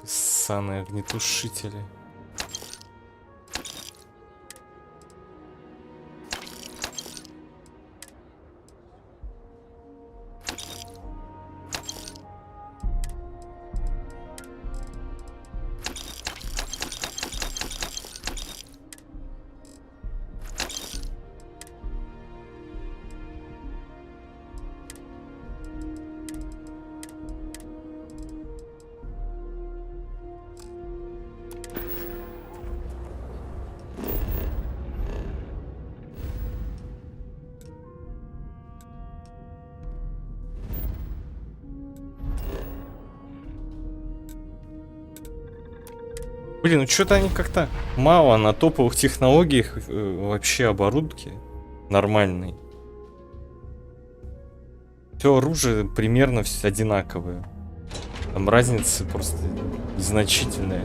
Ссаные огнетушители. Блин, ну что-то они как-то мало на топовых технологиях вообще оборудки нормальной. Все оружие примерно все одинаковое. Там разница просто незначительная.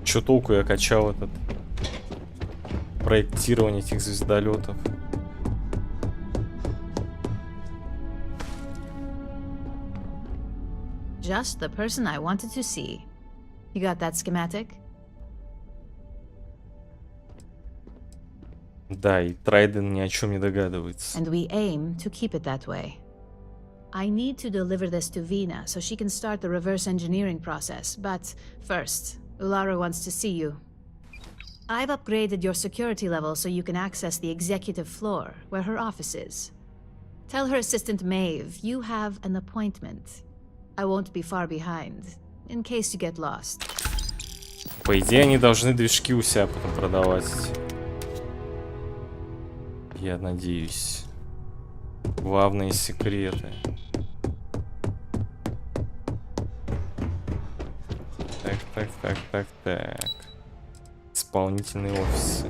Чё толку я качал этот проектирование этих звездолетов? Just the person I wanted to see. You got that schematic? Да, и Трайден ни о чем не догадывается. And we aim to keep it that way. I need to deliver this to Vina so she can start the reverse engineering process, but first, Ulara wants to see you. I've upgraded your security level so you can access the executive floor, where her office is. Tell her assistant Maeve you have an appointment. I won't be far behind, in case you get lost. По идее, они должны движки у себя потом продавать. Я надеюсь. Главные секреты. Так. Исполнительные офисы.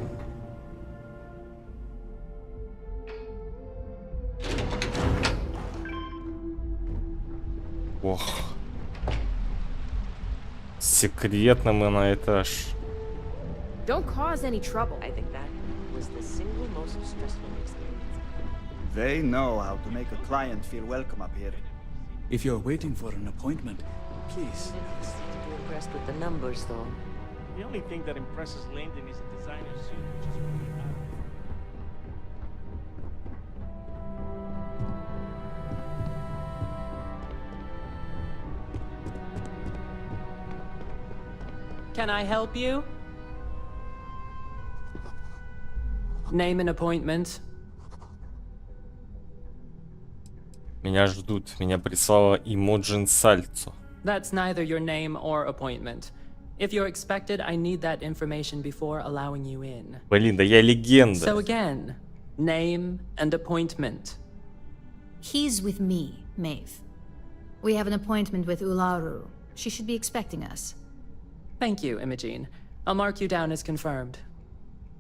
Ох. Секретно мы на этаж. Don't cause any trouble. I think that was the single most stressful experience. They know how to make a client feel welcome up here. If you're waiting for an appointment, please. Too impressed with the numbers, though. The only thing that impresses Landon is a designer suit, which is really bad. Can I help you? Name an appointment. Меня ждут. Меня прислала Имоджин Сальцо. That's neither your name or appointment. If you're expected, I need that information before allowing you in. Блин, да я легенда. So again, name and appointment. He's with me, Maeve. We have an appointment with Ularu. She should be expecting us. Thank you, Imogene. I'll mark you down as confirmed.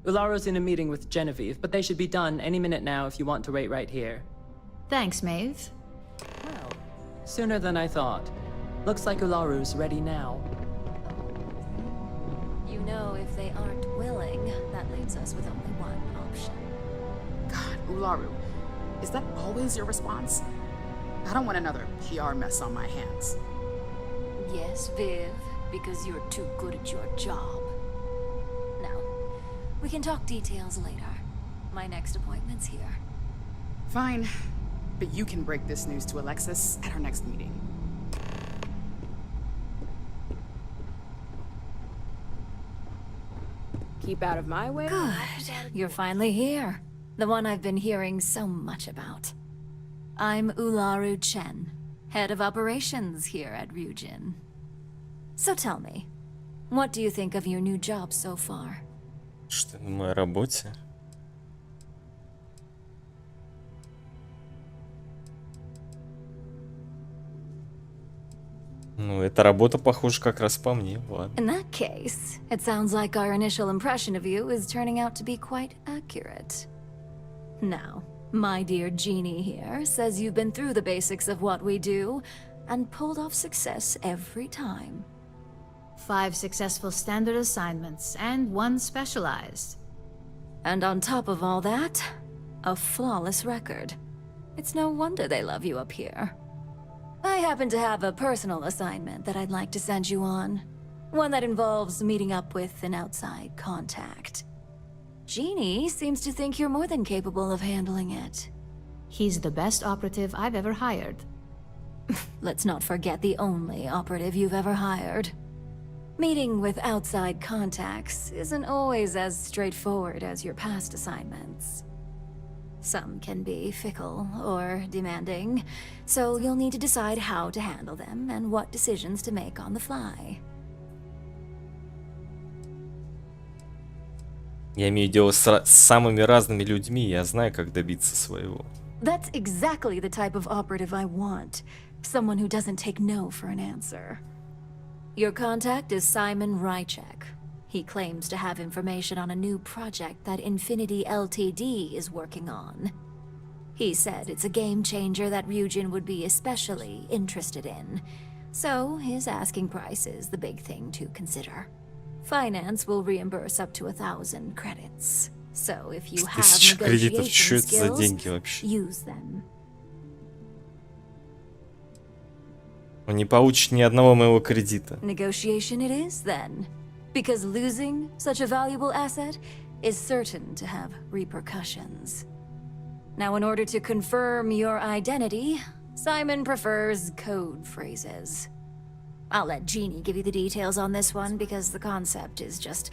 Ularu's in a meeting with Genevieve, but they should be done any minute now if you want to wait right here. Thanks, Maeve. Well, sooner than I thought. Looks like Ularu's ready now. You know, if they aren't willing, that leaves us with only one option. God, Ularu, is that always your response? I don't want another PR mess on my hands. Yes, Viv, because you're too good at your job. Now, we can talk details later. My next appointment's here. Fine, but you can break this news to Alexis at our next meeting. Keep out of my way. Good. You're finally here. The one I've been hearing so much about. I'm Ularu Chen, head of operations here at Rюджин. So tell me, what do you think of your new job so far? Что на моей работе? Ну, эта работа похожа как раз по мне, ладно. In that case, it sounds like our initial impression of you is turning out to be quite accurate. Now, my dear Jeannie here says you've been through the basics of what we do and pulled off success every time. 5 successful standard assignments and 1 specialized. And on top of all that, a flawless record. It's no wonder they love you up here. I happen to have a personal assignment that I'd like to send you on. One that involves meeting up with an outside contact. Jeannie seems to think you're more than capable of handling it. He's the best operative I've ever hired. Let's not forget the only operative you've ever hired. Meeting with outside contacts isn't always as straightforward as your past assignments. Some can be fickle or demanding, so you'll need to decide how to handle them and what decisions to make on the fly. Я имею дело с самыми разными людьми, я знаю, как добиться своего. That's exactly the type of operative I want. Someone who doesn't take no for an answer. Your contact is Simon Rychek. He claims to have information on a new project that Infinity Ltd is working on. He said it's a game changer that Rюджин would be especially interested in. So his asking price is the big thing to consider. Finance will reimburse up to 1,000 credits. So if you have negotiation skills, use them. Он не получит ни одного моего кредита. Negotiation it is, then. Because losing such a valuable asset is certain to have repercussions. Now, in order to confirm your identity, Simon prefers code phrases. I'll let Jeannie give you the details on this one because the concept is just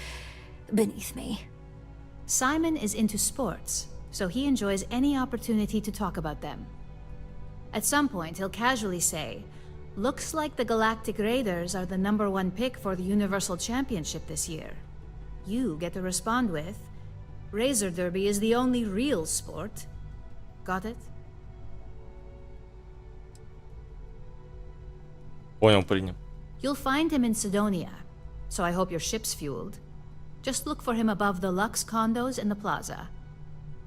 beneath me. Simon is into sports, so he enjoys any opportunity to talk about them. At some point, he'll casually say, "Looks like the Galactic Raiders are the #1 pick for the Universal Championship this year." You get to respond with, "Razor Derby is the only real sport." Got it? Понял, принял. You'll find him in Sidonia, so I hope your ship's fueled. Just look for him above the Lux condos in the plaza.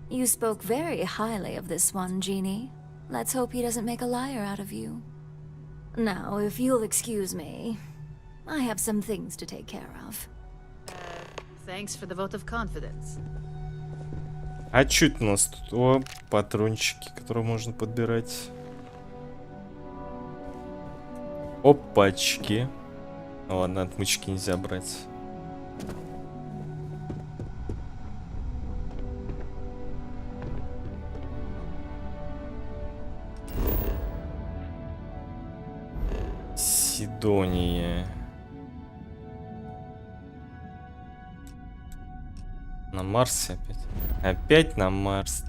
You spoke very highly of this one, Jeannie. Let's hope he doesn't make a liar out of you. Now, if you'll excuse me, I have some things to take care of. Thanks for the vote of confidence. А чё это у нас тут? О, патрончики, которые можно подбирать. Опачки. Ладно, отмычки нельзя брать. Сидония. На Марсе опять. Опять на Марс.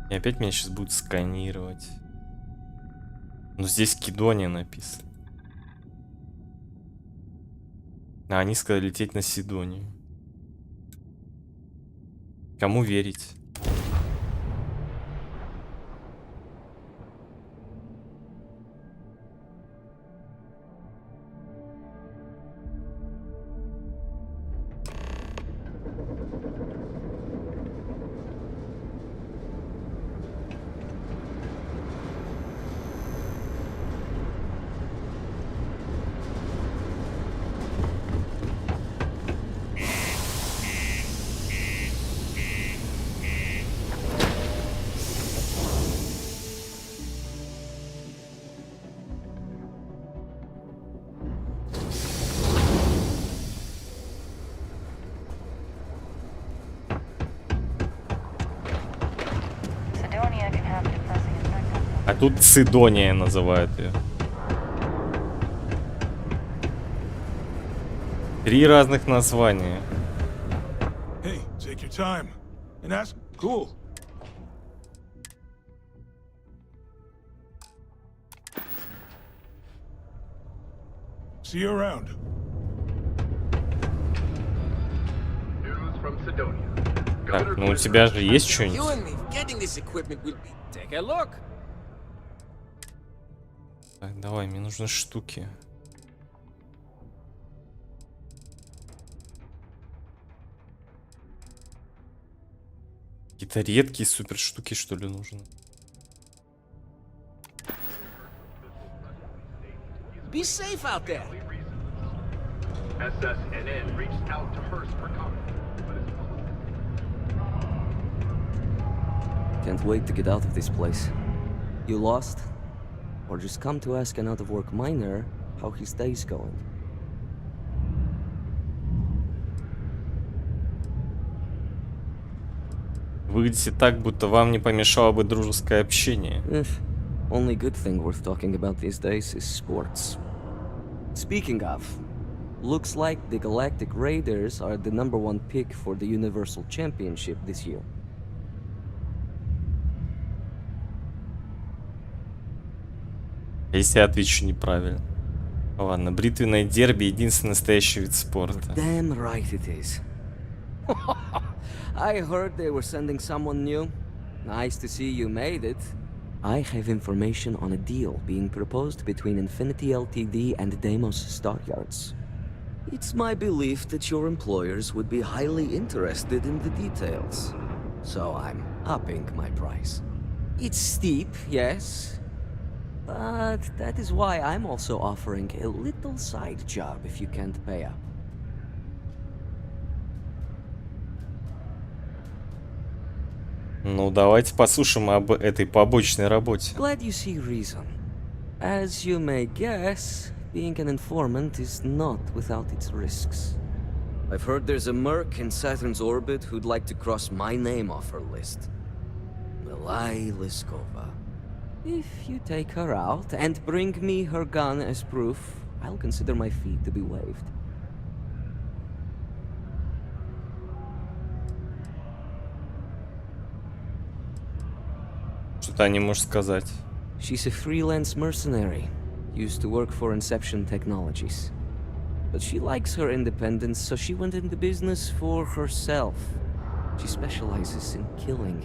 И опять меня сейчас будут сканировать. Но здесь Кидония написано. А они сказали лететь на Сидонию. Кому верить? А тут Сидония называют ее. 3 разных названия. Hey, take your time and ask. Cool. See you around. News from Sidonia. Так, ну у тебя же есть что-нибудь? Так, давай, мне нужны штуки. Какие-то редкие супер штуки, что ли, нужны? Be safe out there. SSNN reached out to Hearst for comment. Can't wait to get out of this place. You lost? Or just come to ask an out-of-work miner how his day's going? Выглядите так, будто вам не помешало бы дружеское общение. Only good thing worth talking about these days is sports. Speaking of, Looks like the Galactic Raiders are the #1 pick for the Universal Championship this year. Если я отвечу неправильно. Ладно, бритвенное дерби — единственный настоящий вид спорта. Damn right it is. I heard they were sending someone new. Nice to see you made it. I have information on a deal being proposed between Infinity Ltd and Deimos Stockyards. It's my belief that your employers would be highly interested in the details. So I'm upping my price. It's steep, yes. But that is why I'm also offering a little side job if you can't pay up. Ну, давайте послушаем об этой побочной работе. Glad you see reason. As you may guess, being an informant is not without its risks. I've heard there's a merc in Saturn's orbit who'd like to cross my name off her list. Milai Liskova. If you take her out and bring me her gun as proof, I'll consider my fee to be waived. Что-то не можешь сказать. She's a freelance mercenary, used to work for Inception Technologies. But she likes her independence, so she went into business for herself. She specializes in killing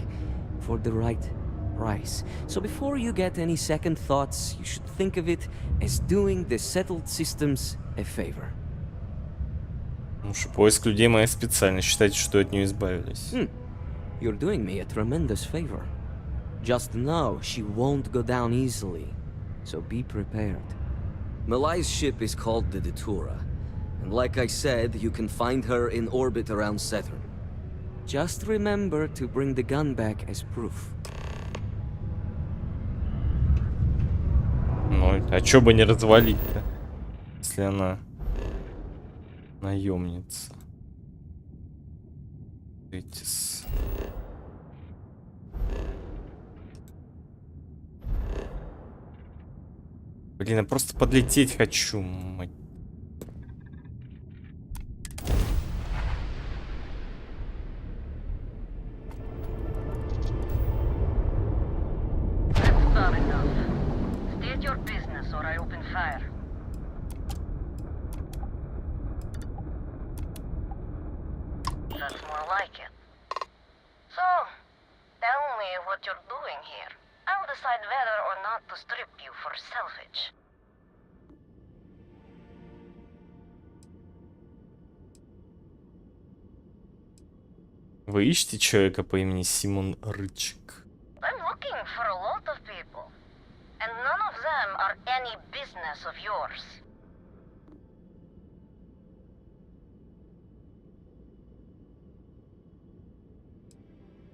for the right price. So before you get any second thoughts, you should think of it as doing the settled systems a favor. Ну что, поиск людей — моя специальность. Считайте, что от нее избавились. You're doing me a tremendous favor. Just know she won't go down easily, so be prepared. Malai's ship is called the Datura, and like I said, you can find her in orbit around Saturn. Just remember to bring the gun back as proof. Ну, а чё бы не развалить-то, если она наемница. Этис. Блин, я просто подлететь хочу, мать. State your business or I open fire. That's more like it. So, tell me what you're doing here. I'll decide whether or not to strip you for salvage. Вы ищете человека по имени Симон Рычик? I'm looking for a lot of people, and none of them are any business of yours.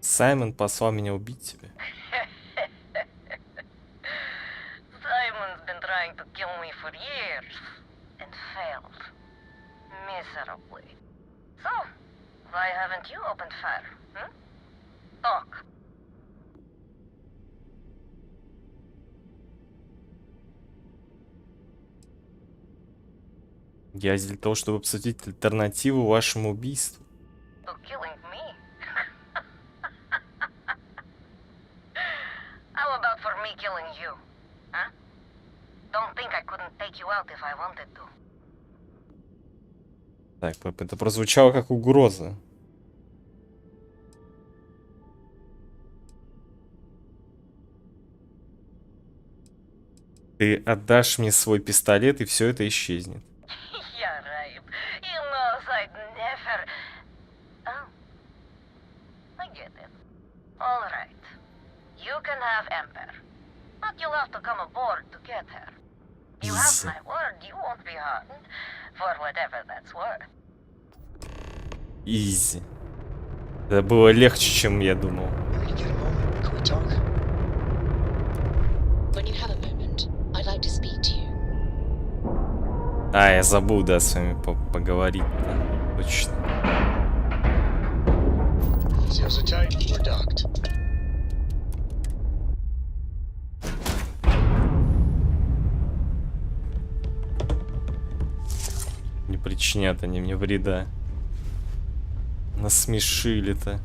Саймон послал меня убить тебя. Simon's been trying to kill me for years, and failed. Miserably. So, why haven't you opened fire, hmm? Talk. Я здесь для того, чтобы обсудить альтернативу вашему убийству. To killing me? How about for me killing you? Huh? Don't think I couldn't take you out if I wanted to. Так, это прозвучало как угроза. Ты отдашь мне свой пистолет, и все это исчезнет. Yeah, right. You know I'd never... Oh. I get it. All right. You can have Ember. But you'll have to come aboard to get her. You have my word, you won't be harmed. For whatever that's worth. Изи. Это было легче, чем я думал. When you have a moment, I'd like to speak to you. А, я забыл, да, с вами поговорить. Да, точно. Seals are tight, we're docked. Не причинят они мне вреда. Насмешили-то.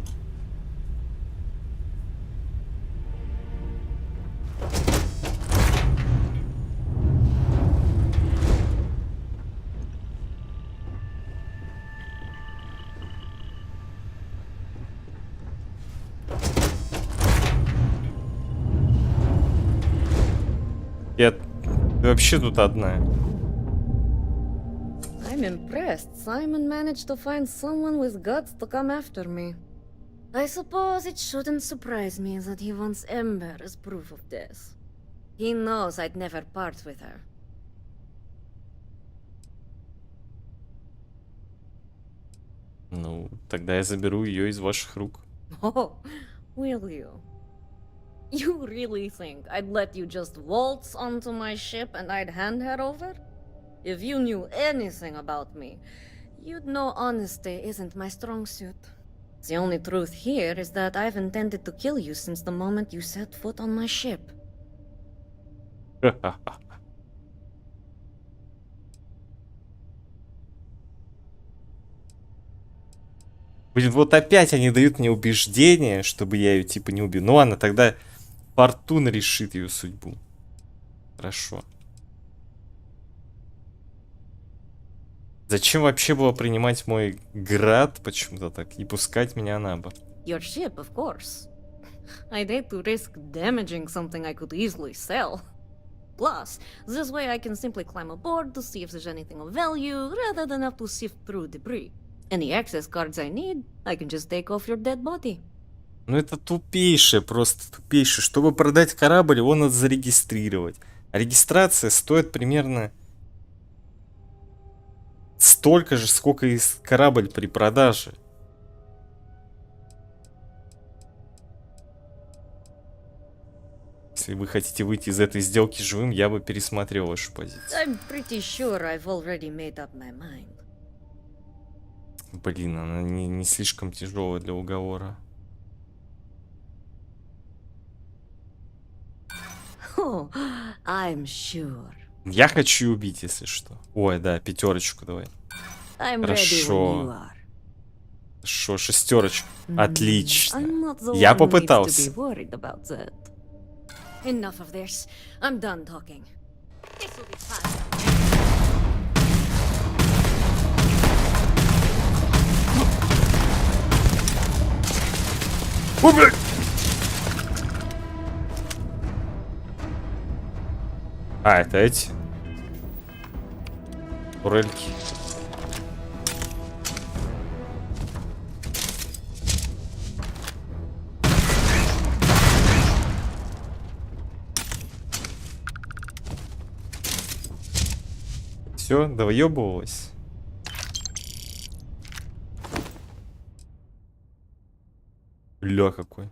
Ты вообще тут одна. I'm impressed. Simon managed to find someone with guts to come after me. I suppose it shouldn't surprise me that he wants Ember as proof of this. He knows I'd never part with her. Ну, тогда я заберу ее из ваших рук. Oh, will you? You really think I'd let you just waltz onto my ship and I'd hand her over? If you knew anything about me, you'd know honesty isn't my strong suit. The only truth here is that I've intended to kill you since the moment you set foot on my ship. Блин, вот опять они дают мне убеждение, чтобы я ее типа не убил. Ну ладно, тогда Фортуна решит ее судьбу. Хорошо. Зачем вообще было принимать мой град почему-то так и пускать меня на бок? Your ship, of course. I'd hate to risk damaging something I could easily sell. Plus, this way I can simply climb aboard to see if there's anything of value, rather than have to sift through debris. Any access cards I need, I can just take off your dead body. Ну это тупейшее, просто тупейшее. Чтобы продать корабль, его надо зарегистрировать. А регистрация стоит примерно столько же, сколько и корабль при продаже. Если вы хотите выйти из этой сделки живым, я бы пересмотрел вашу позицию. I'm pretty sure I've already made up my mind. Блин, она не слишком тяжелая для уговора. Oh, I'm sure. Я хочу убить, если что. Ой, да, пятерочку давай. Хорошо. Хорошо, шестерочку. Отлично. Я попытался. Enough of this. I'm done talking. This will be fun. Убей! А, это эти турельки. Все, довъебывалась. Ля какой.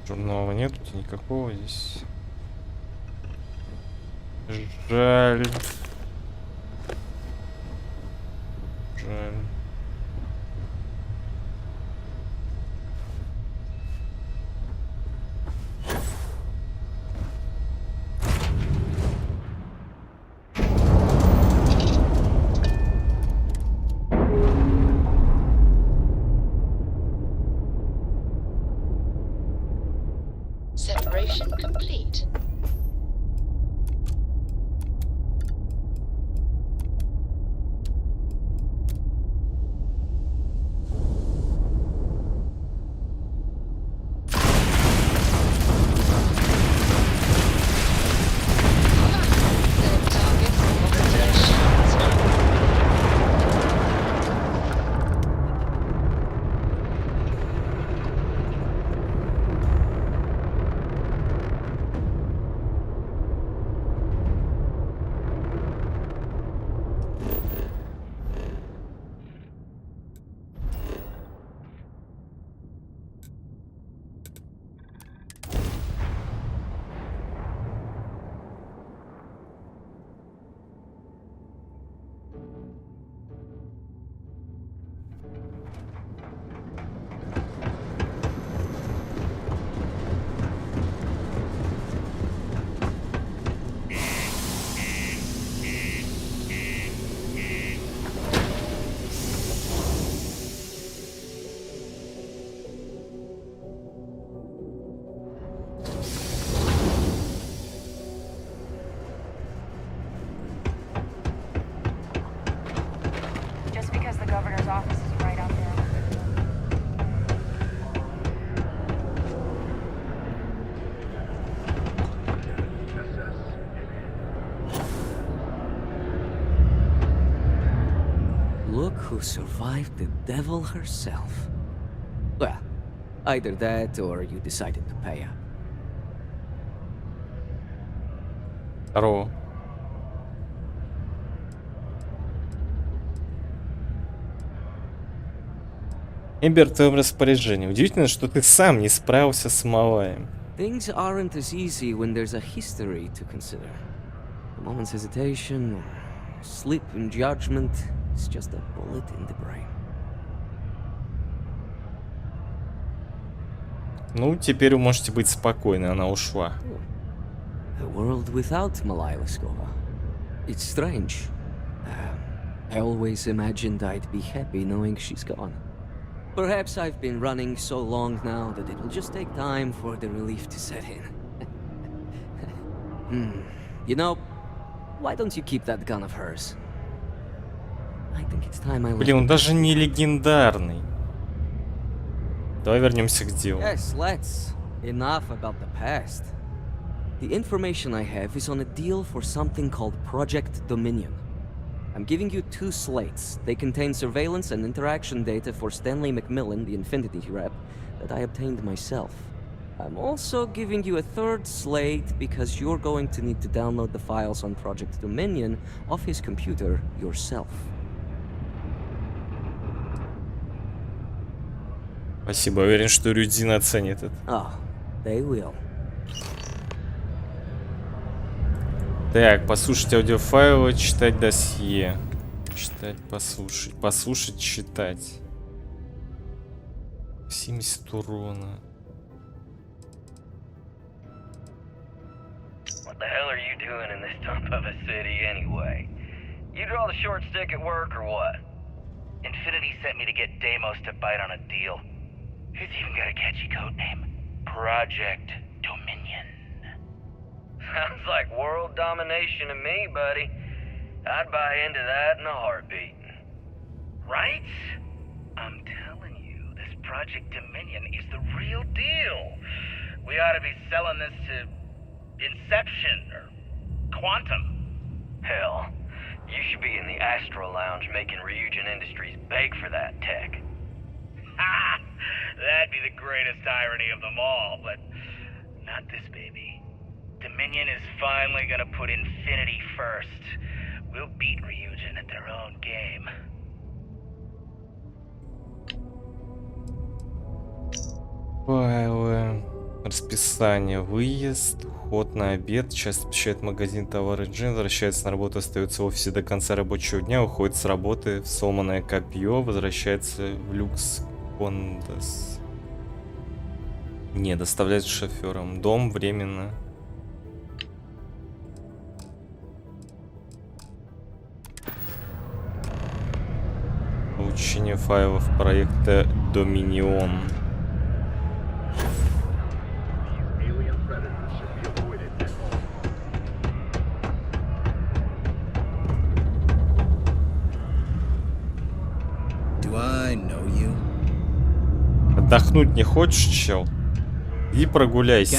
Журнала нету никакого здесь. Жаль. Жаль. Separation complete. who survived the devil herself. Well, either that or you decided to pay up. Здорово. Эмбер, в твоем распоряжении. Удивительно, что ты сам не справился с Малаем. Things aren't as easy when there's a history to consider. A moment's hesitation or slip in judgment is just a bullet in the brain. Ну, теперь вы можете быть спокойны, она ушла. A world without Malaya Leskova. It's strange. I always imagined I'd be happy knowing she's gone. Perhaps I've been running so long now that it will just take time for the relief to set in. You know, why don't you keep that gun of hers? I think it's time I Блин, он даже не легендарный. Давай вернемся к делу. Yes, let's. Enough about the past. The information I have is on a deal for something called Project Dominion. I'm giving you 2 slates. They contain surveillance and interaction data for Stanley McMillan, the Infinity rep, that I obtained myself. I'm also giving you a 3rd slate because you're going to need to download the files on Project Dominion off his computer yourself. Спасибо, уверен, что Рюджин оценит это. Oh, they will. Так, послушать аудиофайлы, читать досье. Читать, послушать. Послушать, читать. 70 урона. What the hell are you doing in this dump of a city anyway? You draw the short stick at work or what? Infinity sent me to get Deimos to bite on a deal. It's even got a catchy code name. Project Dominion. Sounds like world domination to me, buddy. I'd buy into that in a heartbeat. Right? I'm telling you, this Project Dominion is the real deal. We ought to be selling this to Inception or Quantum. Hell, you should be in the Astro Lounge making Rügen Industries beg for that tech. Ha! That'd be the greatest irony of them all, but not this baby. Dominion is finally gonna put Infinity first. We'll beat Rügen at their own game. Файлы. Расписание. Выезд. Уход на обед. Часто посещает магазин товары Джин. Возвращается на работу, остается в офисе до конца рабочего дня. Уходит с работы в сломанное копье. Возвращается в люкс Кондас. Не, доставляет шофером. Дом временно. Получение файлов проекта Доминион. Отдохнуть не хочешь, чел? Иди прогуляйся.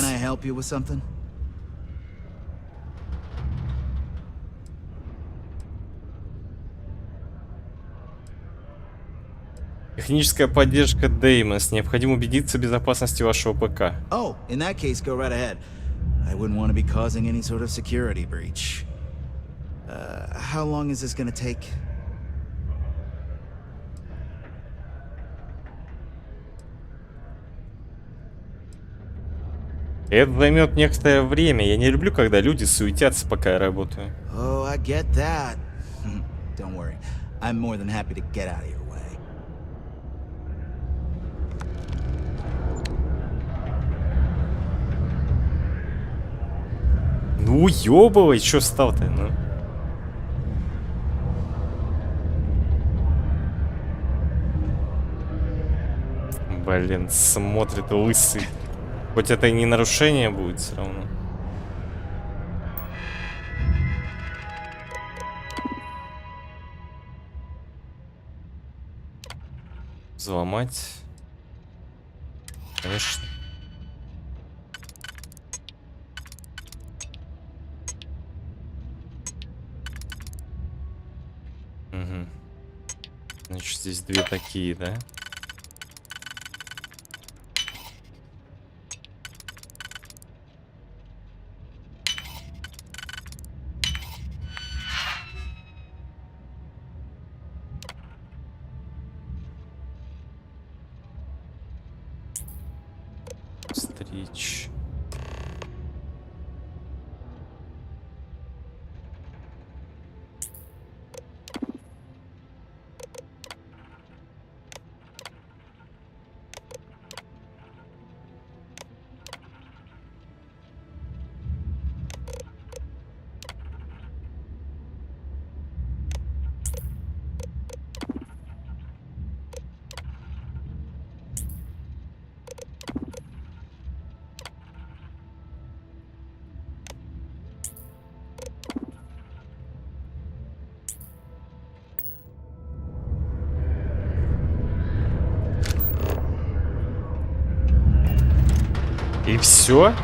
Техническая поддержка Деймос. Необходимо убедиться в безопасности вашего ПК. Oh, in that case, go right ahead. I wouldn't want to be causing any sort of security breach. How long is this gonna take? Это займет некоторое время. Я не люблю, когда люди суетятся, пока я работаю. Oh, I get that. Don't worry. I'm more than happy to get out of your way. Ну, уёбывай, чё встал-то, ну? Блин, смотрит лысый. Хоть это и не нарушение будет, все равно. Взломать. Конечно. Угу. Значит, здесь две такие, да? Встреч. И все?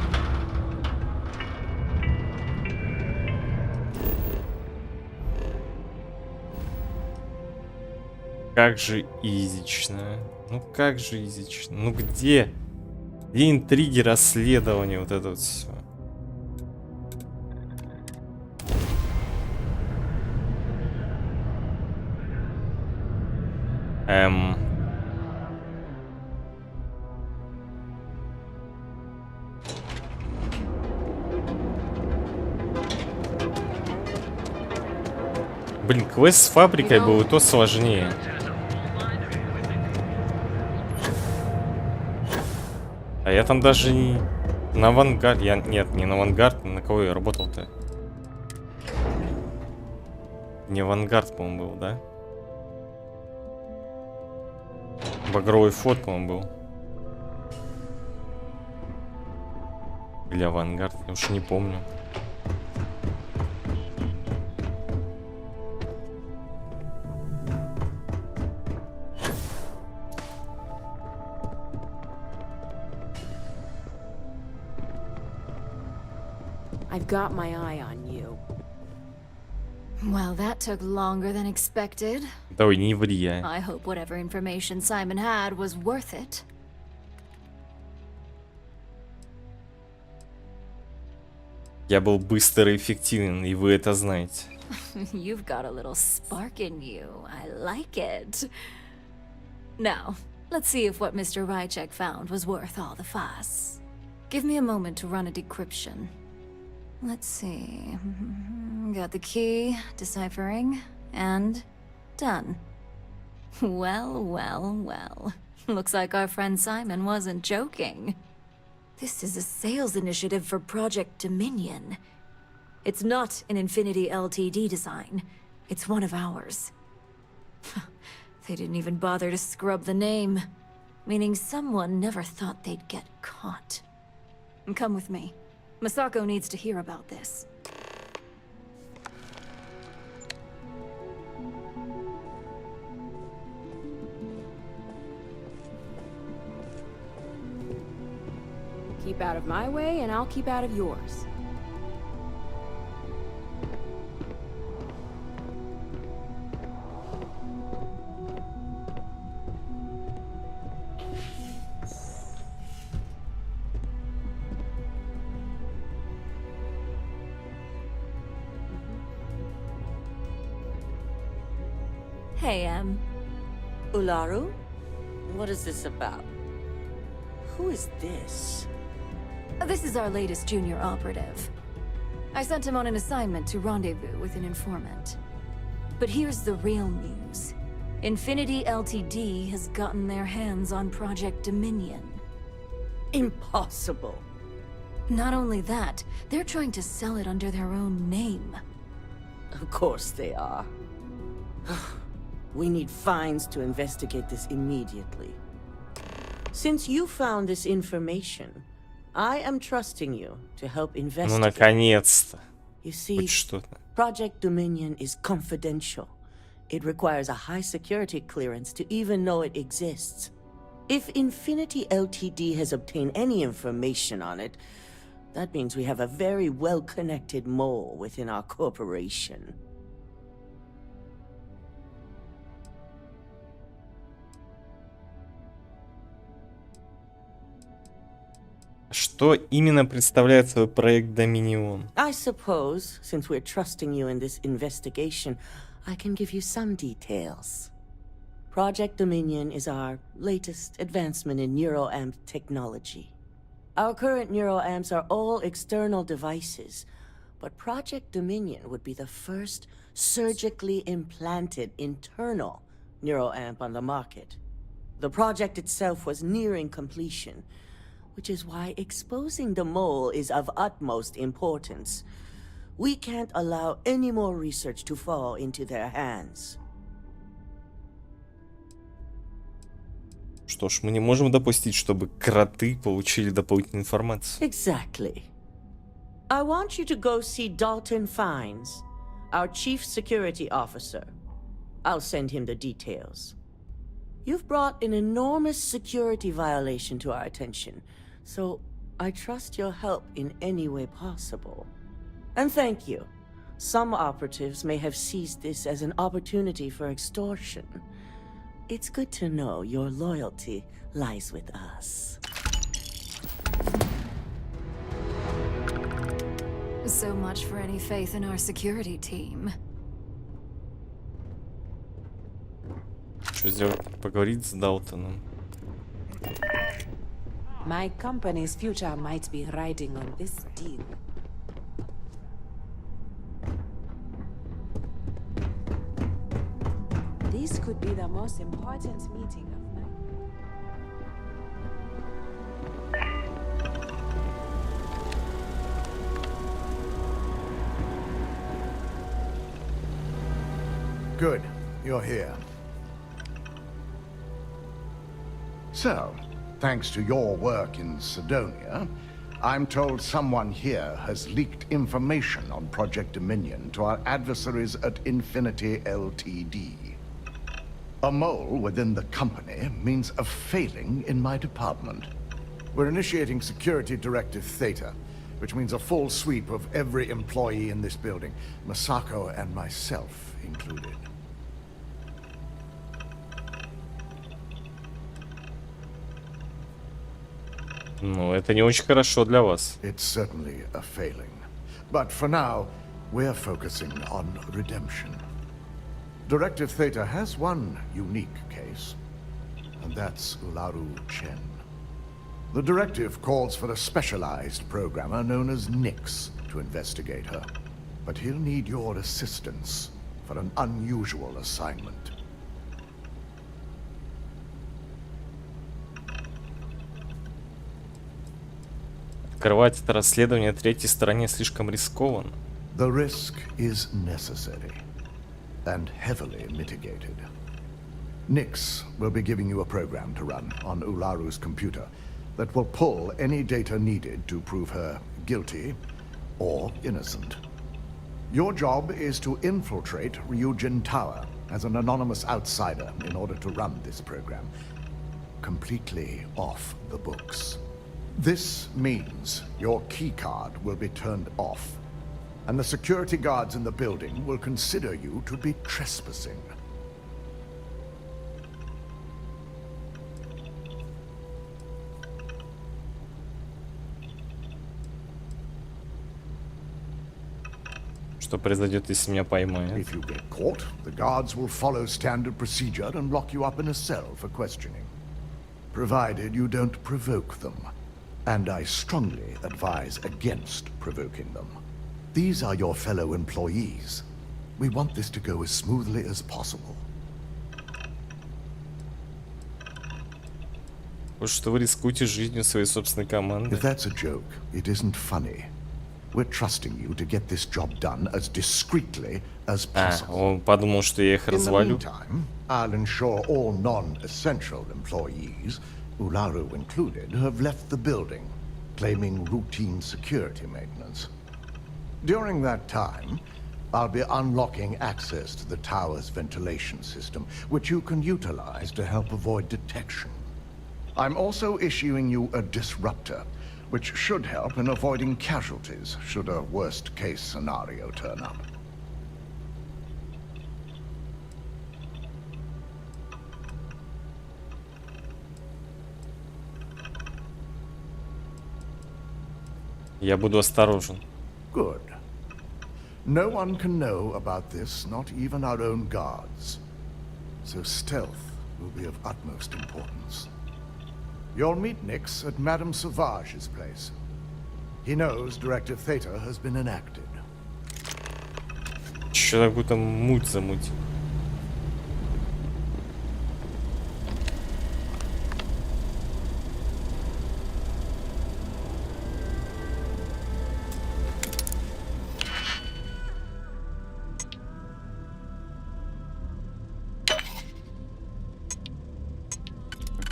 Как же изично. Ну как же изично. Ну где? Где интриги, расследования, вот это вот все. Блин, квест с фабрикой был и то сложнее. А я там даже не на авангард. Нет, не на авангард. На кого я работал-то? Не авангард, по-моему, был, да? Багровый форт, по-моему, был. Или авангард, я уж не помню. I've got my eye on you. Well, that took longer than expected. Давай, не ври, я. I hope whatever information Simon had was worth it. Я был быстр и эффективен, и вы это знаете. You've got a little spark in you. I like it. Now, let's see if what Mr. Rychek found was worth all the fuss. Give me a moment to run a decryption. Let's see. Got the key, deciphering, and done. Well, well, well. Looks like our friend Simon wasn't joking. This is a sales initiative for Project Dominion. It's not an Infinity Ltd design. It's one of ours. They didn't even bother to scrub the name, meaning someone never thought they'd get caught. Come with me. Masako needs to hear about this. Keep out of my way, and I'll keep out of yours. Hey, Ularu? What is this about? Who is this? This is our latest junior operative. I sent him on an assignment to rendezvous with an informant. But here's the real news. Infinity Ltd has gotten their hands on Project Dominion. Impossible. Not only that, they're trying to sell it under their own name. Of course they are. We need fines to investigate this immediately. Since you found this information, I am trusting you to help investigate. Ну, наконец-то. You see, Хоть что-то. Project Dominion is confidential. It requires a high security clearance to even know it exists. If Infinity Ltd has obtained any information on it, that means we have a very well-connected mole within our corporation. Что именно представляет свой проект Доминион? I suppose, since we're trusting you in this investigation, I can give you some details. Project Dominion is our latest advancement in neuroamp technology. Our current neuroamps are all external devices, but Project Dominion would be the first surgically implanted internal neuroamp on the market. The project itself was nearing completion, which is why exposing the mole is of utmost importance. We can't allow any more research to fall into their hands. Что ж, мы не можем допустить, чтобы кроты получили дополнительную информацию. Exactly. I want you to go see Dalton Fines, our chief security officer. I'll send him the details. You've brought an enormous security violation to our attention, so I trust your help in any way possible. And thank you. Some operatives may have seized this as an opportunity for extortion. It's good to know your loyalty lies with us. So much for any faith in our security team. Что сделать? Поговорить с Далтоном. My company's future might be riding on this deal. This could be the most important meeting of my... Good. You're here. So, thanks to your work in Sidonia, I'm told someone here has leaked information on Project Dominion to our adversaries at Infinity Ltd. A mole within the company means a failing in my department. We're initiating Security Directive Theta, which means a full sweep of every employee in this building, Masako and myself included. Ну, это не очень хорошо для вас. It's certainly a failing. But for now, we're focusing on redemption. Directive Theta has one unique case, and that's Ularu Chen. The directive calls for a specialized programmer known as Nix to investigate her, but he'll need your assistance for an unusual assignment. Открывать это расследование третьей стороне слишком рискованно. The risk is necessary and heavily mitigated. Nix will be giving you a program to run on Ularu's computer that will pull any data needed to prove her guilty or innocent. Your job is to infiltrate Rюджин Tower as an anonymous outsider in order to run this program completely off the books. This means your keycard will be turned off, and the security guards in the building will consider you to be trespassing. Что произойдет, если меня поймают? If you get caught, the guards will follow standard procedure and lock you up in a cell for questioning, provided you don't provoke them. And I strongly advise against provoking them. These are your fellow employees. We want this to go as smoothly as possible. Что вы рискуете жизнью своей собственной команды? If that's a joke, it isn't funny. We're trusting you to get this job done as discreetly as possible. Он подумал, что я их развалю. In the meantime, I'll ensure all non-essential employees, Ularu included, have left the building, claiming routine security maintenance. During that time, I'll be unlocking access to the tower's ventilation system, which you can utilize to help avoid detection. I'm also issuing you a disruptor, which should help in avoiding casualties should a worst-case scenario turn up. Я буду осторожен. Good. No one can know about this, not even our own guards. So stealth will be of utmost importance. You'll meet Nix at Madame Sauvage's place. He knows Directive Theta has been enacted. Чё какую-то муть замутил.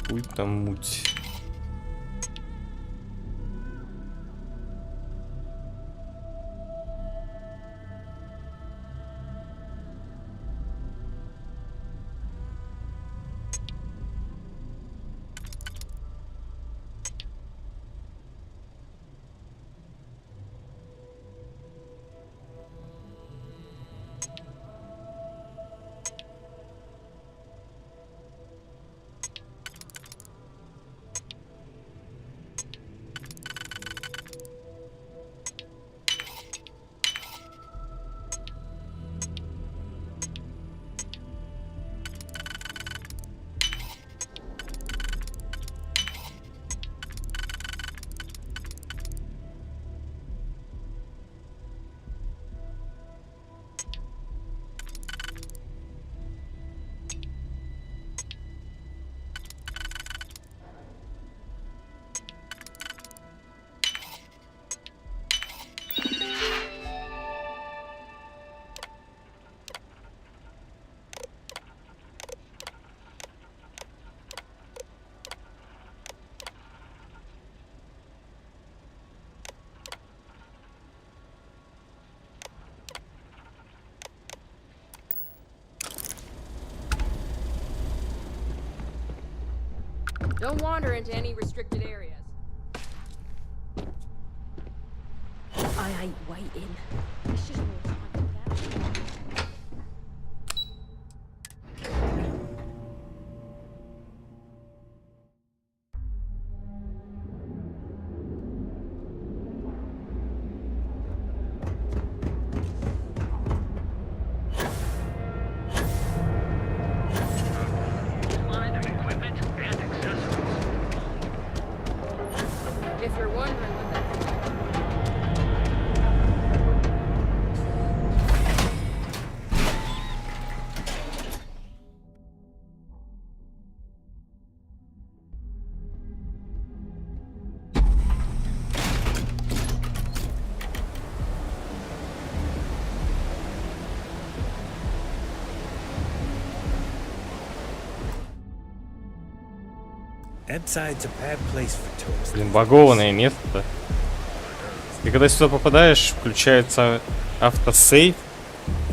Какую-то муть. Don't wander into any restricted areas. I waiting. It's just more time to get. If you're wondering what that Блин, багованное место. И когда сюда попадаешь, включается автосейв,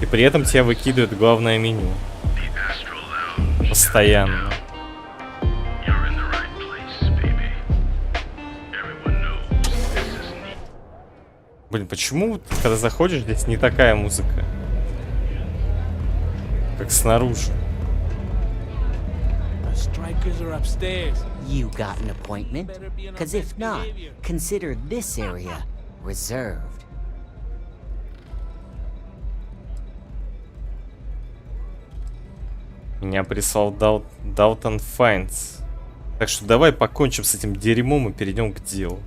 и при этом тебя выкидывает главное меню. Постоянно. Блин, почему, когда заходишь, здесь не такая музыка, как снаружи? You got an appointment? Because if not, consider this area reserved. Меня прислал Далтон Файнс. Так что давай покончим с этим дерьмом и перейдем к делу.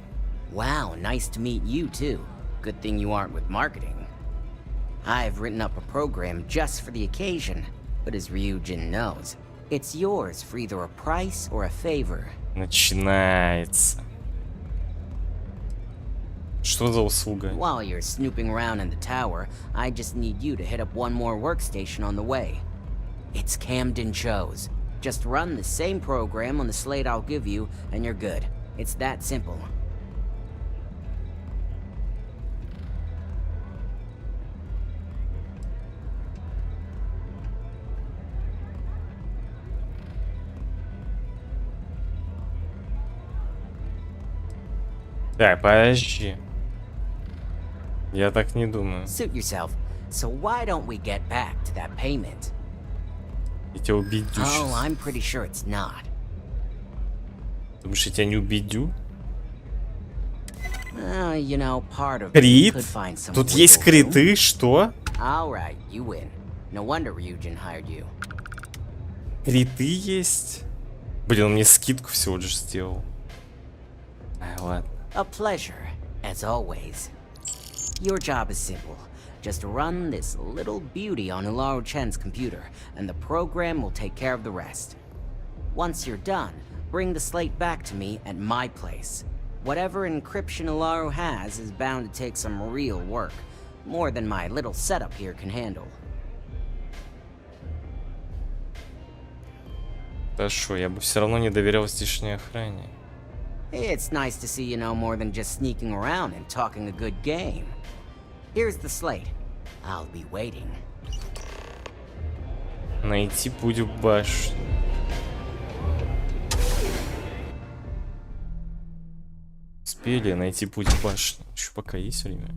Wow, nice to meet you too. Good thing you aren't with marketing. I've written up a program just for the occasion, but as Rюджин knows, it's yours for either a price or a favor. Начинается. Что за услуга? While you're snooping around in the tower, I just need you to hit up one more workstation on the way. It's Camden Chose. Just run the same program on the slate I'll give you, and you're good. It's that simple. Так, подожди. Я так не думаю. Suit yourself. So why don't we get back to that payment? Я тебя убедю сейчас. Oh, I'm pretty sure it's not. Думаешь, я тебя не убедю? You know, part of me Крит? could find some Тут есть wiggle room. криты, что? All right, you win. No wonder Rюджин hired you. Криты есть? Блин, он мне скидку всего лишь сделал. Ай, ладно. A pleasure, as always. Your job is simple. Just run this little beauty on Ularu Chen's computer, and the program will take care of the rest. Once you're done, bring the slate back to me at my place. Whatever encryption Ularu has is bound to take some real work. More than my little setup here can handle. Хорошо, я бы все равно не доверял здешней охране. It's nice to see you know more than just sneaking around and talking a good game. Here's the slate. I'll be waiting. Найти путь в башню. Успели найти путь в башню. Еще пока есть время.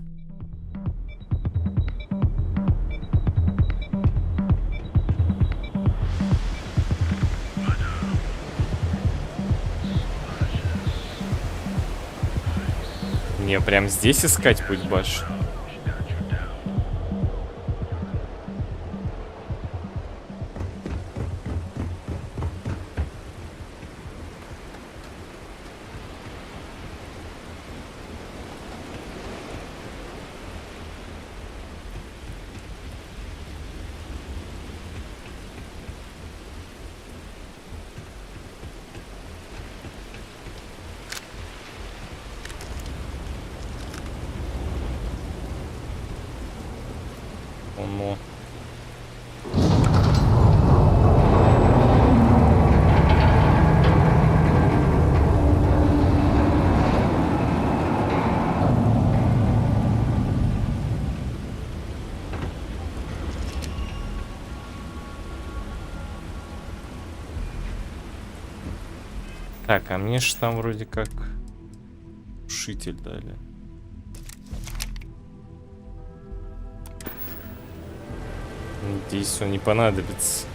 Мне прям здесь искать путь в башню? Ну. Так, а мне ж там вроде как ушитель дали. Надеюсь, он не понадобится.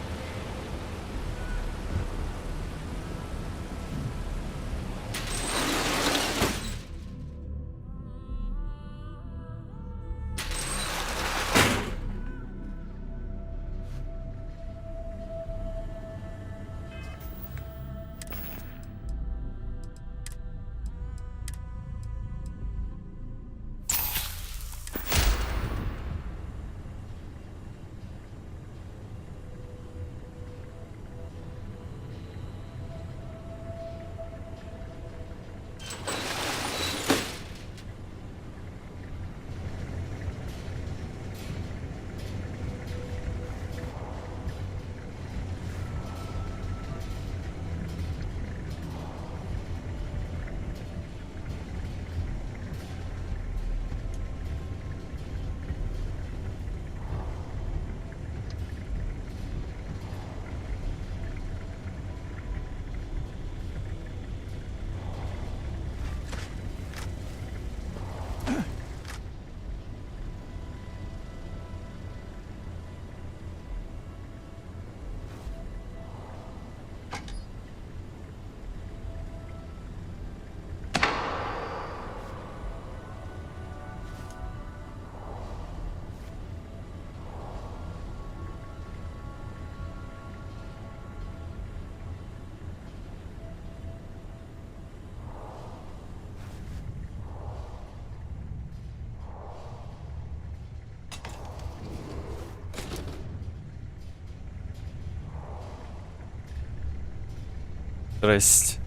Здрасте.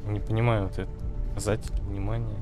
Не понимаю вот этот показатель внимания.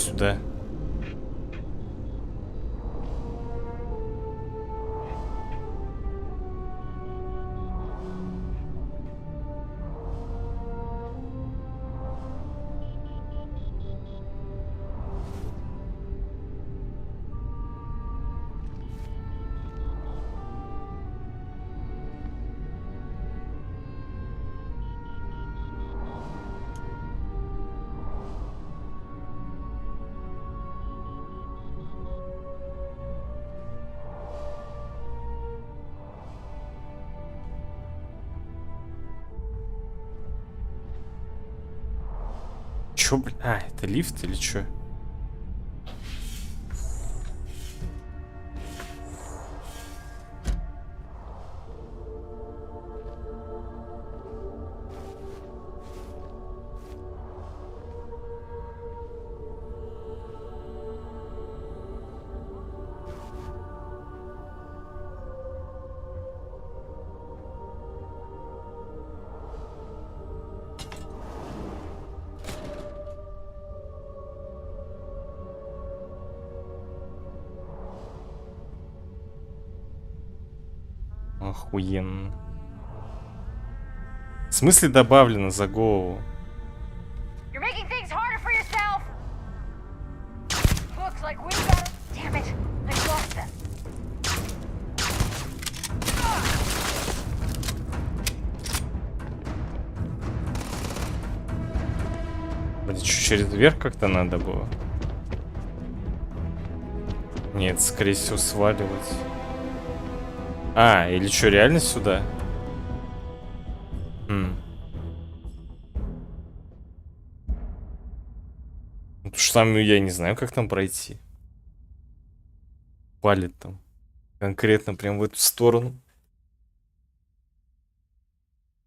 сюда. Чё, блин? А, это лифт или чё? Охуенно. В смысле добавлено за голову? You're making things harder for yourself. Looks like we got. Damn it! I lost them. Блин, что, через верх как-то надо было? Нет, скорее всего, сваливать. А, или что, реально сюда? Ну, потому что там я не знаю, как там пройти. Палит там. Конкретно прям в эту сторону.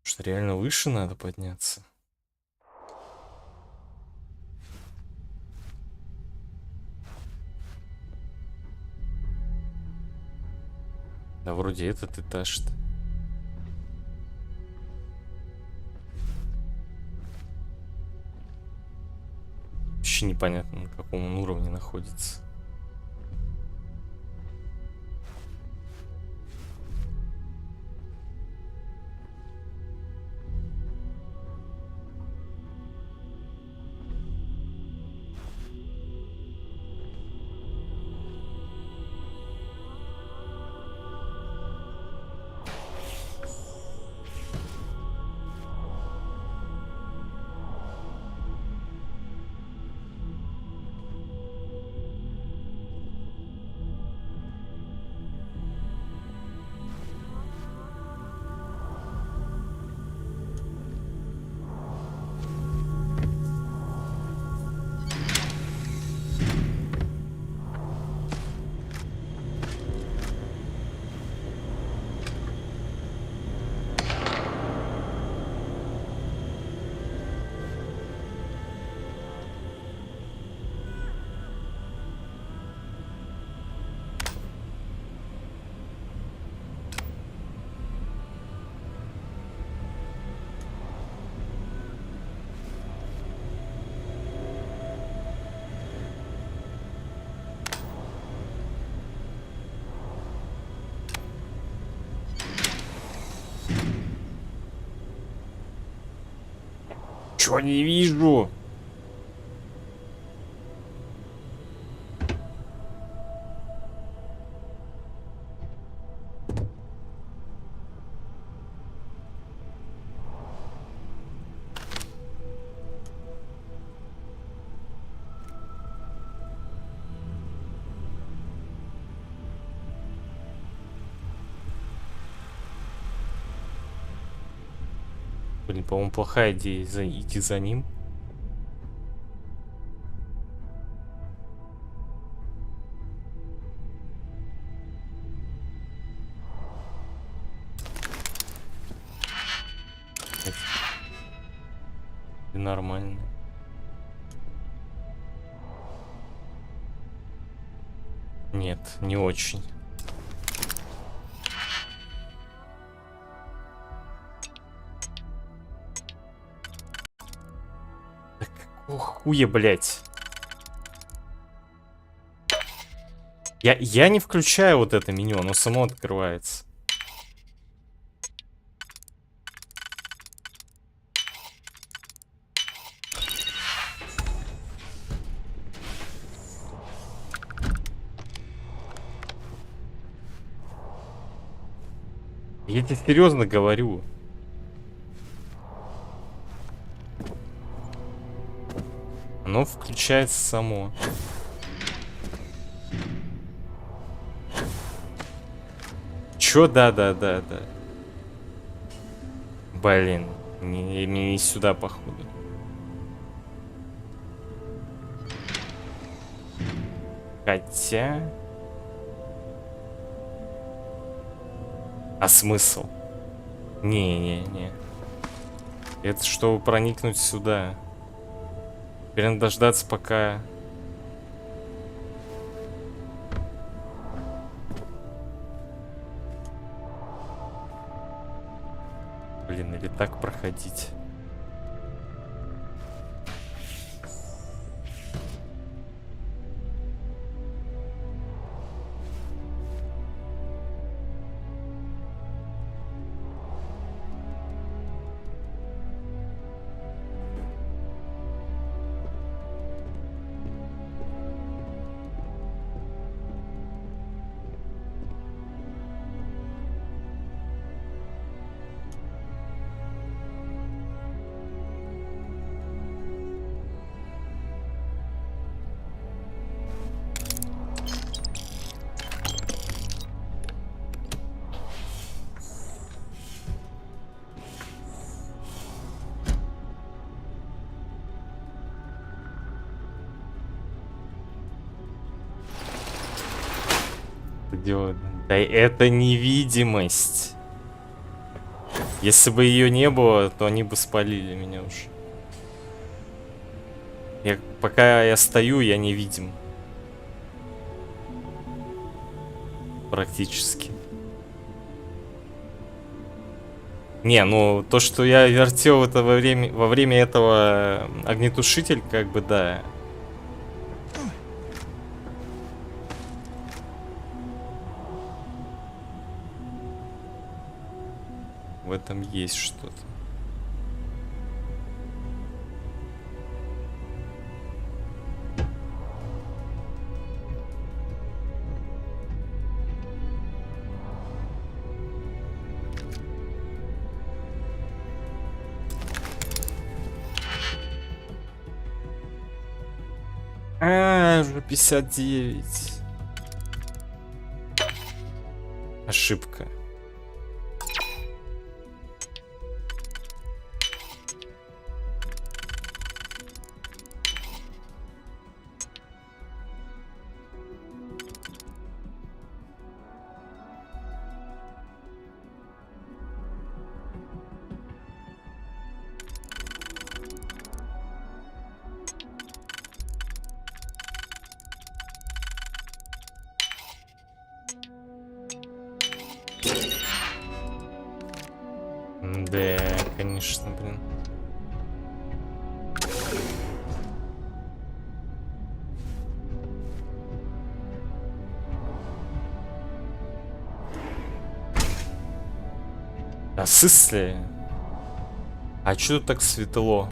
Что реально выше надо подняться. Да вроде этот этаж-то. Вообще непонятно, на каком он уровне находится. Чё не вижу? Блин, по-моему, плохая идея идти за ним. Нормально. Нет, не очень. Да какого хуя, блядь? Я не включаю вот это меню, оно само открывается. Я тебе серьезно говорю. Оно включается само. Чё? Да. Блин, мне не сюда, походу. Хотя... А смысл? Не. Это чтобы проникнуть сюда. Теперь надо дождаться, пока... Блин, или так проходить? Да это невидимость. Если бы ее не было, то они бы спалили меня уже. Пока я стою, я невидим. Практически. Не, ну то, что я вертел это во время этого огнетушитель, как бы да. В этом есть что-то. Уже 59. Ошибка. Да, конечно, блин. А смысле? А чё тут так светло?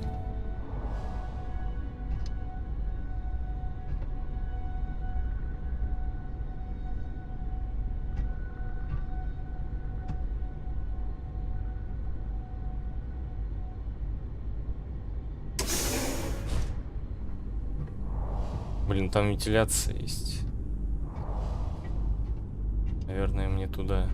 Блин, там вентиляция есть. Наверное, мне туда.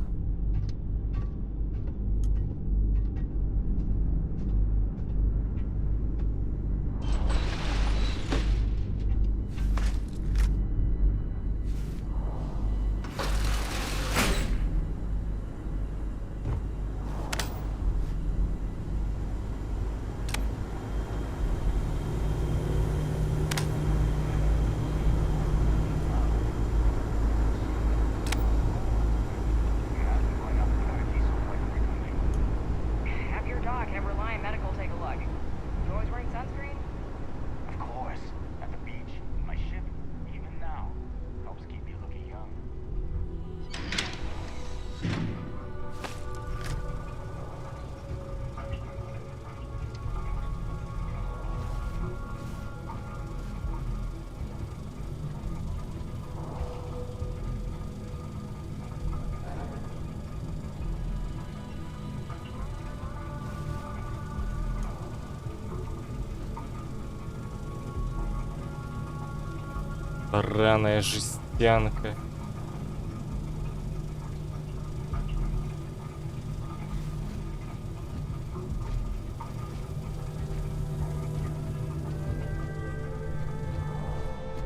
Сраная жестянка.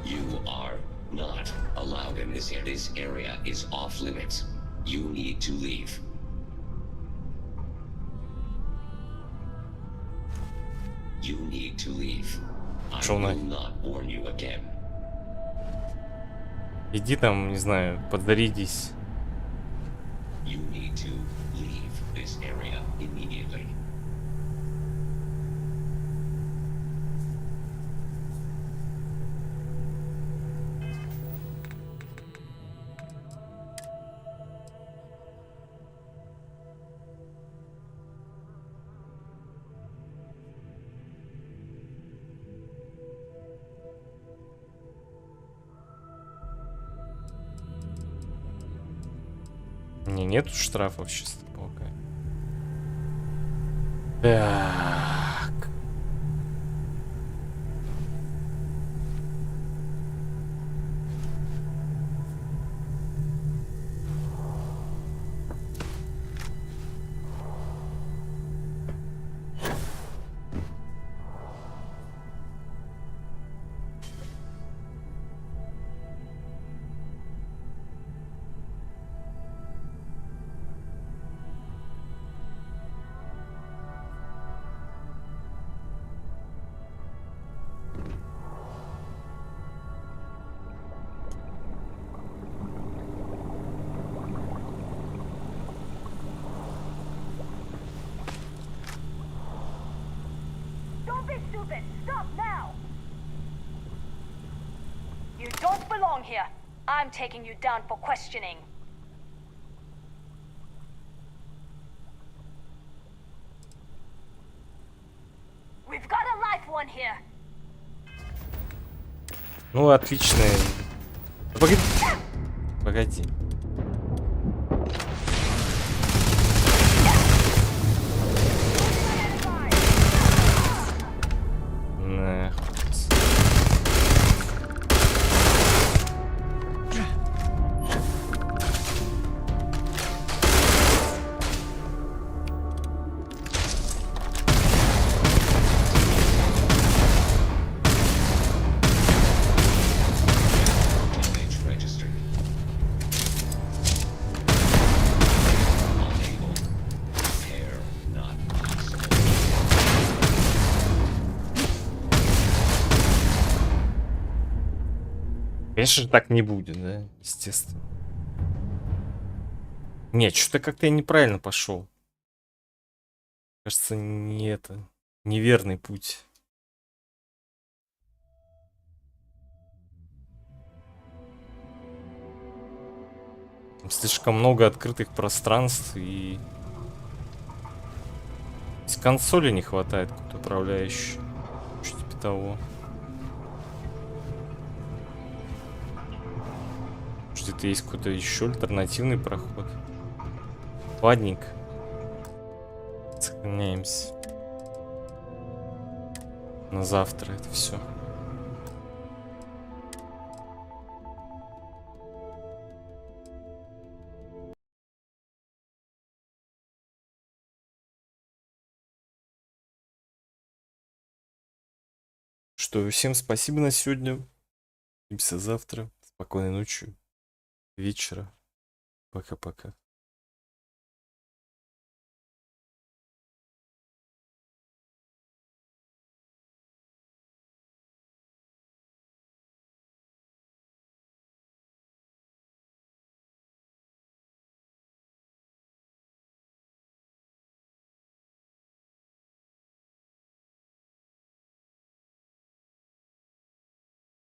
You are not allowed in this area. This area is off limits. You need to leave. You need to leave. I will not warn you again. Иди там, не знаю, подзарядись. You need to leave this area immediately. Нету штрафов сейчас пока. Так. Don't be stupid! Stop now! You don't belong here. I'm taking you down for questioning. We've got a live one here. Ну, отлично. Погоди. Погоди. Конечно же, так не будет, да? Естественно. Нет, что-то как-то я неправильно пошел. Кажется, не это. Неверный путь. Там слишком много открытых пространств и... Из консоли не хватает какой-то управляющий. Что-то типа того. Где-то есть какой-то еще альтернативный проход. Ладненько. Сохраняемся. На завтра это все. Что, всем спасибо на сегодня. Увидимся завтра. Спокойной ночи. Вечера. Пока-пока.